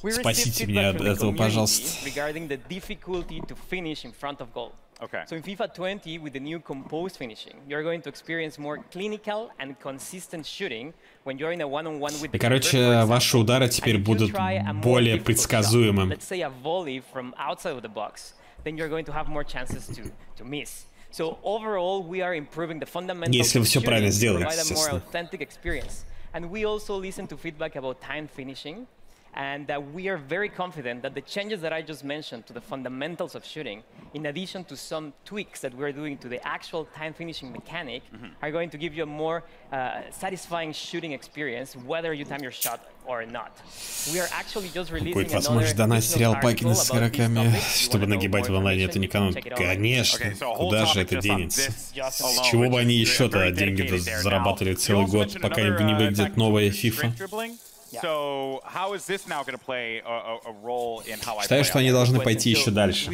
Спасите меня от этого, пожалуйста. Regarding the difficulty to finish in front of goal. Okay. So in FIFA 20, with the new composed finishing, you're going to experience more clinical and consistent shooting when you're in a one-on-one with the keeper. Короче, ваши удары теперь будут более предсказуемым. Let's say a volley from outside of the box, then you're going to have more chances to miss. So overall, we are improving the fundamentals Если вы все правильно to сделаете, provide a more естественно. authentic experience. And we also listen to feedback about time finishing. And we are very confident that the changes that I just mentioned to the fundamentals of shooting, in addition to some tweaks that we're doing to the actual time finishing mechanic, are going to give you a more satisfying shooting experience, whether you time your shot or not. We are actually just releasing Будет возможность донатить сериал Пакина с игроками, чтобы нагибать в онлайне эту Никану. Конечно, куда же это денется? С чего бы они еще-то деньги зарабатывали целый год, пока не выйдет новая FIFA? Считаю, что они должны пойти еще дальше.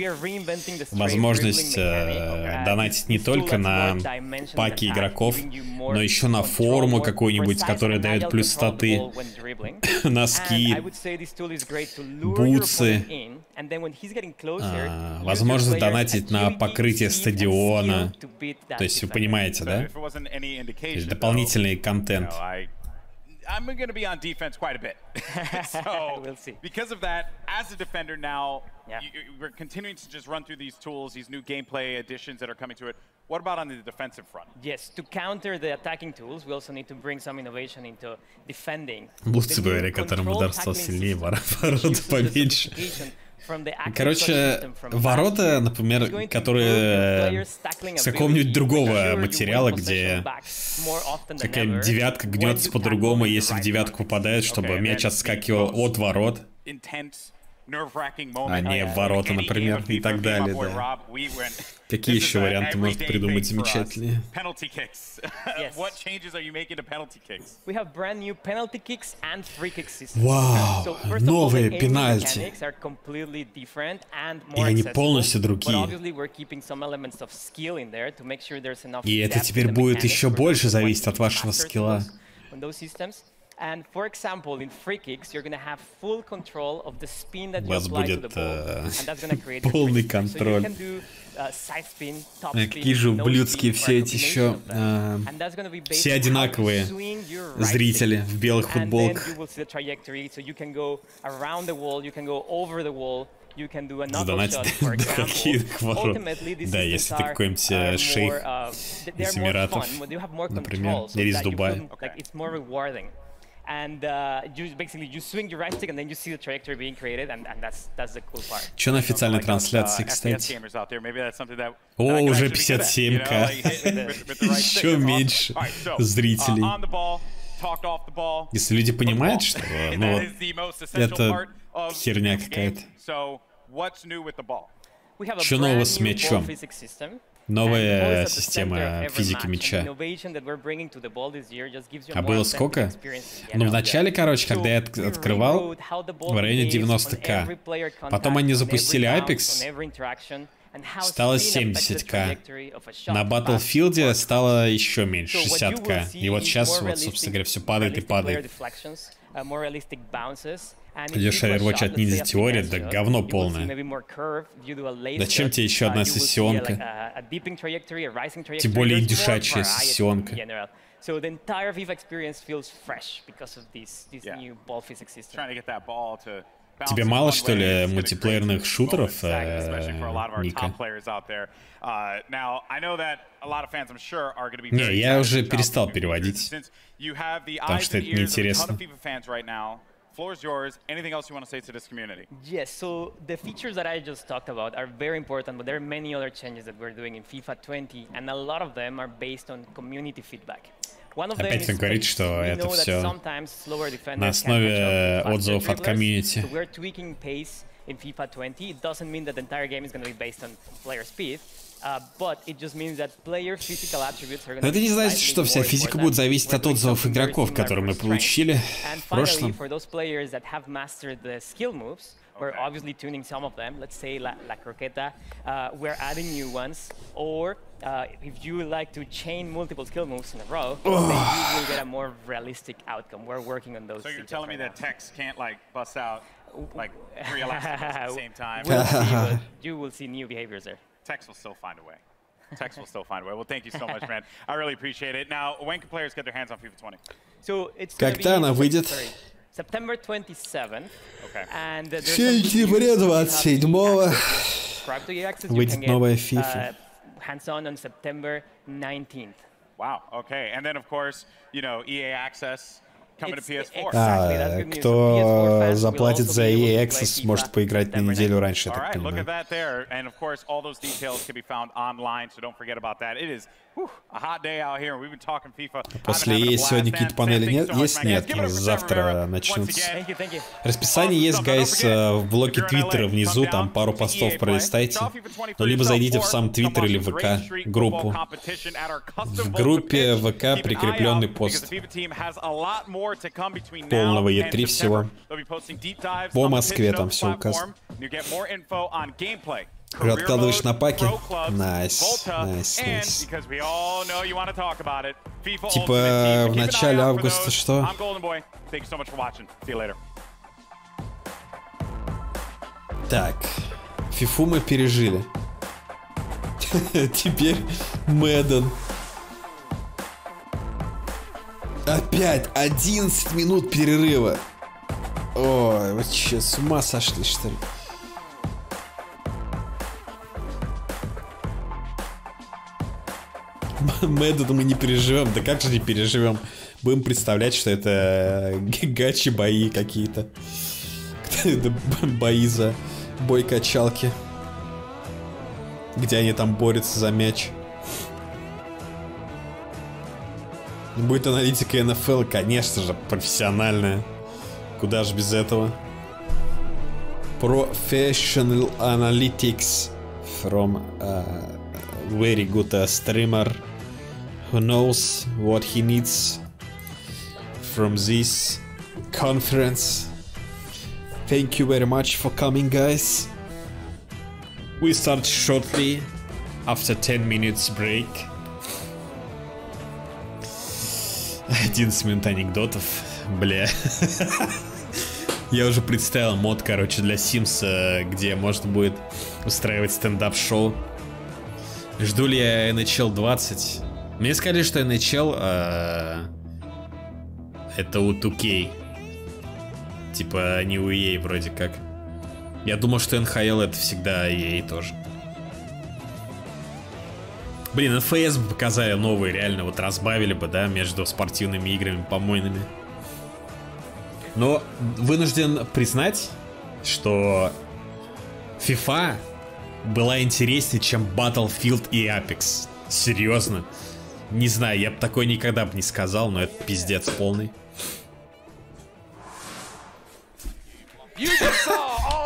Возможность донатить не только на паки игроков, но еще на форму какую-нибудь, которая дает плюс статы, носки, бутсы. Возможность донатить на покрытие стадиона. То есть вы понимаете, да? То есть дополнительный контент. I'm going to be on defense quite a bit. So, we'll see. Because of that, as a defender now, we're continuing to just run through these tools, these new gameplay additions that are coming to it. What about on the defensive front? Yes, to counter the attacking tools, we also need to bring some innovation into defending. Лучше говоря, которым удар стал сильнее, ворота поменьше. Короче, ворота, например, которые с какого-нибудь другого материала, где какая-нибудь девятка гнется по-другому, если в девятку попадает, чтобы мяч отскакивал от ворот, а не в ворота, например, и так далее, да. Какие еще варианты можно придумать замечательные? Вау, новые пенальти. И они полностью другие. И это теперь будет еще больше зависеть от вашего скилла. And for example, in free kicks, you're going to have full control of the spin that you вас apply будет to the ball, and that's going to create полный контроль. So you can do side spin, top spin, Какие же ублюдские все эти еще, все одинаковые зрители в белых футболках. Задонатить до каких ворот. Да, если ты какой-нибудь шейх из Эмиратов, например, или из Дубая. And you swing your right stick, and then you see the trajectory being created, and that's the cool part. Что на официальной трансляции, кстати? О, уже 57К. Еще меньше зрителей. Если люди понимают, что ну, это херня какая-то. Что нового с мячом? Новая система физики мяча. А было сколько? Ну, в начале, короче, когда я открывал, в районе 90К. Потом они запустили Apex, стало 70К. На Battlefield стало еще меньше, 60К. И вот сейчас, вот, собственно говоря, все падает и падает. Идешь Overwatch от Ninja Theory, да говно полное. Зачем тебе еще одна сессионка? Тем более индюшачья сессионка. So the entire FIFA experience feels fresh because of this new ball physics system. Тебе мало, что ли, мультиплеерных шутеров, Ника? Не, я уже перестал переводить, потому что это неинтересно. Floor is yours. Anything else you want to say to this community? Yes, so the features that I just talked about are very important, but there are many other changes that we're doing in FIFA 20, and a lot of them are based on community feedback. Опять он говорит, что это все на основе отзывов от комьюнити. So we're tweaking pace in FIFA 20. It doesn't mean that the entire game is going to be based on player speed. But it just means that player physical attributes are going to be. Но это не значит, что вся физика будет зависеть от отзывов игроков, которые мы получили в прошлом. For those players that have mastered the skill moves, we're obviously tuning some of them. Let's say La Croqueta, we're adding new ones. Or if you like to chain multiple skill moves in a row, then you will get a more realistic outcome. We're working on those. So you're telling me that Tex can't like bust out like 3 elasticals at the same time? We'll see, but you will see new behaviors there. Text will still find a way. Text will still find a way. Well, thank you so much, man. I really appreciate it. Now, when can players get their hands on FIFA 20? So it's Когда она выйдет? September 27th. Okay. And Сентября 27-го выйдет новая FIFA. Hands-on on September 19th. Wow. Okay. And then, of course, you know, EA Access coming to PS4. Кто заплатит за EA Access, может поиграть на неделю раньше, я так понимаю. Look at that there. And, of course, all those details can be found online, so don't forget about that. It is a hot day out here. We've been talking FIFA. После EA сегодня какие-то панели нет? Есть? Нет. Завтра начнутся. Расписание есть, гайс, в блоке Твиттера внизу, там пару постов пролистайте. Ну, либо зайдите в сам Твиттер или ВК группу. В группе ВК прикрепленный пост полного E3 всего. По Москве там все указано. Уже откладываешь на паке? Найс, найс, найс. Типа в начале августа что? Так, фифу мы пережили. Теперь Мэдден. Опять 11 минут перерыва. Ой, вы че, с ума сошли, что ли? Мэддена мы не переживем. Да как же не переживем? Будем представлять, что это гачи бои какие-то. Бои за бой качалки. Где они там борются за мяч. Будет аналитика НФЛ, конечно же, профессиональная. Куда же без этого? Professional Analytics from very good streamer who knows what he needs from this conference. Thank you very much for coming, guys. We start shortly after 10 minutes break. 11 минут анекдотов, бля. Я уже представил мод, короче, для Sims, где можно будет устраивать стендап-шоу. Жду ли я NHL 20? Мне сказали, что NHL это у 2K. Типа не у EA вроде как. Я думал, что NHL это всегда EA тоже. Блин, NFS бы показали новые, реально, вот разбавили бы, да, между спортивными играми помойными. Но вынужден признать, что FIFA была интереснее, чем Battlefield и Apex. Серьезно. Не знаю, я бы такое никогда бы не сказал, но это пиздец полный.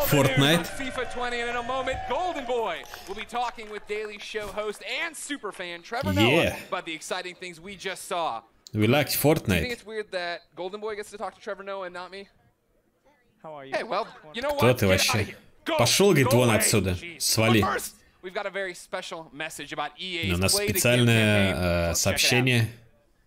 Fortnite. FIFA 20, and in a moment, Golden Boy will be talking with Daily Show host and superfan Trevor Noah about the exciting things we just saw. We like Fortnite. Do you think it's weird that Golden Boy gets to talk to Trevor Noah and not me? How are you? Hey, well, you know what? Кто ты вообще? Пошел, говорит, вон отсюда. Свали. We've got a very special message about EA's У нас специальное сообщение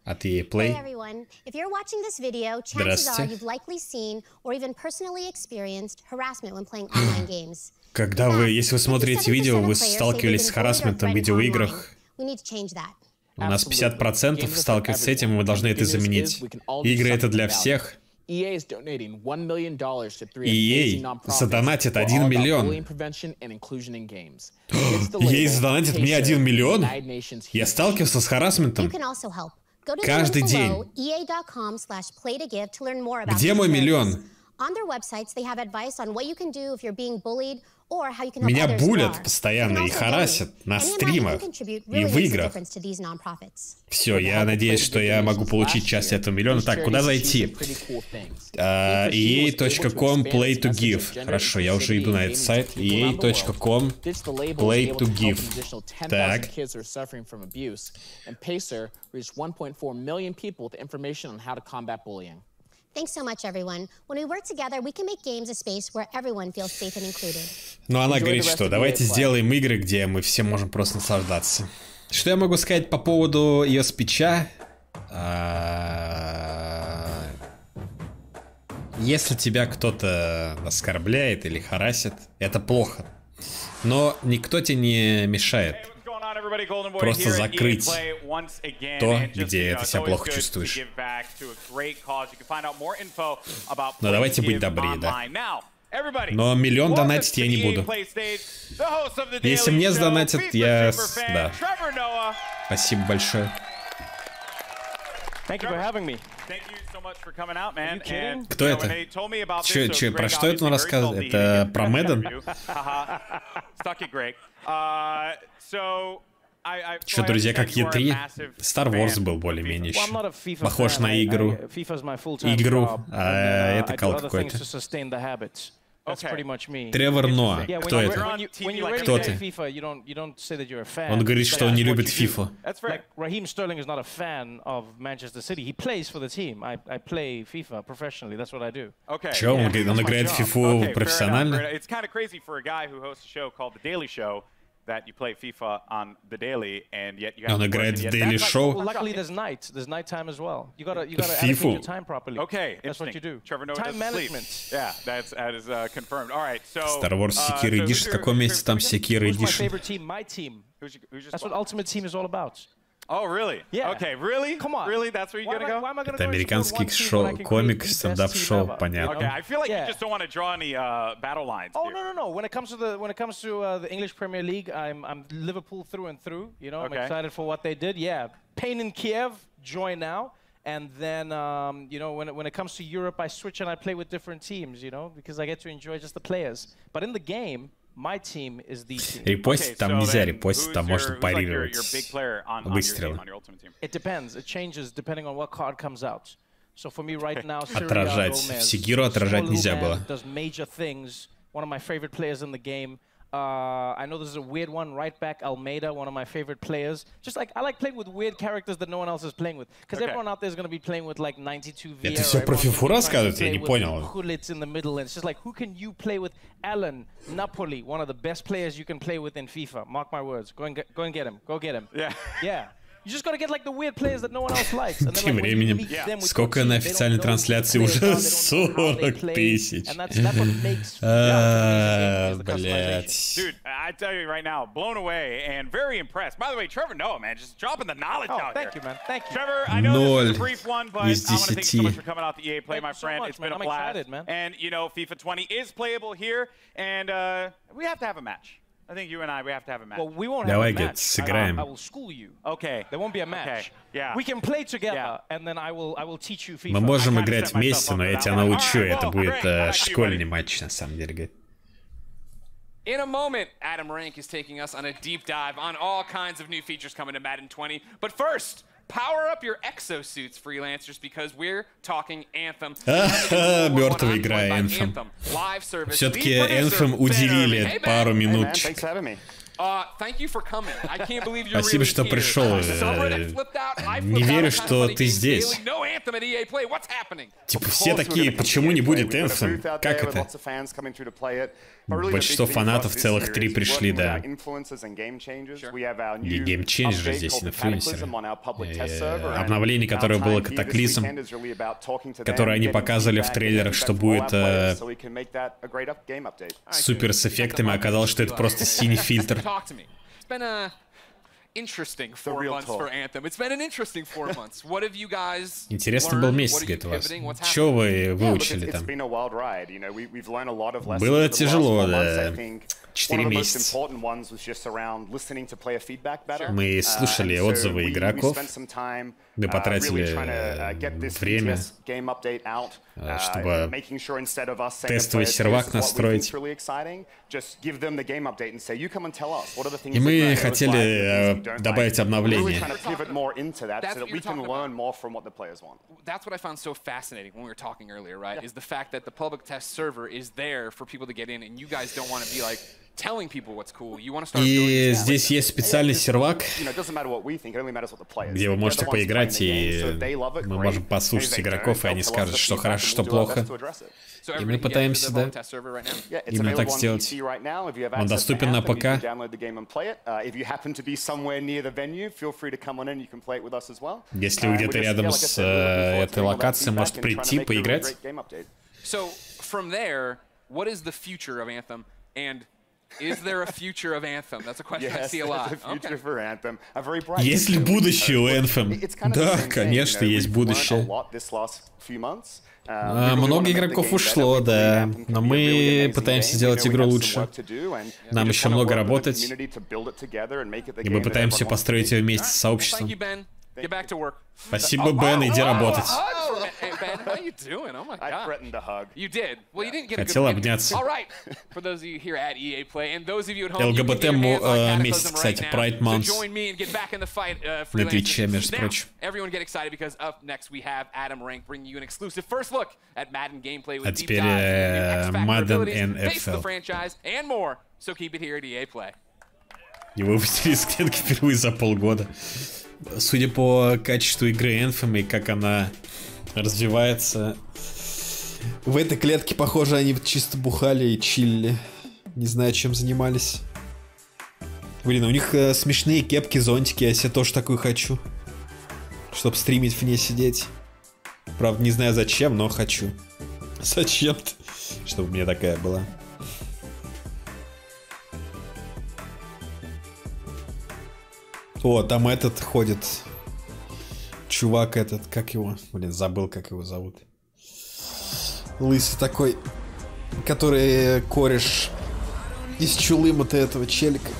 от EA Play. Hey everyone, if you're watching this video, chances are you've likely seen or even personally experienced harassment when playing online games. Когда вы, если вы смотрите видео, вы сталкивались с харассментом в видеоиграх. We need to change that. У нас 50% сталкиваются с этим, и мы должны это заменить. Игры это для всех. EA задонатит 1 миллион. EA задонатит мне 1 миллион? Я сталкивался с харассментом каждый день. Где мой миллион? Меня булят постоянно и харассят на стримах и в играх. Все, я надеюсь, что я могу получить часть этого миллиона. Так, куда зайти? EA.com Play to Give. Хорошо, я уже иду на этот сайт. EA.com Play to Give. Так. Thanks so much, everyone. When we work together, we can make games a space where everyone feels safe and included. Ну, она говорит, что давайте сделаем игры, где мы все можем просто наслаждаться. Что я могу сказать по поводу ее спича? Если тебя кто-то оскорбляет или харассит, это плохо. Но никто тебе не мешает просто закрыть то, где ты себя плохо чувствуешь. Но давайте быть добрее, да. Но миллион донатить я не буду. Если мне сдонатят, я... Да. Спасибо большое. Кто это? Про что это он рассказывает? Это про Мэдден? Что, друзья, как E3? Star Wars был более-менее еще. Похож на игру. А это кал какой-то. Тревор Ноа. Кто это? Кто ты? Он говорит, что он не любит FIFA. Raheem Sterling is not a fan of Manchester City. He plays for the team. I play FIFA professionally. That's what I do. Чё, он играет в FIFA профессионально? It's kind of crazy for a guy who hosts a show called The Daily Show that you play FIFA on the daily, and yet you have Он играет в Daily Show. Luckily, there's night time as well. You gotta allocate your time properly. Okay, that's what you do. Trevor Noah time management. Yeah, that is confirmed. All right, so Star Wars Sekiro Edition. В каком месте там Sekiro Edition? Who's my favorite team? My team. That's what Ultimate Team is all about. Oh, really? Yeah. Okay, really? Come on. Really? That's where you're gonna go? Это американский комик, стендап-шоу, понятно. Okay, I feel like you just don't want to draw any battle lines. Oh no. When it comes to the English Premier League, I'm Liverpool through and through. You know, I'm excited for what they did. Yeah, pain in Kiev, joy now. And then, you know, when it comes to Europe, I switch and I play with different teams. You know, because I get to enjoy just the players. But in the game, my team is the team. Репостить там нельзя, репостить там можно парировать выстрелы. It depends. It changes depending on what card comes out. So for me right now, отражать. В Sekiro отражать нельзя было. Does major things. One of my favorite players in the game. I know this is a weird one. Right back, Almeida, one of my favorite players. Just like I like playing with weird characters that no one else is playing with, because everyone out there is going to be playing with like 92 Vieira. Это все про FIFA рассказываете? Я не понял. Hulits in the middle, and it's just like who can you play with? Alan Napoli, one of the best players you can play with in FIFA. Mark my words. Go and get him. Go get him. Yeah. You just gotta get like the weird players that no one else likes. And then, Тем временем, сколько на официальной трансляции? Уже 40 тысяч. Блять. Dude, I tell you right now, blown away and very impressed. By the way, Trevor Noah, man, just dropping the knowledge out here. Thank you, man. Thank you. Trevor, I know this is a brief one, but I want to thank you so much for coming out to EA Play, my friend. It's been a blast. And, you know, FIFA 20 is playable here, and we have to have a match. I think you and we have to have a match. Well, we won't have a match. Сыграем. I will school you. Okay. There won't be a match. Yeah. We can play together, and then I will teach you FIFA. Мы можем играть вместе, но я тебя научу. Это будет школьный матч, на самом деле. In a moment, Adam Rank is taking us on a deep dive on all kinds of new features coming to Madden 20. But first, power up your exosuits, freelancers, because we're talking Anthem. Мертвая игра Anthem. Все-таки Anthem уделили пару минуточек. Thank you for coming. I can't believe you're Спасибо, что пришел. Не верю, что ты здесь. Типа все такие, почему не будет Anthem? Как это? Большинство фанатов, целых 3 пришли, да. И геймчейнджеры здесь, инфлюенсеры. Обновление, которое было катаклизм, которое они показывали в трейлерах, что будет супер с эффектами, оказалось, что это просто синий фильтр. Interesting 4 months for Anthem. It's been an interesting 4 months. What have you guys Интересный был месяц, говорит, у вас. Что вы выучили там? Было тяжело, да. 4 месяца. Мы слушали отзывы игроков. Мы потратили время, чтобы тестовый сервак настроить. И мы хотели добавить обновление. That's what I found so fascinating when we were talking earlier, right? Is the fact that the public test server is there for people to get in, and you guys don't want to be like telling people what's cool. You want to start. И здесь есть специальный сервак, где вы можете поиграть, и мы можем послушать игроков, и они скажут, что хорошо, что плохо. И мы пытаемся, да, именно так сделать. Он доступен на ПК. Если вы где-то рядом с этой локацией, можете прийти, поиграть. So from there, what is the future of Anthem? And Is there a future of Anthem? That's a question I see a lot. Yes, there's a future for Anthem. A very bright Есть ли будущее у Anthem? Да, конечно, есть будущее. Много игроков ушло, да, но мы пытаемся сделать игру лучше. Нам еще много работать, и мы пытаемся построить ее вместе с сообществом. Спасибо, Бен, иди работать. Хотел обняться. ЛГБТ месяц, кстати, Pride Month на Твиче, между прочим. А теперь Madden NFL. Его выпустили из клетки впервые за полгода. Судя по качеству игры Anthem и как она развивается, в этой клетке, похоже, они чисто бухали и чилили. Не знаю, чем занимались. Блин, у них смешные кепки, зонтики, я себе тоже такую хочу. Чтоб стримить в ней сидеть. Правда, не знаю зачем, но хочу. Зачем-то, чтобы у меня такая была. О, там этот ходит. Чувак этот, как его? Блин, забыл, как его зовут. Лысый такой, который кореш из Чулыма-то этого челика.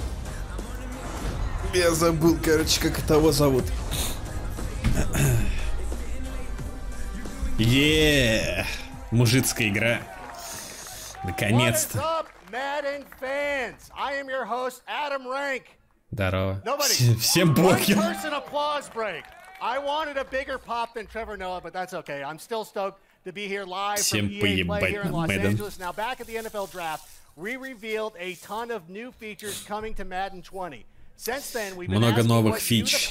Я забыл, короче, как того зовут. Мужицкая игра. Наконец-то. Здорово. Всем похер. Всем поебать на Madden. Много новых фич.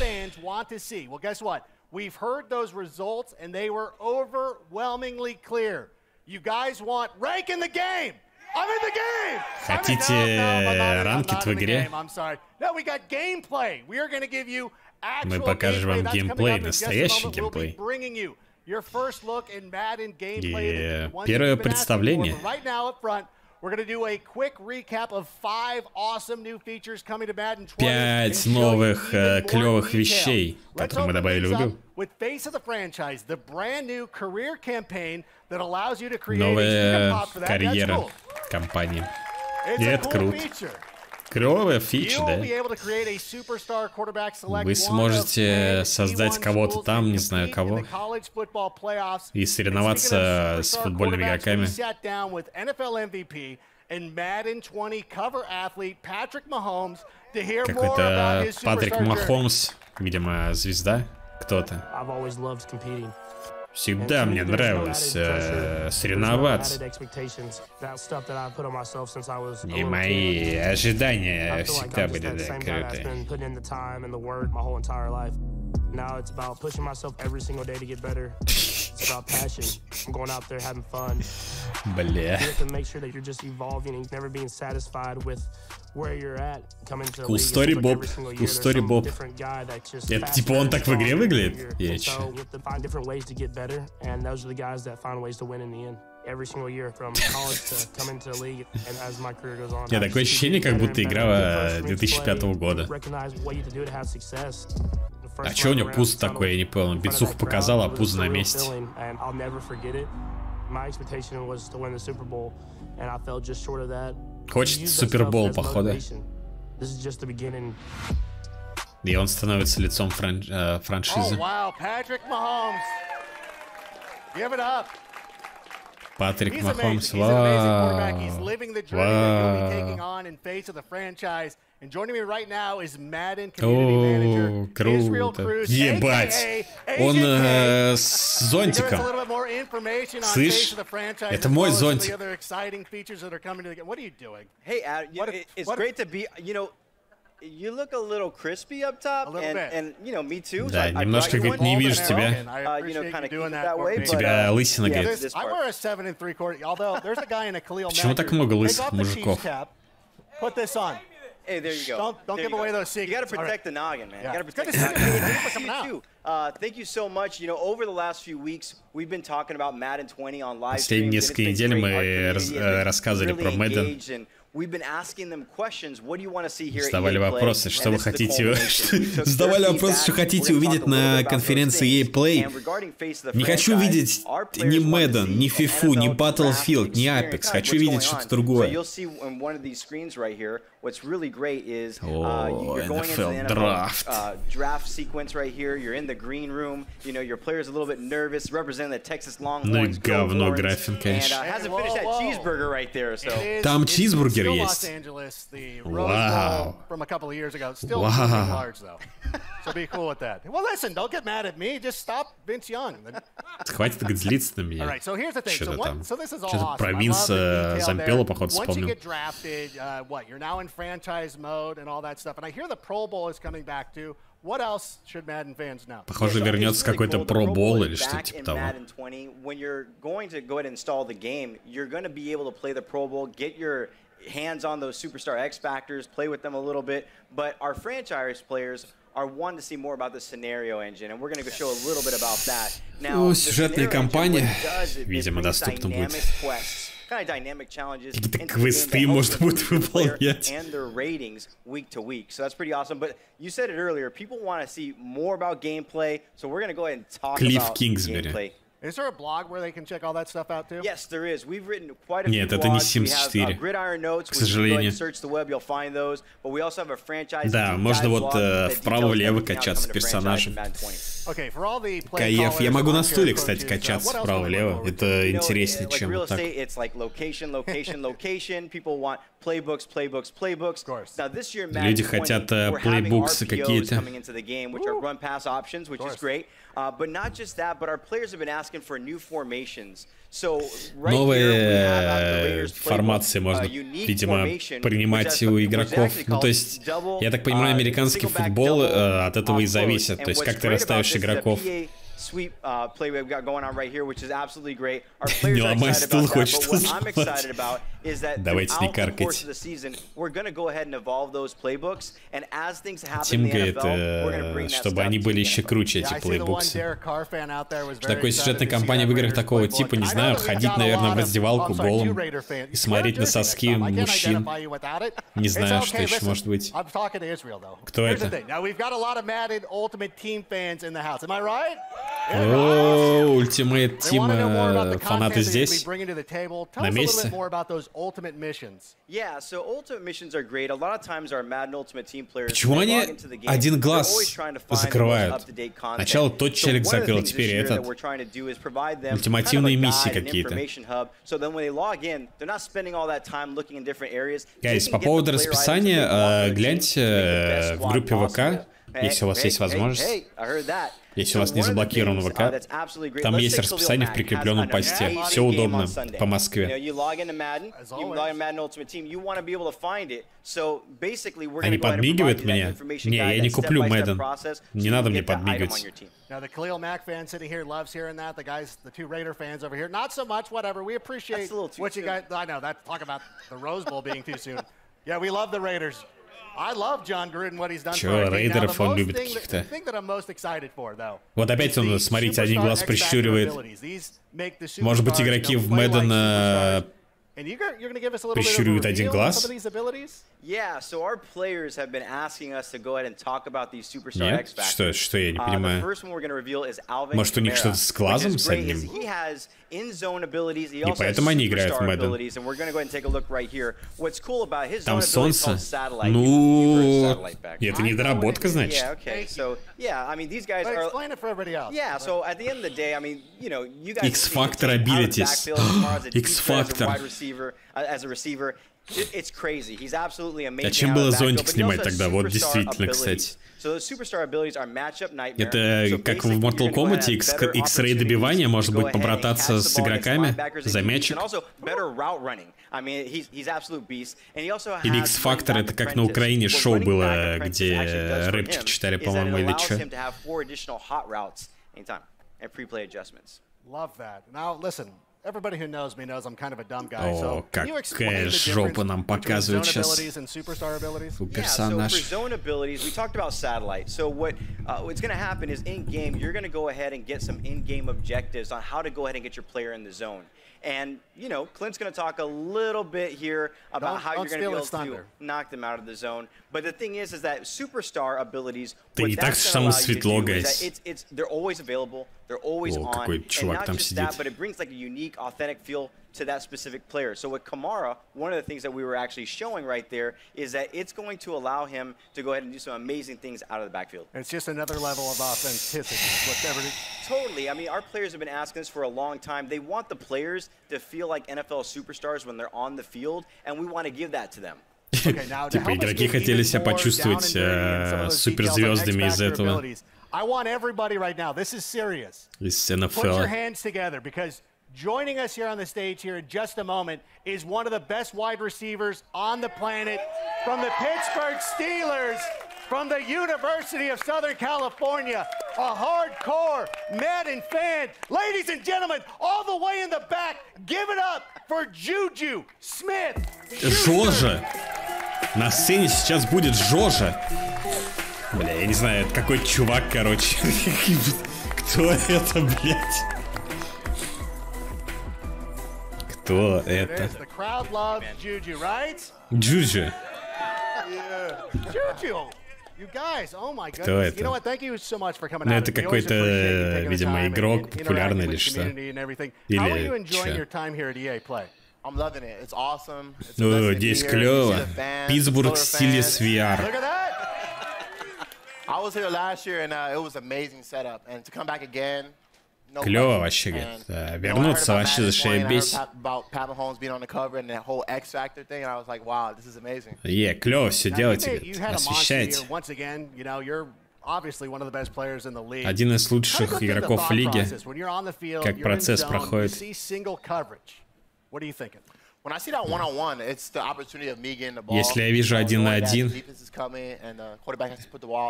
We've heard those results, and they were overwhelmingly clear. You guys want rank in the game. I'm in the game. Хотите ранкет в игре? Мы покажем вам геймплей, настоящий геймплей. Первое представление. Пять новых клевых вещей, которые мы добавили в игру. Новая карьера компании. И это круто. Клевая фича, да? Вы сможете создать кого-то там, не знаю кого, и соревноваться с футбольными игроками. Какой-то Патрик Махомс, видимо, звезда, кто-то. Всегда мне нравилось соревноваться. И мои ожидания всегда были крутые. Бля. Cool story, Боб. Cool story, Боб. Это типа он так в игре выглядит? Я чё? Нет, такое ощущение, как будто игра 2005 года. А чё у него пуз такой, я не понял. Бицуху показал, а пуз на месте. Хочет Супербол, походу. И он становится лицом франшизы. Патрик Махомс, вау. О, круто. Ебать. Он с зонтиком. Слышь, это мой зонтик. You look a little crispy up top, and you know, me too. Да, немножко, говорит, не вижу тебя. У тебя лысина, говорит. Почему так много лысых мужиков? Hey, there you go. Don't give away those secrets. You got to protect the noggin, man. You got to protect the noggin. Thank you so much. You know, over the last few weeks, we've been talking about Madden 20 on live streams. Последние несколько недель мы рассказывали про Madden. Задавали вопросы, что вы хотите, задавали вопросы, что хотите увидеть на конференции EA Play. Не хочу видеть ни Madden, ни FIFA, ни Battlefield, ни Apex. Хочу видеть что-то другое. What's really great is you're going into the NFL draft sequence right here. You're in the green room. You know, your player's a little bit nervous, representing the Texas Longhorns. Ну и говно графин, конечно. And hasn't finished that cheeseburger right there. So там чизбургер есть. Wow. From a couple of years ago. Still large though. So be cool with that. Well, listen, don't get mad at me. Just stop Vince Young. Хватит так злиться на меня. Что-то там. Что-то про Винса Зампелло, походу, вспомнил. You're now in franchise mode and all that stuff. And I hear the Pro Bowl is coming back too. What else should Madden fans know? Похоже, вернется какой-то Pro Bowl или что-то типа того. When you're going to go ahead and install the game, you're going to be able to play the Pro Bowl, get your hands on those superstar X Factors, play with them a little bit. But our franchise players are wanting to see more about the scenario engine, and we're going to show a little bit about that. Now, сюжетная кампания, видимо, доступна будет. Какие-то квесты можно будет выполнять. And their ratings week to week. So that's pretty awesome. But you said it earlier, people want to see more about gameplay, so we're going to go ahead and talk about gameplay. Is there a blog where they can check all that stuff out too? Yes, there is. We've written quite a few Нет, это не blogs. Sims 4, Notes, к сожалению. search the web, you'll find those. But we also have a franchise. Да, можно вот вправо-влево качаться с персонажем. Каев, я могу на стуле, кстати, качаться вправо-влево. Это интереснее, чем вот так. It's like location, location, location. People want playbooks, playbooks, playbooks. Now this year, люди хотят плейбуксы какие-то. Coming into the game, which are run pass options, which is great. But not just that, but our players have been asking for new formations. So right новые формации можно, видимо, принимать у игроков. Ну, то есть, я так понимаю, американский футбол от этого и зависит. То есть, как ты расставишь игроков. Sweet play we've got going on right here, which is absolutely great. Our players are excited about that, but what I'm excited about is that throughout the course of the season, we're going to go ahead and evolve those playbooks, and as things happen in the NFL, we're going to bring that stuff чтобы они были еще круче, эти плейбуксы. В такой сюжетной кампании в играх такого типа, не знаю, ходить, наверное, в раздевалку голым и смотреть на соски мужчин. Не знаю, что еще может быть. Кто это? О, Ultimate Team, фанаты здесь, на месте. Почему они один глаз закрывают? Сначала тот челик закрыл, теперь этот. Ультимативные миссии какие-то. Гайз, по поводу расписания, гляньте в группе ВК, если у вас есть возможность. Если у вас не заблокирован ВК, там есть расписание в прикрепленном посте. Все удобно по Москве. Они подмигивают мне? Не, я не куплю Madden. Не надо мне подмигивать. Now the Khalil Mack fan sitting here loves hearing that. The guys, the two Raider fans over here, not so much. Whatever. We appreciate what you guys. I know that. Talk about the Rose Bowl being too soon. Yeah, we love the Raiders. I love John Gruden, what he's done for our team. Рейдеров он любит каких-то. Вот опять он, смотрите, один глаз прищуривает. Может быть, игроки в Madden прищуривают один глаз? Yeah, so our players have been asking us to go ahead and talk about these superstar X Factors. Что я не понимаю? The first one we're going to reveal is Alvin Может, у них что-то с глазом с одним? He has in-zone abilities. He И also has поэтому они играют в superstar Madden. abilities, and we're going to go ahead and take a look right here. What's cool about his Там zone ability is солнце? called satellite. Ну, это недоработка, значит. Yeah, okay. So, yeah, I mean, these guys are... Explain it for everybody else. Yeah, so at the end of the day, I mean, you know, you guys... X-Factor abilities. X-Factor. As a receiver. It's crazy. He's absolutely amazing. Зачем было зонтик снимать тогда? Вот действительно, кстати. Это как в Mortal Kombat, X-Ray добивание, может быть, побрататься с игроками за мячик. Или X-Factor, это как на Украине шоу было, где рэпчик читали, по-моему, или что. Love that. Now, listen. everybody who knows me knows I'm kind of a dumb guy. So какая жопа нам показывают сейчас. Суперперсонаж. For zone abilities, we talked about satellite. So what's going to happen is in game, you're going to go ahead and get some in-game objectives on how to go ahead and get your player in the zone. And, you know, Clint's going to talk a little bit here about how you're going to be able to knock them out of the zone. But the thing is that superstar abilities, what that's going to allow you to do is that they're always available, they're always on, and not just that, but it brings like a unique, authentic feel to that specific player. So with Kamara, one of the things that we were actually showing right there is that it's going to allow him to go ahead and do some amazing things out of the backfield. It's just another level of authenticity. Totally. I mean, our players have been asking us for a long time. They want the players to feel like NFL superstars when they're on the field, and we want to give that to them. Типа игроки хотели себя почувствовать суперзвездами из этого. I want everybody right now. This is serious. Из NFL. Put your hands together because joining us here on the stage here in just a moment is one of the best wide receivers on the planet from the Pittsburgh Steelers, from the University of Southern California, a hardcore Madden fan. Ladies and gentlemen, all the way in the back, give it up for Juju Smith. Жожа. На сцене сейчас будет Жожа. Бля, я не знаю, это какой чувак, короче. Кто это, блядь? Кто это? Juju. Кто это? Ну, это какой-то, видимо, игрок популярный или что? Или что? Ну, здесь клево. Питтсбург в стиле VR. Клево вообще, говорит. Вернуться вообще зашибись. Клево все делаете, освещаете. Один из лучших игроков лиги. Как процесс проходит. Если я вижу 1 на 1,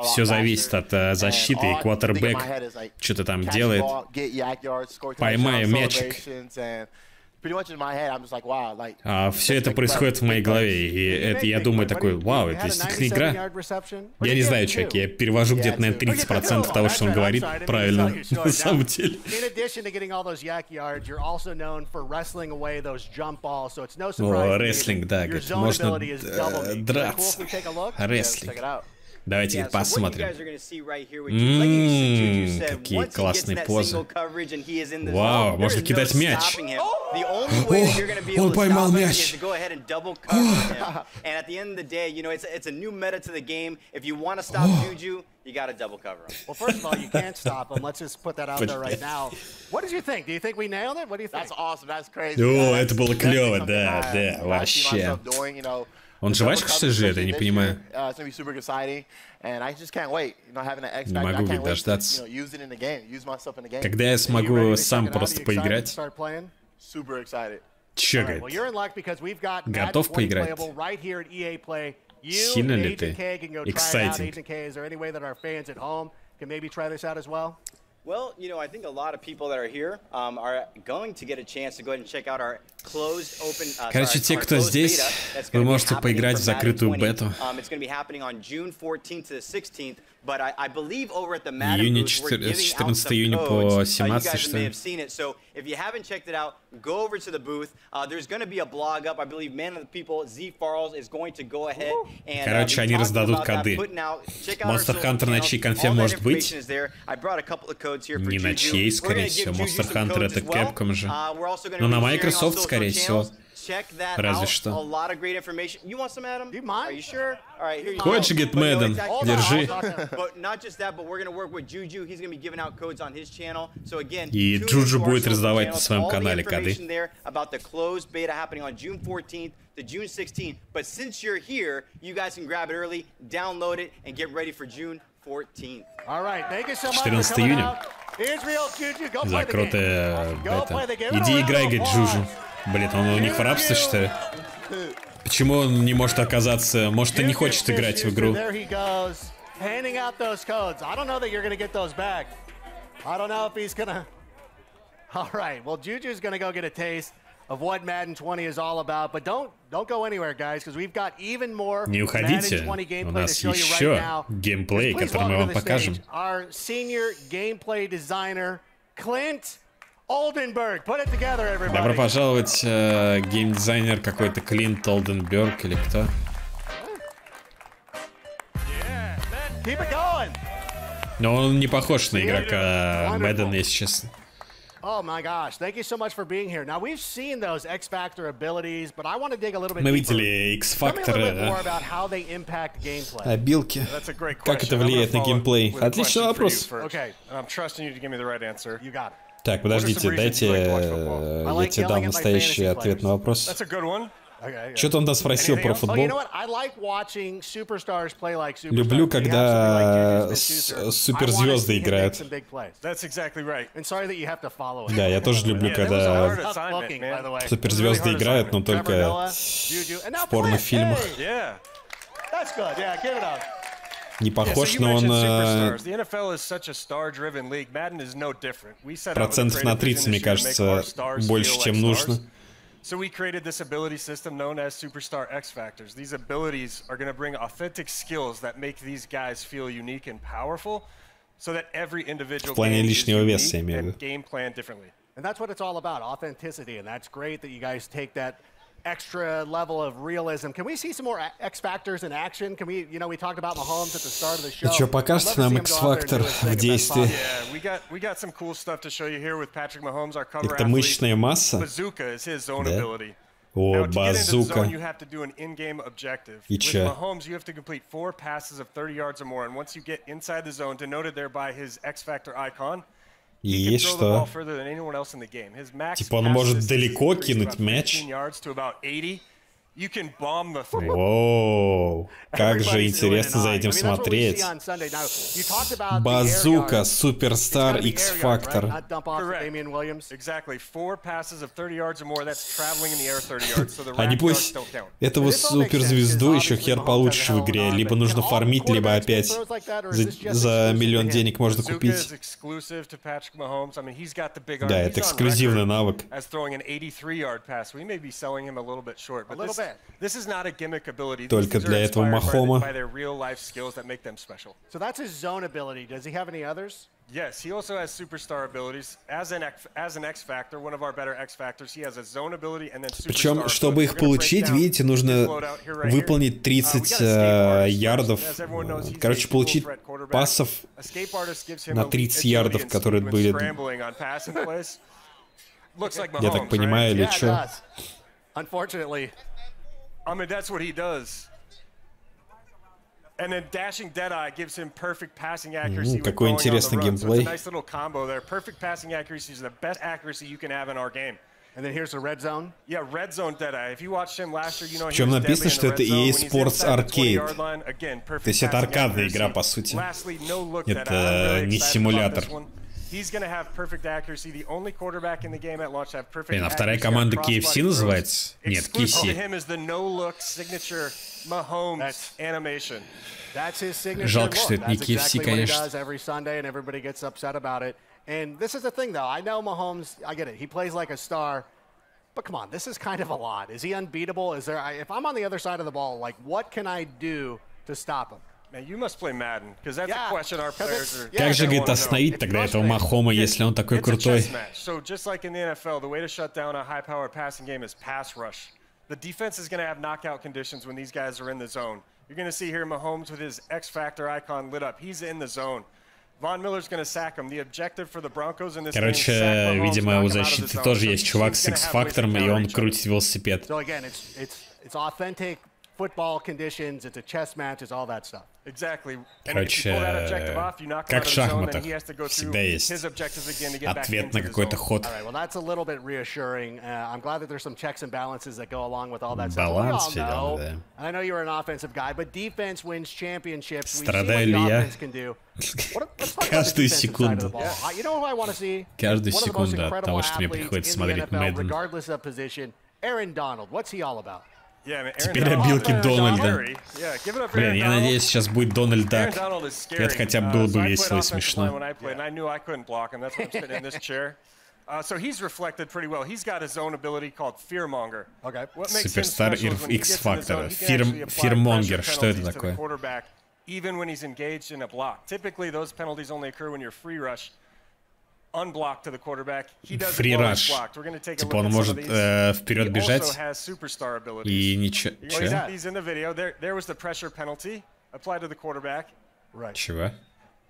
все зависит от защиты, и квотербэк что-то там делает. Поймаю мячик. Все это происходит в моей голове, и это, я думаю такой, вау, это действительно игра. Я не знаю, человек, я перевожу где-то, наверное, 30% того, что он говорит, правильно, на самом деле. О, рестлинг, да, говорит, можно драться. Рестлинг. Давайте посмотрим. Какие классные позы. Вау, можно кидать мяч. Он поймал мяч. You got to double cover him. Well, first of all, you can't stop him. Let's just put that out there right now. What did you think? Do you think we nailed it? What do you think? That's awesome. That's crazy. О, это было клево, да, вообще. Он жвачку, что ли, жрет? Я не понимаю. Не могу ведь дождаться. Когда я смогу сам просто поиграть? Чё, говорит? Готов поиграть? Сильно ли ты? Exciting. Well, you know, I think a lot of people that are here are going to get a chance to go ahead and check out our closed open. Короче, те, кто здесь, вы можете поиграть в закрытую бету. It's going to be happening on June 14th to the 16th. But I believe over at the Madden Июня, booth, we're giving out 14 июня по 17, you guys may have seen it. So if you haven't checked it out, go over to the booth. There's going to be a blog up. I believe Man of the People, Z Farles, is going to go ahead and короче, они раздадут коды. Monster Hunter на чьей конфе может быть? Не на чьей, скорее всего. Monster Hunter это Capcom же. Но на Microsoft, скорее всего. Разве что. Хочешь, get Madden? Держи. И Джуджу будет раздавать на своем канале коды. To June 16th, but since you're here, you guys can grab it early, download it, and get ready for June 14th. All right, thank you so much. 14 июня. Закрытая бета. Иди играй, говорит Джуджу. Блин, он у них в рабстве, что ли? Почему он не может оказаться... Может, он не хочет играть в игру? All right, well, Juju's going to go get a taste of what Madden 20 is all about, but don't go anywhere, guys, because we've got even more Madden 20 gameplay to show you right now. Геймплей, который мы вам покажем. Our senior gameplay designer, Clint Oldenburg. Put it together, everybody. Добро пожаловать, геймдизайнер какой-то Клинт Олденберг или кто? Keep it going. Но он не похож на игрока Madden, если честно. Oh my gosh, thank you so much for being here. Now we've seen those X Factor abilities, but I want to dig a little bit Мы deeper. видели X-Factor, обилки. Как это влияет на геймплей? Отличный вопрос. Okay. I'm trusting you to give me the right answer. You got it. Так, подождите, дайте я тебе дам настоящий ответ на вопрос. That's a good one. Что-то он там спросил про футбол. Люблю, когда суперзвезды играют. Да, я тоже люблю, когда суперзвезды играют, но только в порнофильмах. Не похож, но он процентов на 30, мне кажется, больше, чем нужно. So we created this ability system known as Superstar X Factors. These abilities are going to bring authentic skills that make these guys feel unique and powerful, so that every individual game is unique and game planned differently. And that's what it's all about, authenticity. And that's great that you guys take that extra level of realism. Can we see some more X Factors in action? Can we, we talked about Mahomes at the start of the show. Что, покажете нам X-Factor в действии? We got some cool stuff to show you here with Patrick Mahomes, our cover Это мышечная масса? Bazooka is his zone ability. О, базука. You have to do an in-game objective. И With чё? Mahomes, you have to complete 4 passes of 30 yards or more, and once you get inside the zone, denoted there by his X-Factor icon, И что? Типа он может далеко кинуть мяч? Воу, как же интересно за этим смотреть. Базука, Суперстар, X-Factor. А небось, этого суперзвезду еще хер получишь в игре. Либо нужно фармить, либо опять за миллион денег можно купить. Да, это эксклюзивный навык. Только для этого Махома. Yes, he also has superstar abilities. As an X Factor, one of our better X Factors, he has a zone ability and then superstar. Причем, чтобы их получить, видите, нужно выполнить 30 ярдов. Короче, получить пассов на 30 ярдов, которые были. Я так понимаю, или что? I mean, that's what he does. And then dashing Deadeye gives him perfect passing accuracy. Какой интересный геймплей. It's a nice little combo there. Perfect passing accuracy is the best accuracy you can have in our game. And then here's the red zone. Yeah, red zone Deadeye. If you watched him last year, you know. Причем написано, что это EA Sports Arcade. То есть это аркадная игра, по сути. Это не симулятор. Блин, а вторая команда KFC называется? Нет, KC. Жалко, что это не KFC, конечно. And this is the thing, though. I know Mahomes, I get it. He plays like a star. But come on, this is kind of a lot. Is he unbeatable? Is there? If I'm on the other side of the ball, like, what can I do to stop him? Man, you must play Madden, because that's a question our players are. Как же, говорит, остановить тогда этого Махома, если он такой крутой? So just like in the NFL, the way to shut down a high-powered passing game is pass rush. The defense is going to have knockout conditions when these guys are in the zone. You're going to see here Mahomes with his X-Factor icon lit up. He's in the zone. Von Miller's going to sack him. The objective for the Broncos in this game is sack Mahomes, Короче, видимо, у защиты тоже есть чувак с X-фактором, и он крутит велосипед. So again, it's authentic football conditions. It's a chess match. It's all that stuff. Exactly. Короче, как в шахматах, всегда есть ответ на какой-то ход. Баланс, все дела, да. Страдаю ли я? Каждую секунду. Каждую секунду от того, что мне приходится смотреть Мэдден. Теперь обилки Дональда. Блин, я надеюсь, сейчас будет Дональд Дак. Это хотя бы было бы весело и смешно. So he's reflected pretty well. He's got his own ability called Fearmonger. Okay. Суперстар X-фактора. Fearmonger. Что это такое? Even when he's engaged in a block. Typically, those penalties only occur when you're free rush, unblocked to the quarterback. He does free rush. Типа он может вперед бежать и ничего. He's in the video. There was the pressure penalty applied to the quarterback. Right. Чего?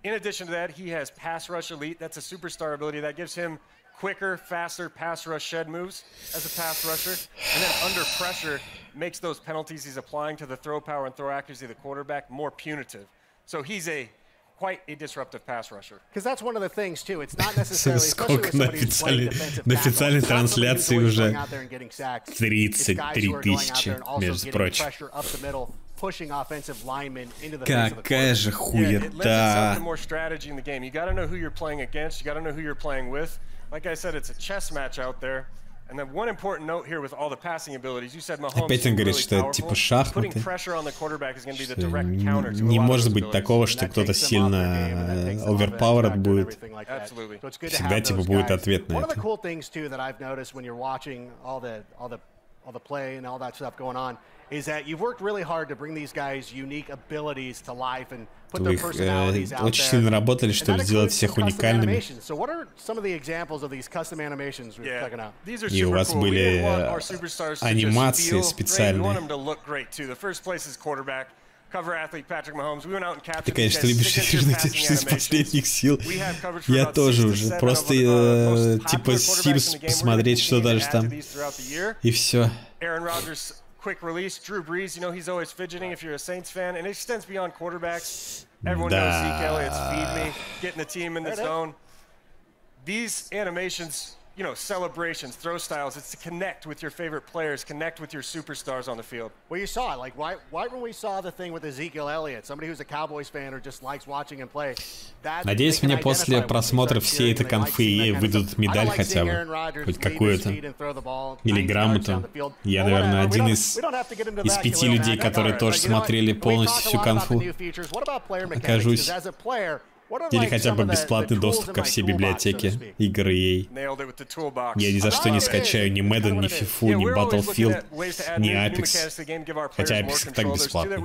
In addition to that, he has pass rush elite. That's a superstar ability that gives him quicker, faster pass rush shed moves as a pass rusher. And then under pressure makes those penalties he's applying to the throw power and throw accuracy of the quarterback more punitive. So he's quite a disruptive pass rusher. Because that's one of the things too. It's not necessarily сколько на официальной трансляции уже 33 тысячи, между прочим. Какая же хуета. Опять он говорит, что это типа шахматы. Не может быть такого, что кто-то сильно overpowered будет. Всегда типа будет ответ на это. Is that you've worked really hard to bring these guys' unique abilities to life and put their personalities out there. Очень сильно работали, чтобы сделать всех уникальными. So what are some of the examples of these custom animations we're checking out? И у вас были анимации специальные. Ты, конечно, любишь эти из последних сил. Я тоже уже. Просто типа Sims посмотреть, что даже там. И все. Quick release, Drew Brees, you know, he's always fidgeting if you're a Saints fan, and it extends beyond quarterbacks. Everyone knows Zeke Elliott's feed me, getting the team in the zone. These animations, you know, celebrations, throw styles, it's to connect with your favorite players, connect with your superstars on the field. Well, you saw it, like right when we saw the thing with Ezekiel Elliott, somebody who's a Cowboys fan or just likes watching him play. Надеюсь, мне после просмотра всей этой конфы выдадут медаль хотя бы, хоть какую-то, или грамоту. Я, наверное, один из 5 людей, которые тоже смотрели полностью всю конфу. Окажусь. Или хотя бы бесплатный доступ ко всей библиотеке игр EA. Я ни за что не скачаю ни Madden, ни FIFA, ни Battlefield, ни Apex. Хотя Apex и так бесплатный.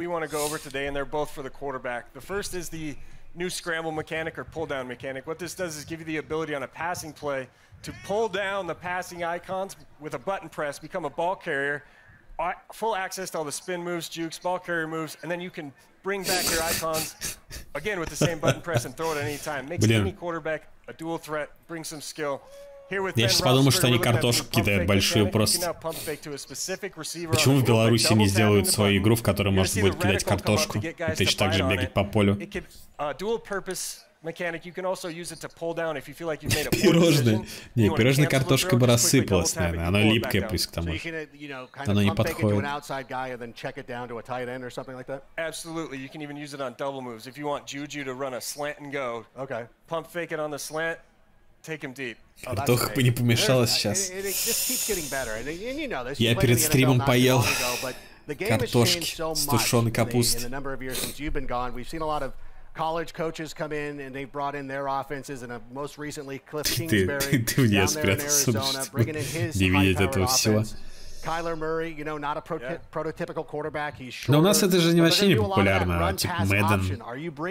New scramble mechanic or pull down mechanic. What this does is give you the ability on a passing play to pull down the passing icons with a button press, become a ball carrier, full access to all the spin moves, jukes, ball carrier moves, and then you can bring back your icons again with the same button press and throw it at any time. Makes any quarterback a dual threat, brings some skill. Я сейчас подумал, что они картошку кидают большую просто. Почему в Беларуси не сделают свою игру, в которой можно будет кидать картошку и точно так же бегать по полю? Пирожное. Не, пирожная картошка бы рассыпалась, наверное. Оно липкое, плюс к тому же. Оно не подходит. Absolutely. You can even use it on double moves. If you want Juju to run a slant and go, pump fake it on the slant, take him deep. Картоха бы не помешала сейчас. Я перед стримом поел картошки с тушеной капустой. College coaches come in and they've brought in their offenses, and most recently Cliff Kingsbury ты в нее спрятался, bringing in his high-powered offense. Kyler Murray, you know, not a prototypical quarterback. He's shorter. Но у нас это же вообще не популярно, типа Мэдден.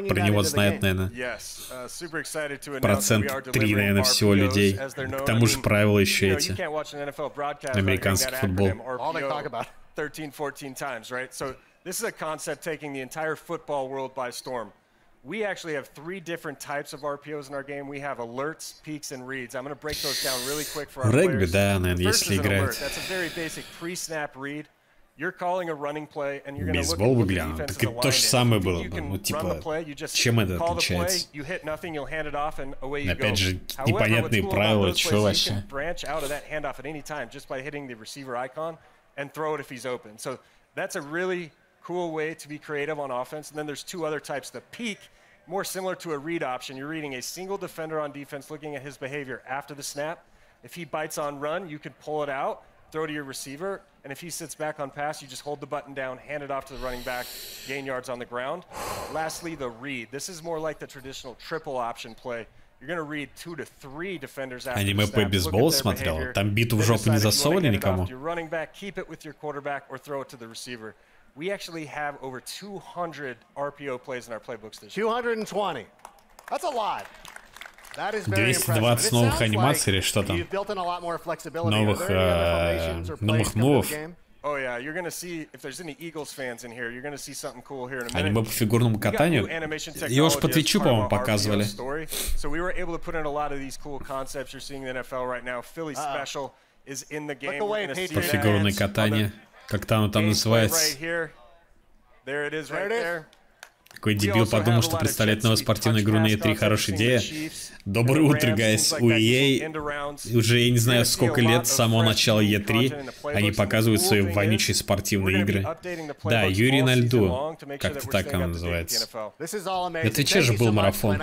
Про него знает, наверное, 3%, наверное, всего людей. К тому же правила еще эти. Американский футбол. 13-14 times, right? So this is a concept taking the entire football world by storm. We actually have 3 different types of RPOs in our game. We have alerts, peaks, and reads. I'm going to break those down really quick for our players. Да, наверное, если играть. That's a very basic pre-snap read. You're calling a running play, and you're going to look at what the defense is aligned in. То же самое было бы, ну типа, чем это отличается? Опять же, непонятные правила, что вообще? Branch out of that handoff at any time just by hitting the receiver icon and throw it if he's open. So that's a really cool way to be creative on offense. And then there's 2 other types. The peak, more similar to a read option. You're reading a single defender on defense, looking at his behavior after the snap. If he bites on run, you can pull it out, throw to your receiver. And if he sits back on pass, you just hold the button down, hand it off to the running back, gain yards on the ground. Lastly, the read. This is more like the traditional triple option play. Аниме по бейсболу смотрел? Там биту в жопу не засовывали никому? We actually have over 200 RPO plays in our playbooks this year. 220. That's a lot. That is very impressive. 220 новых анимаций или что там? Новых мувов. Oh yeah, you're gonna see if there's any Eagles fans in here, you're gonna see something cool here in a minute. Аниме по фигурному катанию? Его же по Твичу, по-моему, показывали. So we were able to put in a lot of these cool concepts you're seeing in the NFL right now. Philly Special is in the game. По фигурное катание. Как там называется? Какой дебил подумал, что представлять новую спортивную игру на E3 хорошая идея. Доброе утро, гайс. У EA уже, я не знаю, сколько лет, с самого начала E3, они показывают свои вонючие спортивные игры. Да, Юрий на льду. Как-то так оно называется. На Твиче же был марафон.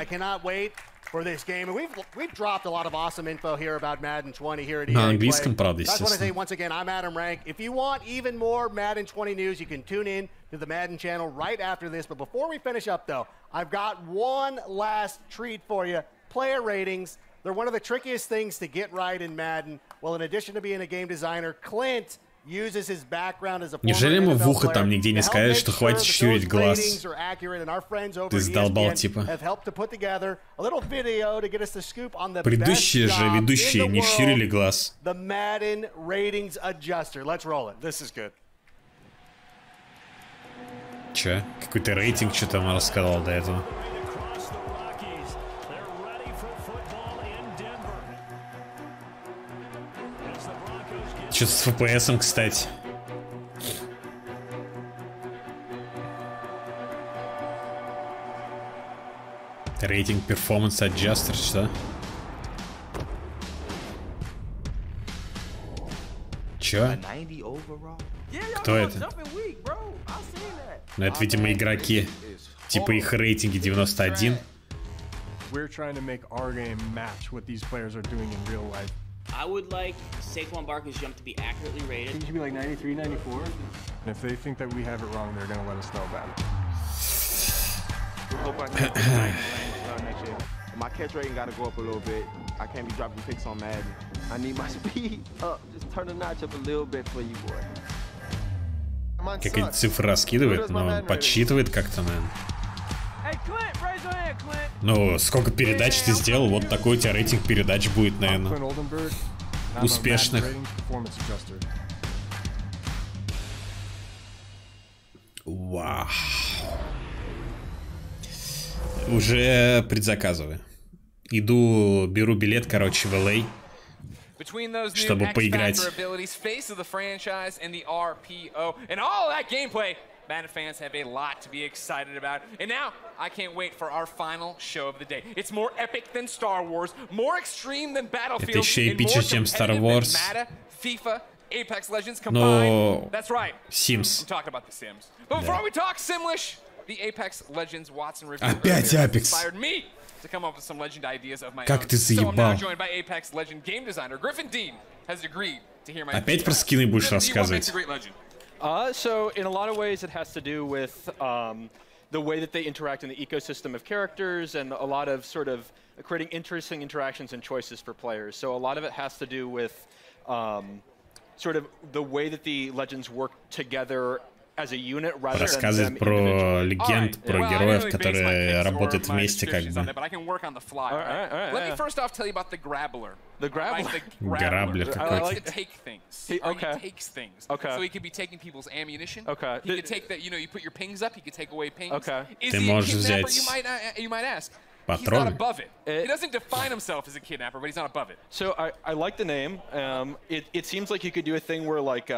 For this game, and we've dropped a lot of awesome info here about Madden 20 here at EA. На английском, правда, That's what I say естественно. once again. I'm Adam Rank. If you want even more Madden 20 news, you can tune in to the Madden channel right after this. But before we finish up, though, I've got one last treat for you. Player ratings. They're one of the trickiest things to get right in Madden. Well, in addition to being a game designer, Clint uses his background as a former Неужели ему в NFL ухо там player нигде не to help сказали, make что sure хватит that щурить those глаз? ratings are accurate, and our friends over Ты at задолбал, ESPN типа. have helped to put together a little video to get us the scoop on the best Предыдущие же job ведущие in не the щурили world, глаз. the Madden Ratings Adjuster. Let's roll it. This is good. Че? Какой-то рейтинг что там рассказал до этого. Что с FPS-ом, кстати? Рейтинг Performance Adjuster, что? Чё? Кто это? Ну, это, видимо, игроки. Типа их рейтинги 91. We're trying to make our game match what these players are doing in real life. I would like Saquon Barkley's jump to be accurately rated. It should be like 93, 94. And if they think that we have it wrong, they're going to let us know about it. My catch rating got to go up a little bit. I can't be dropping picks on Madden. I need my speed up. Just turn the notch up a little bit for you, boy. Как эти цифры раскидывает, но подсчитывает как-то, наверное. Ну, сколько передач ты сделал, вот такой у тебя рейтинг передач будет, наверное. Успешных. Вау. Уже предзаказываю. Иду, беру билет, короче, в LA, чтобы поиграть. Madden fans have a lot to be excited about. And now, I can't wait for our final show of the day. It's more epic than Star Wars, more extreme than Battlefield, Это еще эпичнее, чем Star Wars. Madden, FIFA, Apex Legends combined. That's right. Sims. I'm talking about the Sims. But before we talk Simlish, the Apex Legends Watson review Опять Apex. inspired me to come up with some legend ideas of my Как own. ты So I'm now заебал. joined by Apex Legend game designer Griffin Dean has agreed to hear my Опять про скины будешь рассказывать. So in a lot of ways, it has to do with the way that they interact in the ecosystem of characters and a lot of sort of creating interesting interactions and choices for players. So a lot of it has to do with sort of the way that the legends work together as a unit rather than them Рассказывает про легенд, про героев, которые работают вместе, как бы. But I can work on the fly. Let me first off tell you about the Grabbler. The Grabbler? Grabbler He какой-то. likes to take things. He takes things. Okay. So he could be taking people's ammunition. Okay. He could take that, you know, you put your pings up, he could take away pings. Okay. Is Ты he a можешь kidnapper, взять you might ask? He's not патроны. above it. He doesn't define himself as a kidnapper, but he's not above it. So I like the name. It seems like you could do a thing where like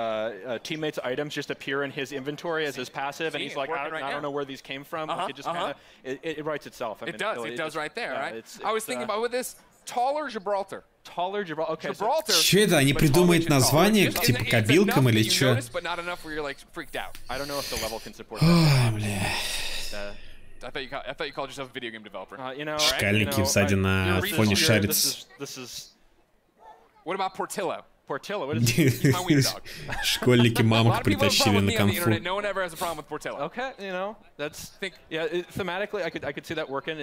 teammates' items just appear in his inventory as his passive, and he's like, I don't know where these came from. Like, it just kind of it writes itself. I mean, It does right there, yeah, right? it's, I was thinking about with this taller Gibraltar. Taller Gibraltar. Okay. Gibraltar. Че это? Они придумают название типа кабилкам или что? But not enough where you're like freaked out. I don't know if the level can support Ой, бля. I thought you called yourself a video game developer. You know, Шкальники сзади на фоне шарятся. What about Portillo? Portillo, what is he's my wiener dog. Школьники мамок притащили на конфу. No one ever has a problem with Portillo. Okay, you know, that's thematically I could see that working.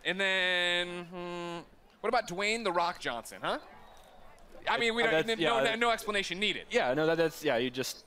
And then, what about Dwayne The Rock Johnson, huh? I mean, we don't, no explanation needed. Yeah, no, that's, yeah, you just,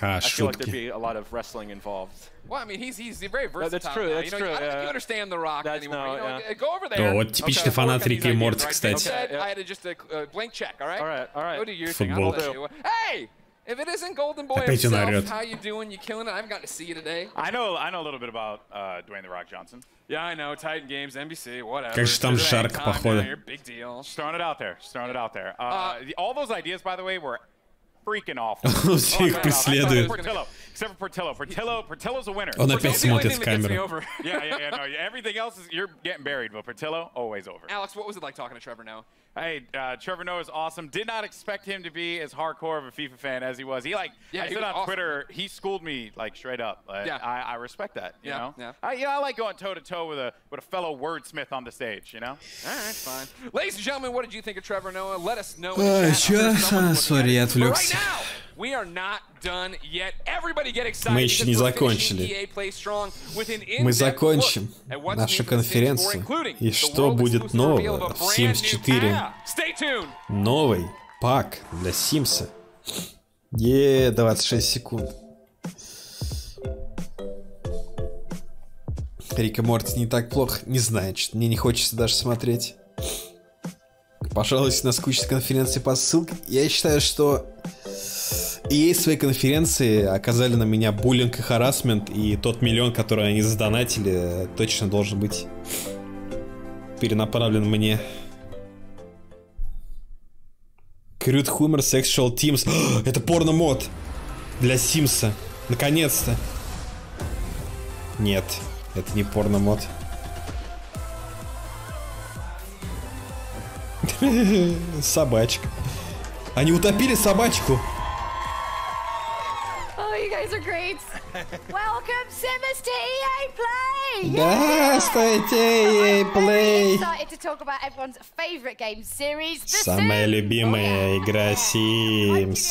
I feel like there'd be a lot of wrestling involved. Well, I mean, he's very versatile. That's true, now. that's true. I don't think you understand The Rock anymore. Go over there. О, вот типичный фанат Рика и Морти, кстати. I had just a blank check, all right? All right. Go do your thing. I'll let you. Hey! If it isn't Golden Boy himself, how you doing? You killing it? I haven't gotten to see you today. I know a little bit about Dwayne The Rock Johnson. Yeah, I know. Titan Games, NBC, whatever. Как же там жарко, походу. Big deal. Just throwing it out there. All those ideas, by the way, were freaking awful. Он всех преследует. Except for Portillo. Portillo's a winner. Он опять смотрит в камеру. Yeah. No, everything else is you're getting buried, but Portillo always over. Alex, what was it like talking to Trevor Noah? Hey, Trevor Noah is awesome. Did not expect him to be as hardcore of a FIFA fan as he was. I said on Twitter, he schooled me like straight up. I respect that. You know. Yeah. I like going toe to toe with a fellow wordsmith on the stage. You know. All right, fine. Ladies and gentlemen, what did you think of Trevor Noah? Let us know. Сори, я отвлекся. We are not done yet. Everybody get excited. Мы еще не закончили. Мы закончим нашу конференцию. И что будет нового в Sims 4? Новый пак для Симса. 26 секунд. Рик и Морти не так плохо. Не знаю, что мне не хочется даже смотреть. Пожалуйста, на скучной конференции по ссылке. Я считаю, что EA своей конференции оказали на меня буллинг и харассмент, и тот миллион, который они задонатили, точно должен быть перенаправлен мне. Crude Humor Sexual Teams. Это порно-мод для Симса. Наконец-то. Нет, это не порно-мод. Собачка. Они утопили собачку. Oh, you guys are great. Welcome, Simmers, to EA Play! Здравствуйте, EA Play! I'm excited to talk about everyone's favorite game series, The Самая любимая игра Sims.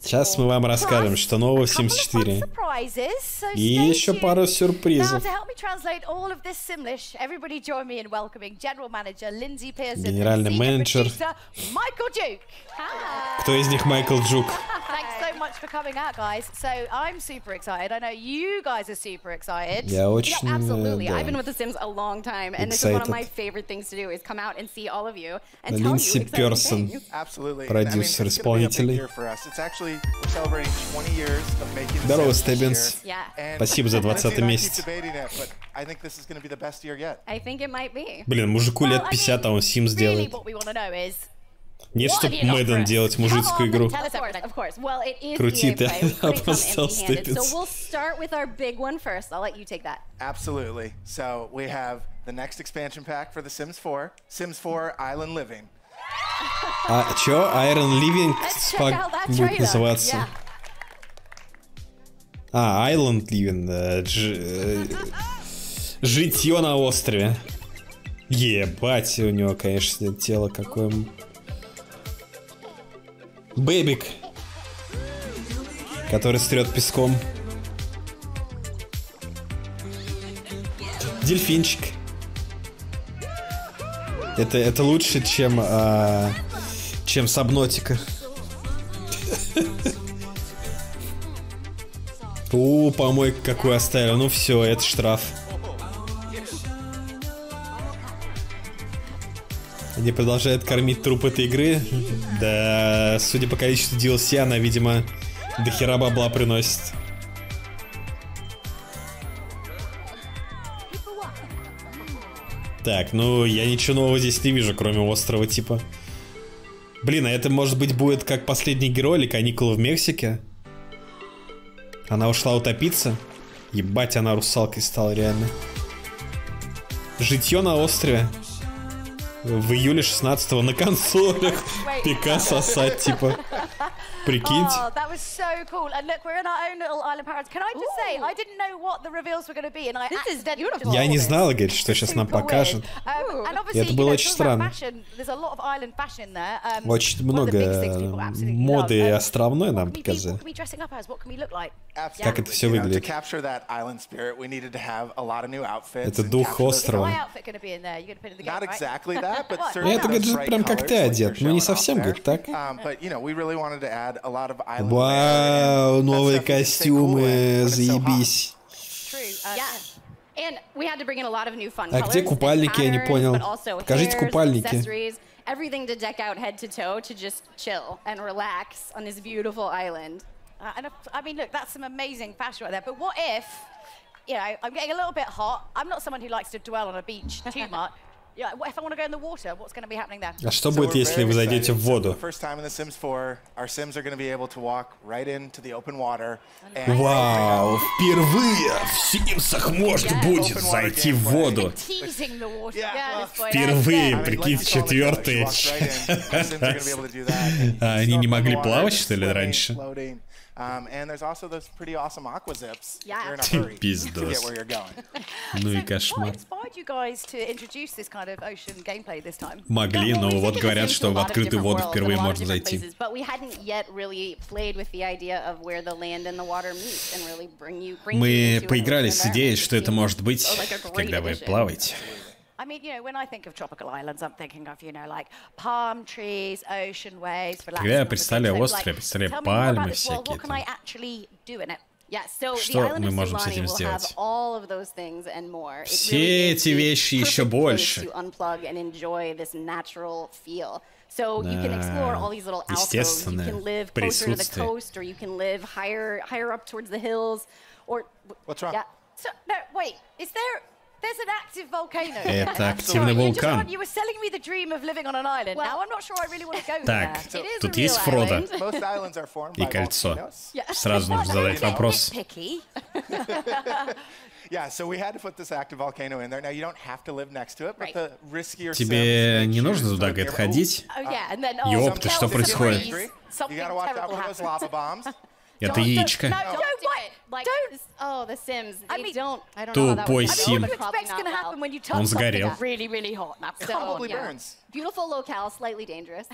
Сейчас мы вам расскажем, что нового в Sims 4. И еще пару сюрпризов. Генеральный менеджер. Кто из них Майкл Джук? Я очень Линдси Персон, продюсер, исполнитель. Здорово, Стеббинс. Спасибо за 20-й месяц. Блин, мужику лет 50, а он Sims делает. Нет, чтоб Мэдден делать мужицкую игру. Крутит, я опоздал, Степпинс. Absolutely. So we have the next expansion pack for The Sims 4, Sims 4 Island Living. А чё? Iron Living будет называться? А, Island Living. Житье на острове. Ебать, у него, конечно, тело какое. Бэбик, который стрет песком. Дельфинчик. Это лучше, чем Сабнотика. Помойка какую оставил. Ну все, это штраф. Они продолжают кормить труп этой игры. Да, судя по количеству DLC, она, видимо, дохера бабла приносит. Так, ну, я ничего нового здесь не вижу, кроме острова, типа. Блин, а это, может быть, будет как последний герой или каникулы в Мексике? Она ушла утопиться? Ебать, она русалкой стала, реально. Житье на острове. В июле 16-го на консолях. ПК сосать, типа. Прикиньте. Oh, that was so cool. And look, we're in our own little island paradise. Can I just say, I didn't know what the reveals were going to be, and I accidentally. Я не знала, говорит, что сейчас нам покажут. И это было очень странно. Очень много моды островной нам показали. Как это все выглядит? Это дух острова. Это, говорит, прям как ты одет. Ну, не совсем, говорит, так. Вау, новые костюмы, заебись. А где купальники, я не понял. Покажите купальники. Everything to deck out head to toe to just chill and relax on this beautiful island. And I mean, look, that's some amazing fashion right there. But what if, you know, I'm getting a little bit hot. I'm not someone who likes to dwell on a beach too much. Yeah, what if I want to go in the water? What's going to be happening there? А что будет, если вы зайдете в воду? Вау, впервые в Симсах можно будет зайти в воду. Впервые, прикиньте, четвертые. Они не могли плавать, что ли, раньше? And there's also those pretty awesome aqua zips. You're in a hurry to get where you're going. Ну и кошмар. Могли, но вот говорят, что в открытую воду впервые можно зайти. Мы поиграли с идеей, что это может быть, когда вы плаваете. I mean, you know, when I think of tropical islands, I'm thinking of, you know, like palm trees, ocean waves. Когда я представляю остров, я представляю пальмы всякие. Что мы можем с этим сделать? Все эти вещи еще больше. Да, естественно, присутствие. There's an active volcano. Это активный вулкан. You were selling me the dream of living on an island. Now I'm not sure I really want to go there. Так, тут есть Фродо и кольцо. Сразу нужно задать вопрос. Тебе не нужно туда, говорит, ходить? Ёп, ты что происходит? Это яичко. Тупой Сим. Он сгорел. Beautiful locale, slightly dangerous.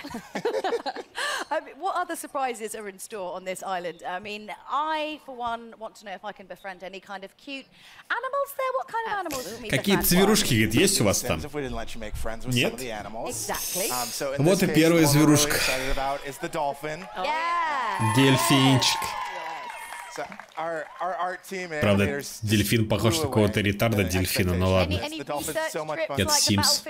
I mean, what other surprises are in store on this island? I mean, I, for one, want to know if I can befriend any kind of cute animals there. What kind of animals can we befriend? Какие-то зверушки, говорит, есть у вас там? Нет? Вот и первая зверушка. Дельфинчик. Правда, дельфин похож на какого-то ретарда дельфина, но ладно. Это Sims.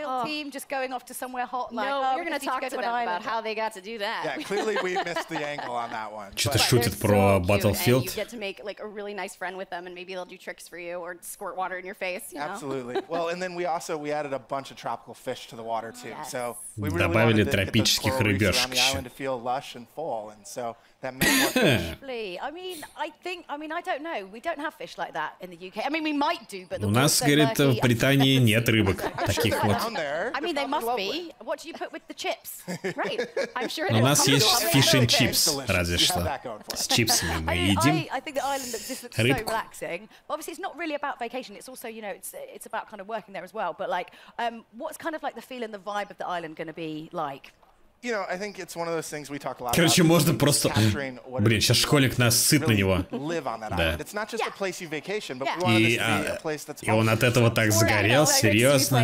Что-то шутит про Battlefield. Добавили тропических рыбешек еще. I don't know. We don't have fish like that in the UK. I mean, we might do, but у нас, говорит, в Британии нет рыбок таких вот. I mean, they must be. What do you put with the chips? Right. I'm sure. У нас есть fish and chips, разве что. С чипсами мы едим рыбку. Relaxing. Obviously, it's not really about vacation. It's also, you know, it's about kind of working there as well. But like, what's kind of like the feel and the vibe of the island going to be like? Короче, можно просто... Блин, сейчас школьник нас сыт на него. Да. И он от этого так сгорел, серьезно.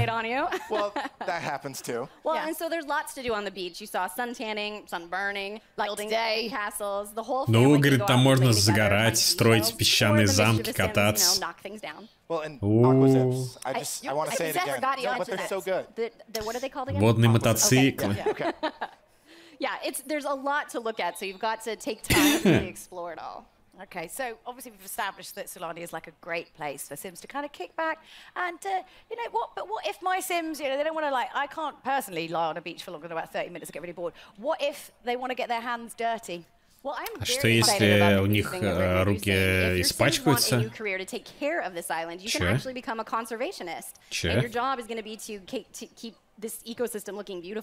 Ну, говорит, там можно загорать, строить песчаные замки, кататься. Водные мотоциклы. Yeah, there's a lot to look at, so you've got to take time to explore it all. Okay, so obviously we've established that Solani is like a great place for Sims to kind of kick back and, you know, but what if my Sims, you know, they don't want to, like, I can't personally lie on a beach for longer than about 30 minutes and get really bored. What if they want to get their hands dirty? А что если у них руки испачкаются? Чё?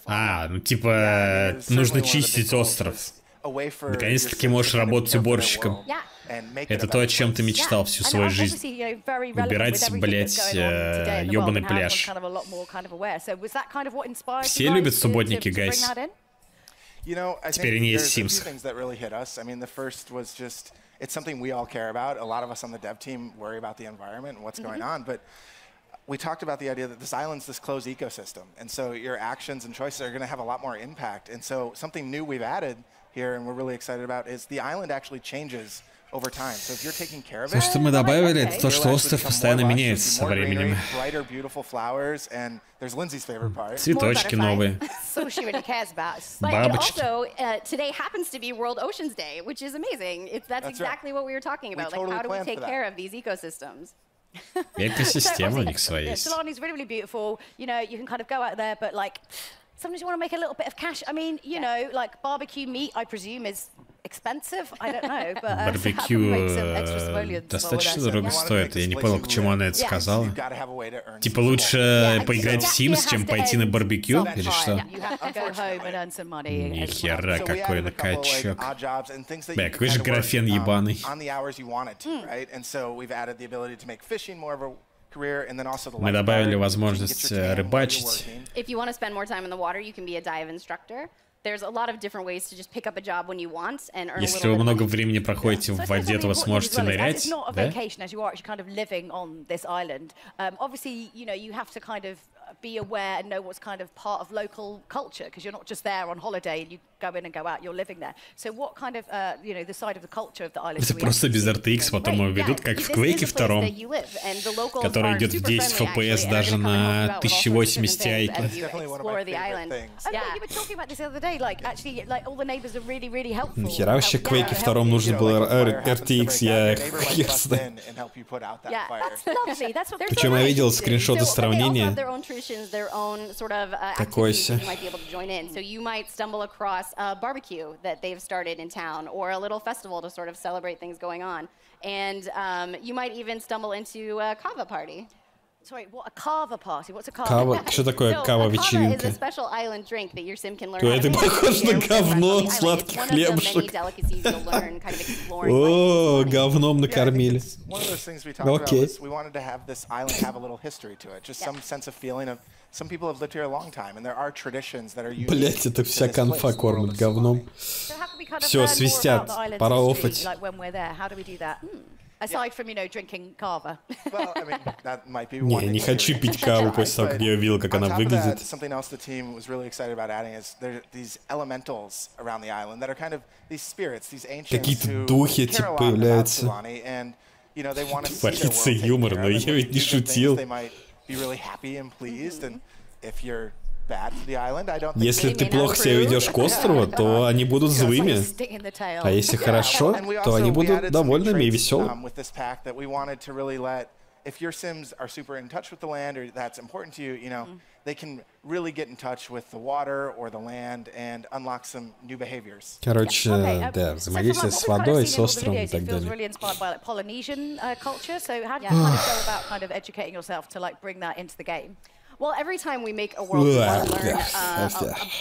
А, ну типа нужно чистить остров. Наконец-таки можешь работать уборщиком. Это то, о чем ты мечтал всю свою жизнь. Убирать, блядь, ёбаный пляж. Все любят субботники, гайс. Теперь они есть в Sims. It's something we all care about. A lot of us on the dev team worry about the environment and what's going on, but we talked about the idea that this island's this closed ecosystem, and so your actions and choices are going to have a lot more impact. And so something new we've added here, and we're really excited about, is the island actually changes over time. So if you're taking care of it, то, что мы добавили, это то, что остров постоянно меняется со временем. Цветочки новые. Бабочки. Today happens to be World Oceans Day, which is amazing. That's exactly what we were talking about. Like, how do we take care of these ecosystems? Экосистема у них своя есть. Solani is really, really beautiful. You know, you can kind of go out there, but like, sometimes you want to make a little bit of cash. I mean, you know, like barbecue meat, I presume, is expensive. I don't know, but барбекю достаточно дорого стоит. Я не понял, к чему она это сказала. Типа лучше поиграть в Sims, чем пойти на барбекю или что? Нихера, какой накачок. Бля, какой же графен ебаный. Мы добавили возможность рыбачить. Если вы много времени проходите в воде, то вы сможете нырять, да? Be aware and know what's kind of part of local culture, because you're not just there on holiday and you go in and go out, you're living there. So what kind of, you know, the side of the culture of the island. Это просто без RTX потом его ведут, как в Quake 2, который идет в 10 FPS даже на 1080 Ti. Нахера вообще Quake 2 нужно было RTX, я хер знаю. Причем я видел скриншоты сравнения. Their own sort of activities that you might be able to join in. So you might stumble across a barbecue that they've started in town, or a little festival to sort of celebrate things going on. And you might even stumble into a kava party. Sorry, what a kava party? What's a kava? Кава, что такое кава-вечеринка? То это похоже на говно, сладкий хлебушек. О, говном накормили. Окей. Блять, это вся конфа кормит говном. Все, свистят, пора офать. Aside from, you know, drinking kava. Well, I mean, that might be Не, не хочу пить каву после того, как я увидел, как она выглядит. Something else the team was really excited about adding is there these elementals around the island that are kind of these spirits, these ancients who care a lot about Solani, and you know they want to see their world taken care of. Но я ведь не шутил. They might be really happy and pleased, and if you're Если ты плохо себя ведешь к острову, то они будут злыми. А если хорошо, то они будут довольными и веселыми. Короче, да, взаимодействие с водой, с островом и так далее. Well, every time we make a world, we want to learn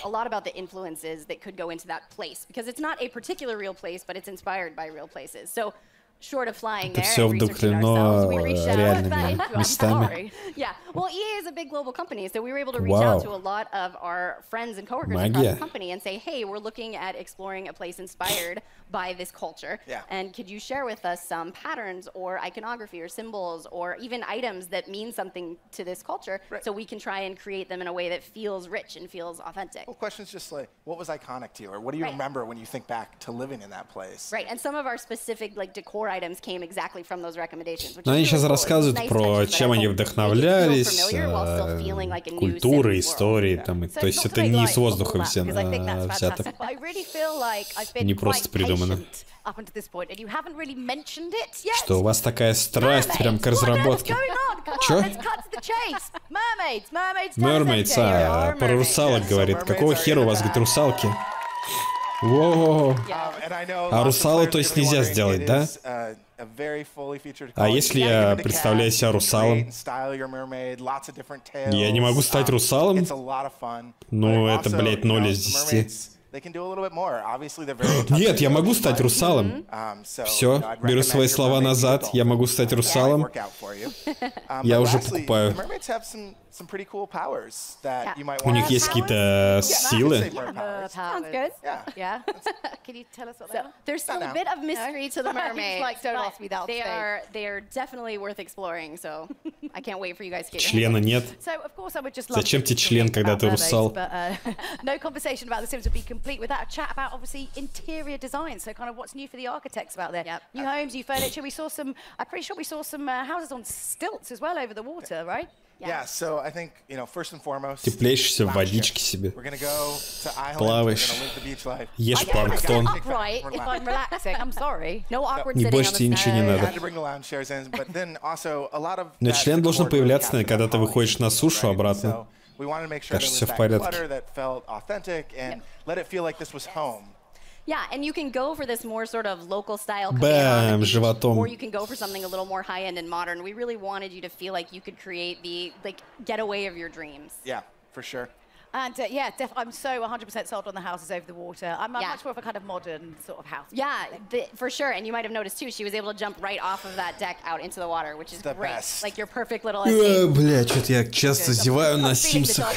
a lot about the influences that could go into that place, because it's not a particular real place, but it's inspired by real places. So, short of flying there and researching ourselves, we reached out. Yeah, well, EA is a big global company, so we were able to reach out to a lot of our friends and coworkers across the company and say, hey, we're looking at exploring a place inspired by this culture, and could you share with us some patterns or iconography or symbols or even items that mean something to this culture, so we can try and create them in a way that feels rich and feels authentic. Well, questions just like, what was iconic to you, or what do you remember when you think back to living in that place? Right, and some of our specific like decor items came exactly from those recommendations. Но они сейчас рассказывают про чем они вдохновлялись, культуры, истории, там, то есть это не с воздуха взято, не просто придумано. Что у вас такая страсть прям к разработке? Чё? Mermaids, про русалок говорит. Какого хера у вас, говорит, русалки? Воу. А русала, то есть, нельзя сделать, да? А если я представляю себя русалом? Я не могу стать русалом? Ну, это, блядь, 0 из 10. Нет, я могу стать русалом. Все, беру свои слова назад. Я могу стать русалом. Я уже покупаю. У них есть какие-то силы? Sounds good. Yeah. Can you tell us what they are? There's still a bit of mystery to the mermaids. Like, don't ask me that. They are definitely worth exploring. So I can't wait for you guys to get. Члена нет. So of course I would just love. Зачем тебе член, когда ты русал? No conversation about The Sims would be complete without a chat about obviously interior design. So kind of what's new for the architects about there. Yep. New homes, new furniture. We saw some. I'm pretty sure we saw some houses on stilts as well over the water, right? Yeah, so I think, you know, first and foremost, теплеешься в водичке себе. Плаваешь. Ешь планктон. Не бойся, тебе ничего не надо. Но член должен появляться, когда ты выходишь на сушу обратно. Так что все в порядке. Yeah, and you can go for this more sort of local style Бэм, животом. or you can go for something a little more high-end and modern. We really wanted you to feel like you could create the getaway of your dreams. Yeah, for sure. And yeah, I'm so 100% sold on the houses over the water. I'm much more of a kind of modern sort of house. Yeah, for sure. And you might have noticed too, she was able to jump right off of that deck out into the water, which is great. Best. Like your perfect little escape. Бля, что-то я часто зеваю на Симсах.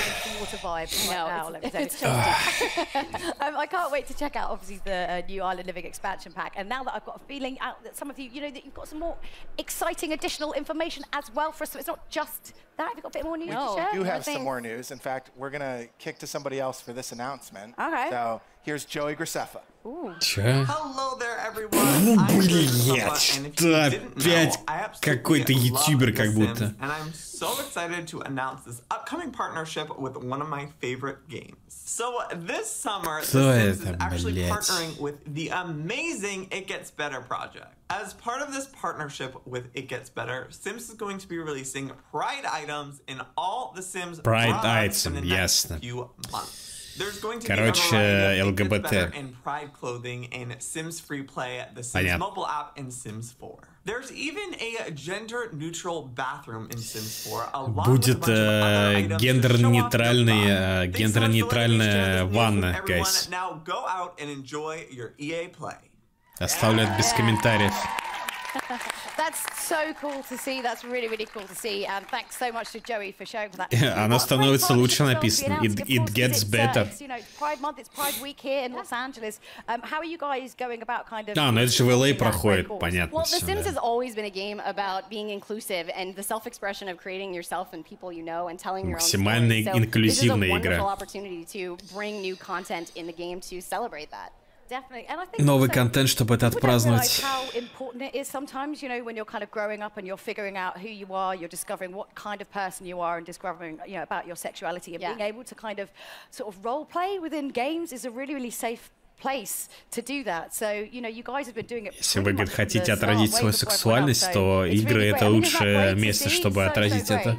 I can't wait to check out obviously the new Island Living expansion pack. And now that I've got a feeling out that some of you, you know, that you've got some more exciting additional information as well for us. So it's not just that. Have you got a bit more news to share? We do have some more news. In fact, we're going to kick to somebody else for this announcement. Okay. So here's Joey Graceffa. Hello there, everyone. Блять, что опять какой-то ютубер как будто. And I'm so excited to announce this upcoming partnership with one of my favorite games. So this summer, The Sims is actually partnering with the amazing It Gets Better project. As part of this partnership with It Gets Better, Sims is going to be releasing Pride items in all the Sims products in the next few months. There's going to be a variety of It Gets Better and Pride clothing in Sims Free Play, the Sims mobile app, and Sims 4. There's even a gender-neutral bathroom in Sims 4. Будет гендернейтральная ванна, guys. Now go out and enjoy your EA Play. Оставляют без комментариев. That's so cool to see. That's really, really cool to see. And thanks so much to Joey for showing that. Оно становится лучше написано. It gets better. It's, you know, Pride Month. It's Pride Week here in Los Angeles. How are you guys going about kind of? Ну это же в LA проходит, понятно. Well, The Sims has always been a game about being inclusive and the self-expression of creating yourself and people you know and telling your own story. Максимально инклюзивная игра. This is a wonderful игра. opportunity to bring new content in the game to celebrate that. Definitely. And I think Новый контент, чтобы это отпраздновать. How important it is sometimes, you know, when you're kind of growing up and you're figuring out who you are, you're discovering what kind of person you are and discovering, you know, about your sexuality and being able to kind of sort of role play within games is a really, really safe place to do that. So, you know, you guys have been doing it. Если вы хотите отразить свою сексуальность, то игры это лучшее место, чтобы отразить это.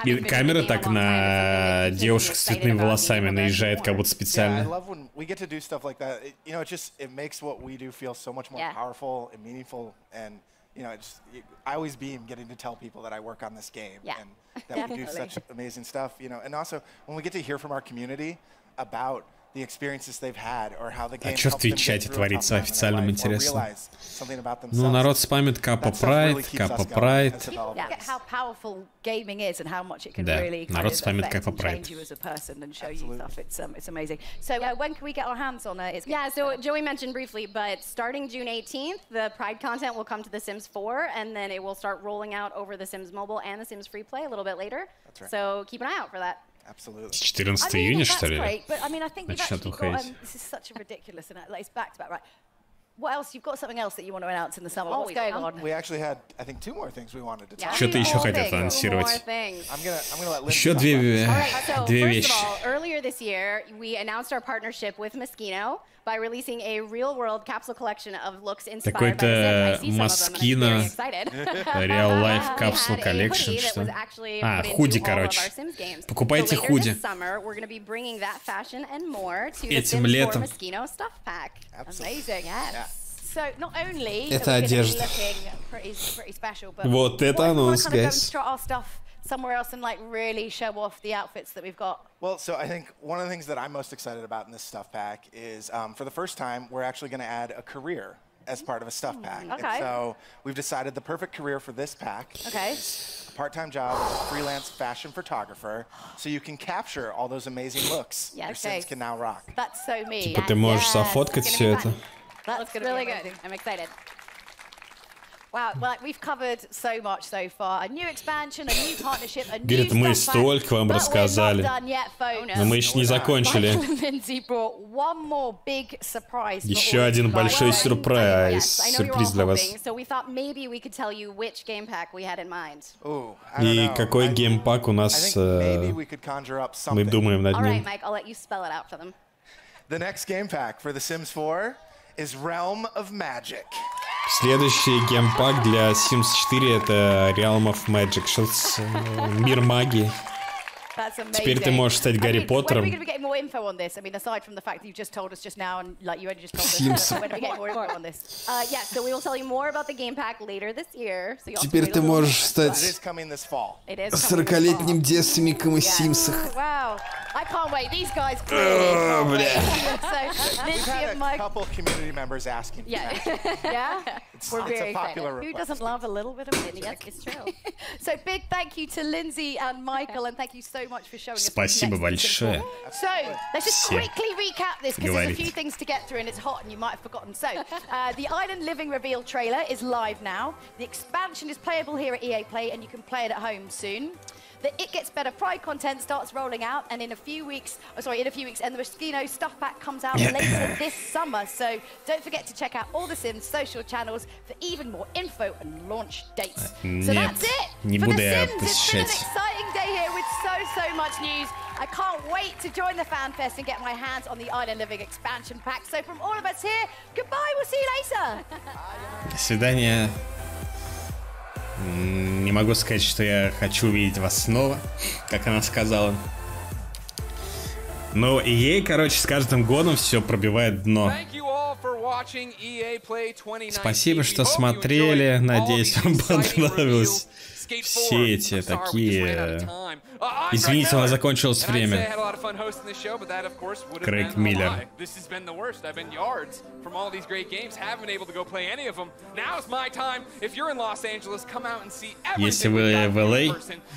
И камера так на девушек с цветными волосами наезжает, как будто специально. You know, I always beam getting to tell people that I work on this game and that we do such amazing stuff. You know, and also when we get to hear from our community about the experiences they've had or how the game А что в Твичате творится официальным интересно? Ну, народ спамит Капа Прайд, Капа Прайд. Да, народ спамит Капа Прайд. Yeah, so Joey mentioned briefly, but starting June 18th, the Pride content will come to The Sims 4, and then it will start rolling out over The Sims Mobile and The Sims Free Play a little bit later. That's right. So keep an eye out for that. Absolutely. 14 июня, что ли? Начнет выходить. This is such a ridiculous, and it's back to back, right? What else? You've got something else that you want to announce in the summer. What's going on? We actually had, I think, 2 more things we wanted to talk about. Что-то еще хотят анонсировать. Еще две вещи. Earlier this year, we announced our partnership with Moschino by releasing a real-world capsule collection of looks inspired by The Sims. Moschino, Real Life Capsule Collection, что? А, худи, короче. Покупайте худи. Этим летом. Это одежда. Вот это анонс, guys. somewhere else and like really show off the outfits that we've got? Well, so I think one of the things that I'm most excited about in this stuff pack is for the first time, we're actually going to add a career as part of a stuff pack. Okay. And so we've decided the perfect career for this pack. Okay. A part-time job as a freelance fashion photographer, so you can capture all those amazing looks your Sims can now rock. That's so me. Типа ты можешь зафоткать все это. That's really good. I'm excited. Wow, well, we've covered so much so far. A new expansion, a new partnership, a new Говорит, мы столько вам рассказали. Но мы еще не закончили. Еще один большой сюрприз. Сюрприз для вас. И какой геймпак у нас мы думаем над ним. The next game pack for The Sims 4 is Realm of Magic. Следующий геймпак для Sims 4 это Realm of Magic. Что-то мир магии. Теперь ты можешь стать Гарри Поттером. Теперь ты можешь стать 40-летним девственником из Симсах. We've had a couple community members asking. It's a popular request. Who doesn't love a little bit of magic? Yes, it's true. So big thank you to Lindsay and Michael, and thank you so much for showing us. Спасибо большое. So let's just quickly recap this because there's a few things to get through and it's hot and you might have forgotten. So the Island Living reveal trailer is live now. The expansion is playable here at EA Play, and you can play it at home soon. The It Gets Better Pride content starts rolling out, and in a few weeks, and the Moschino stuff pack comes out later this summer. So don't forget to check out all the Sims social channels for even more info and launch dates. So that's it for the Sims. It's been an exciting day here with so much news. I can't wait to join the Fan Fest and get my hands on the Island Living expansion pack. So from all of us here, goodbye. We'll see you later. До свидания. Не могу сказать, что я хочу увидеть вас снова, как она сказала. Но EA, короче, с каждым годом все пробивает дно. Спасибо, что смотрели. Надеюсь, вам понравилось. Все эти такие... Извините, у нас закончилось время. Крейг Миллер. Если вы в LA,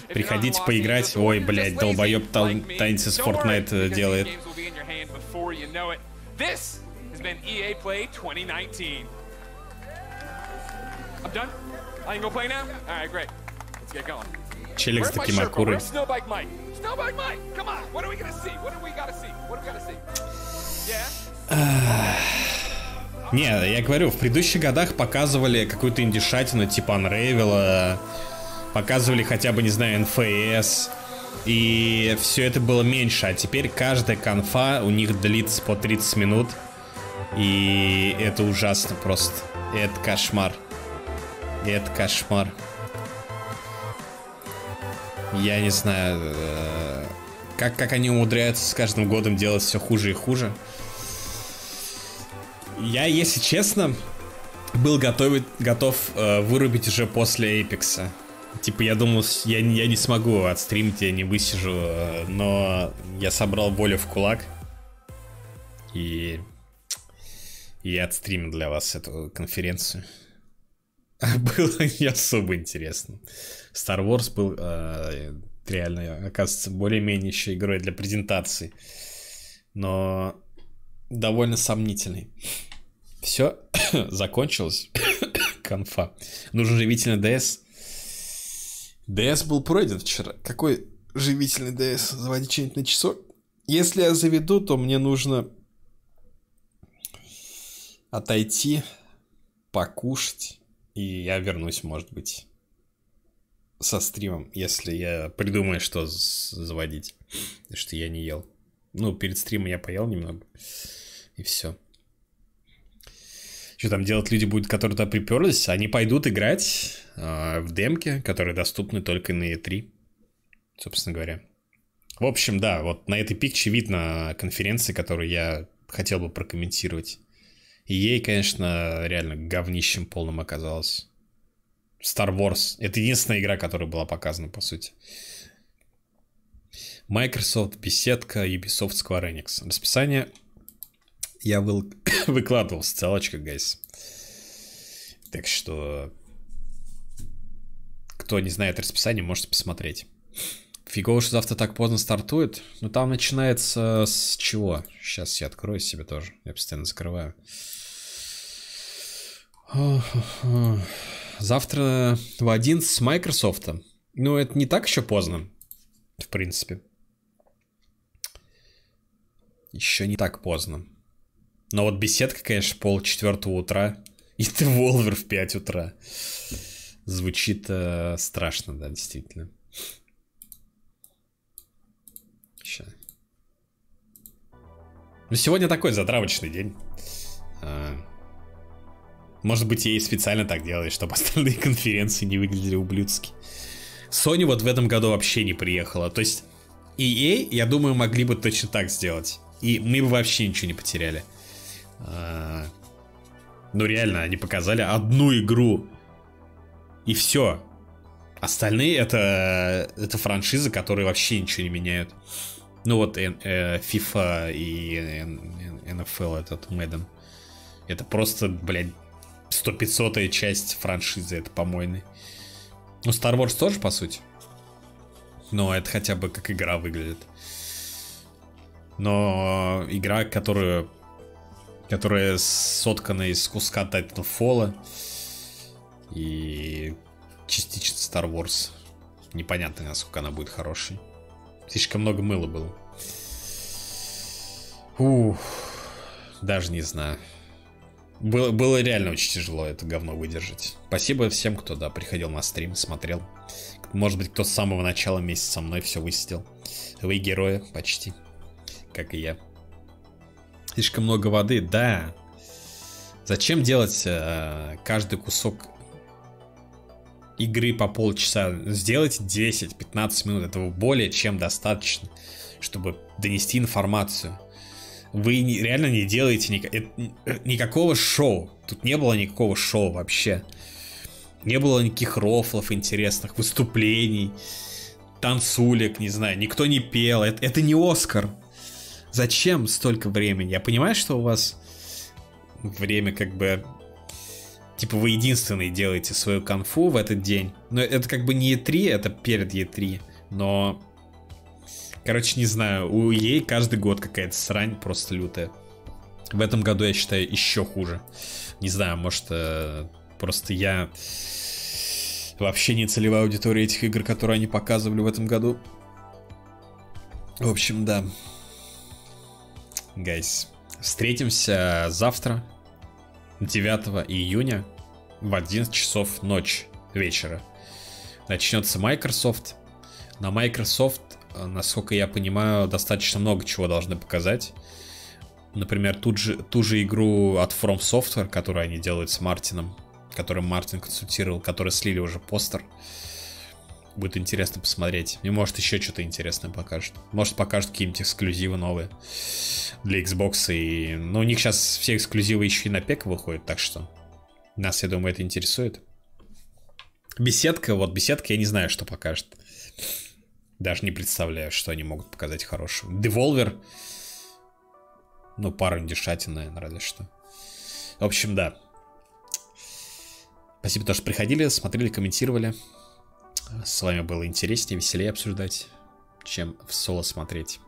приходите поиграть. Ой, блядь, долбоёб танцы с Fortnite делает. Челик с таким акурой. Не, я говорю, в предыдущих годах показывали какую-то индюшатину типа Unravel, показывали хотя бы, не знаю, NFS, и все это было меньше, а теперь каждая конфа у них длится по 30 минут, и это ужасно просто. Это кошмар. Это кошмар. Я не знаю, как они умудряются с каждым годом делать все хуже и хуже. Я, если честно, был готов вырубить уже после Эйпекса. Типа, я думал, я не смогу отстримить, я не высижу, но я собрал волю в кулак. И отстримил для вас эту конференцию. Было не особо интересно. Star Wars был реально, оказывается, более-менее еще игрой для презентации. Но довольно сомнительный. Все, закончилось. Конфа. Нужен живительный DS. DS был пройден вчера. Какой живительный DS? Заводить что-нибудь на часок? Если я заведу, то мне нужно отойти, покушать. И я вернусь, может быть, со стримом, если я придумаю, что заводить. Потому что я не ел. Ну, перед стримом я поел немного. И все. Что там делать люди будут, которые туда приперлись? Они пойдут играть в демки, которые доступны только на E3. Собственно говоря. В общем, да, вот на этой пикче видно конференции, которую я хотел бы прокомментировать. И ей, конечно, реально говнищем полным оказалось. Star Wars. Это единственная игра, которая была показана, по сути. Microsoft, беседка, Ubisoft, Square Enix. Расписание я выкладывал в социалочках, гайс. Так что, кто не знает расписание, можете посмотреть. Фигово, что завтра так поздно стартует. Ну, там начинается с чего? Сейчас я открою себе тоже. Я постоянно закрываю. Завтра в 11 с Microsoft. Ну, это не так еще поздно, в принципе. Еще не так поздно. Но вот беседка, конечно, 3:30 утра. И Devolver в 5 утра. Звучит страшно, да, действительно. Сейчас. Ну, сегодня такой затравочный день. Может быть, ей специально так делает, чтобы остальные конференции не выглядели ублюдски. Sony вот в этом году вообще не приехала. То есть EA, я думаю, могли бы точно так сделать. И мы бы вообще ничего не потеряли. Ну реально, они показали одну игру. И все. Остальные это франшизы, которые вообще ничего не меняют. Ну вот FIFA и NFL, этот Madden. Это просто, блядь, 100-500-я часть франшизы, это помойный. Ну, Star Wars тоже, по сути. Но это хотя бы как игра выглядит. Но игра, которая соткана из куска Titanfall и частично Star Wars. Непонятно, насколько она будет хорошей. Слишком много мыла было. Даже не знаю. Было реально очень тяжело это говно выдержать. Спасибо всем, кто, да, приходил на стрим, смотрел. Может быть, кто с самого начала вместе со мной все высидел. Вы герои почти, как и я. Слишком много воды, да. Зачем делать каждый кусок игры по полчаса? Сделайте 10-15 минут, этого более чем достаточно, чтобы донести информацию. Вы реально не делаете никакого шоу. Тут не было никакого шоу вообще. Не было никаких рофлов интересных, выступлений, танцулек, не знаю. Никто не пел. Это не Оскар. Зачем столько времени? Я понимаю, что у вас время как бы... Типа вы единственные делаете свою конфу в этот день. Но это как бы не E3, это перед E3. Но... Короче, не знаю, у EA каждый год какая-то срань просто лютая. В этом году, я считаю, еще хуже. Не знаю, может, просто я вообще не целевая аудитория этих игр, которые они показывали в этом году. В общем, да. Гайс, встретимся завтра, 9 июня, в 11 часов вечера. Начнется Microsoft. На Microsoft, насколько я понимаю, достаточно много чего должны показать. Например, ту же игру от From Software, которую они делают с Мартином, которую Мартин консультировал, которые слили уже постер. Будет интересно посмотреть. И может еще что-то интересное покажут. Может покажут какие-нибудь эксклюзивы новые для Xbox. И... Ну, у них сейчас все эксклюзивы еще и на ПК выходят, так что нас, я думаю, это интересует. Беседка, я не знаю, что покажет. Даже не представляю, что они могут показать хорошего. Devolver. Ну, пару индюшатин, наверное, разве что. В общем, да. Спасибо, что приходили, смотрели, комментировали. С вами было интереснее, веселее обсуждать, чем в соло смотреть.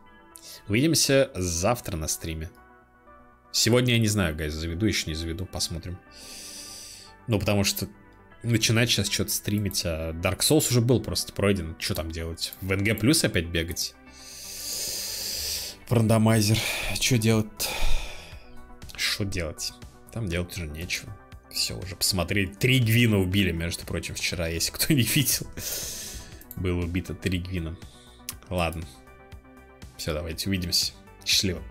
Увидимся завтра на стриме. Сегодня я не знаю, гайз, заведу, еще не заведу, посмотрим. Ну, потому что начинать сейчас что-то стримить, а Dark Souls уже был просто пройден. Что там делать? В НГ плюс опять бегать? В рандомайзер. Что делать? Что делать? Там делать уже нечего. Все, уже посмотреть. 3 гвина убили, между прочим, вчера, если кто не видел. Было убито 3 гвина. Ладно. Все, давайте увидимся. Счастливо.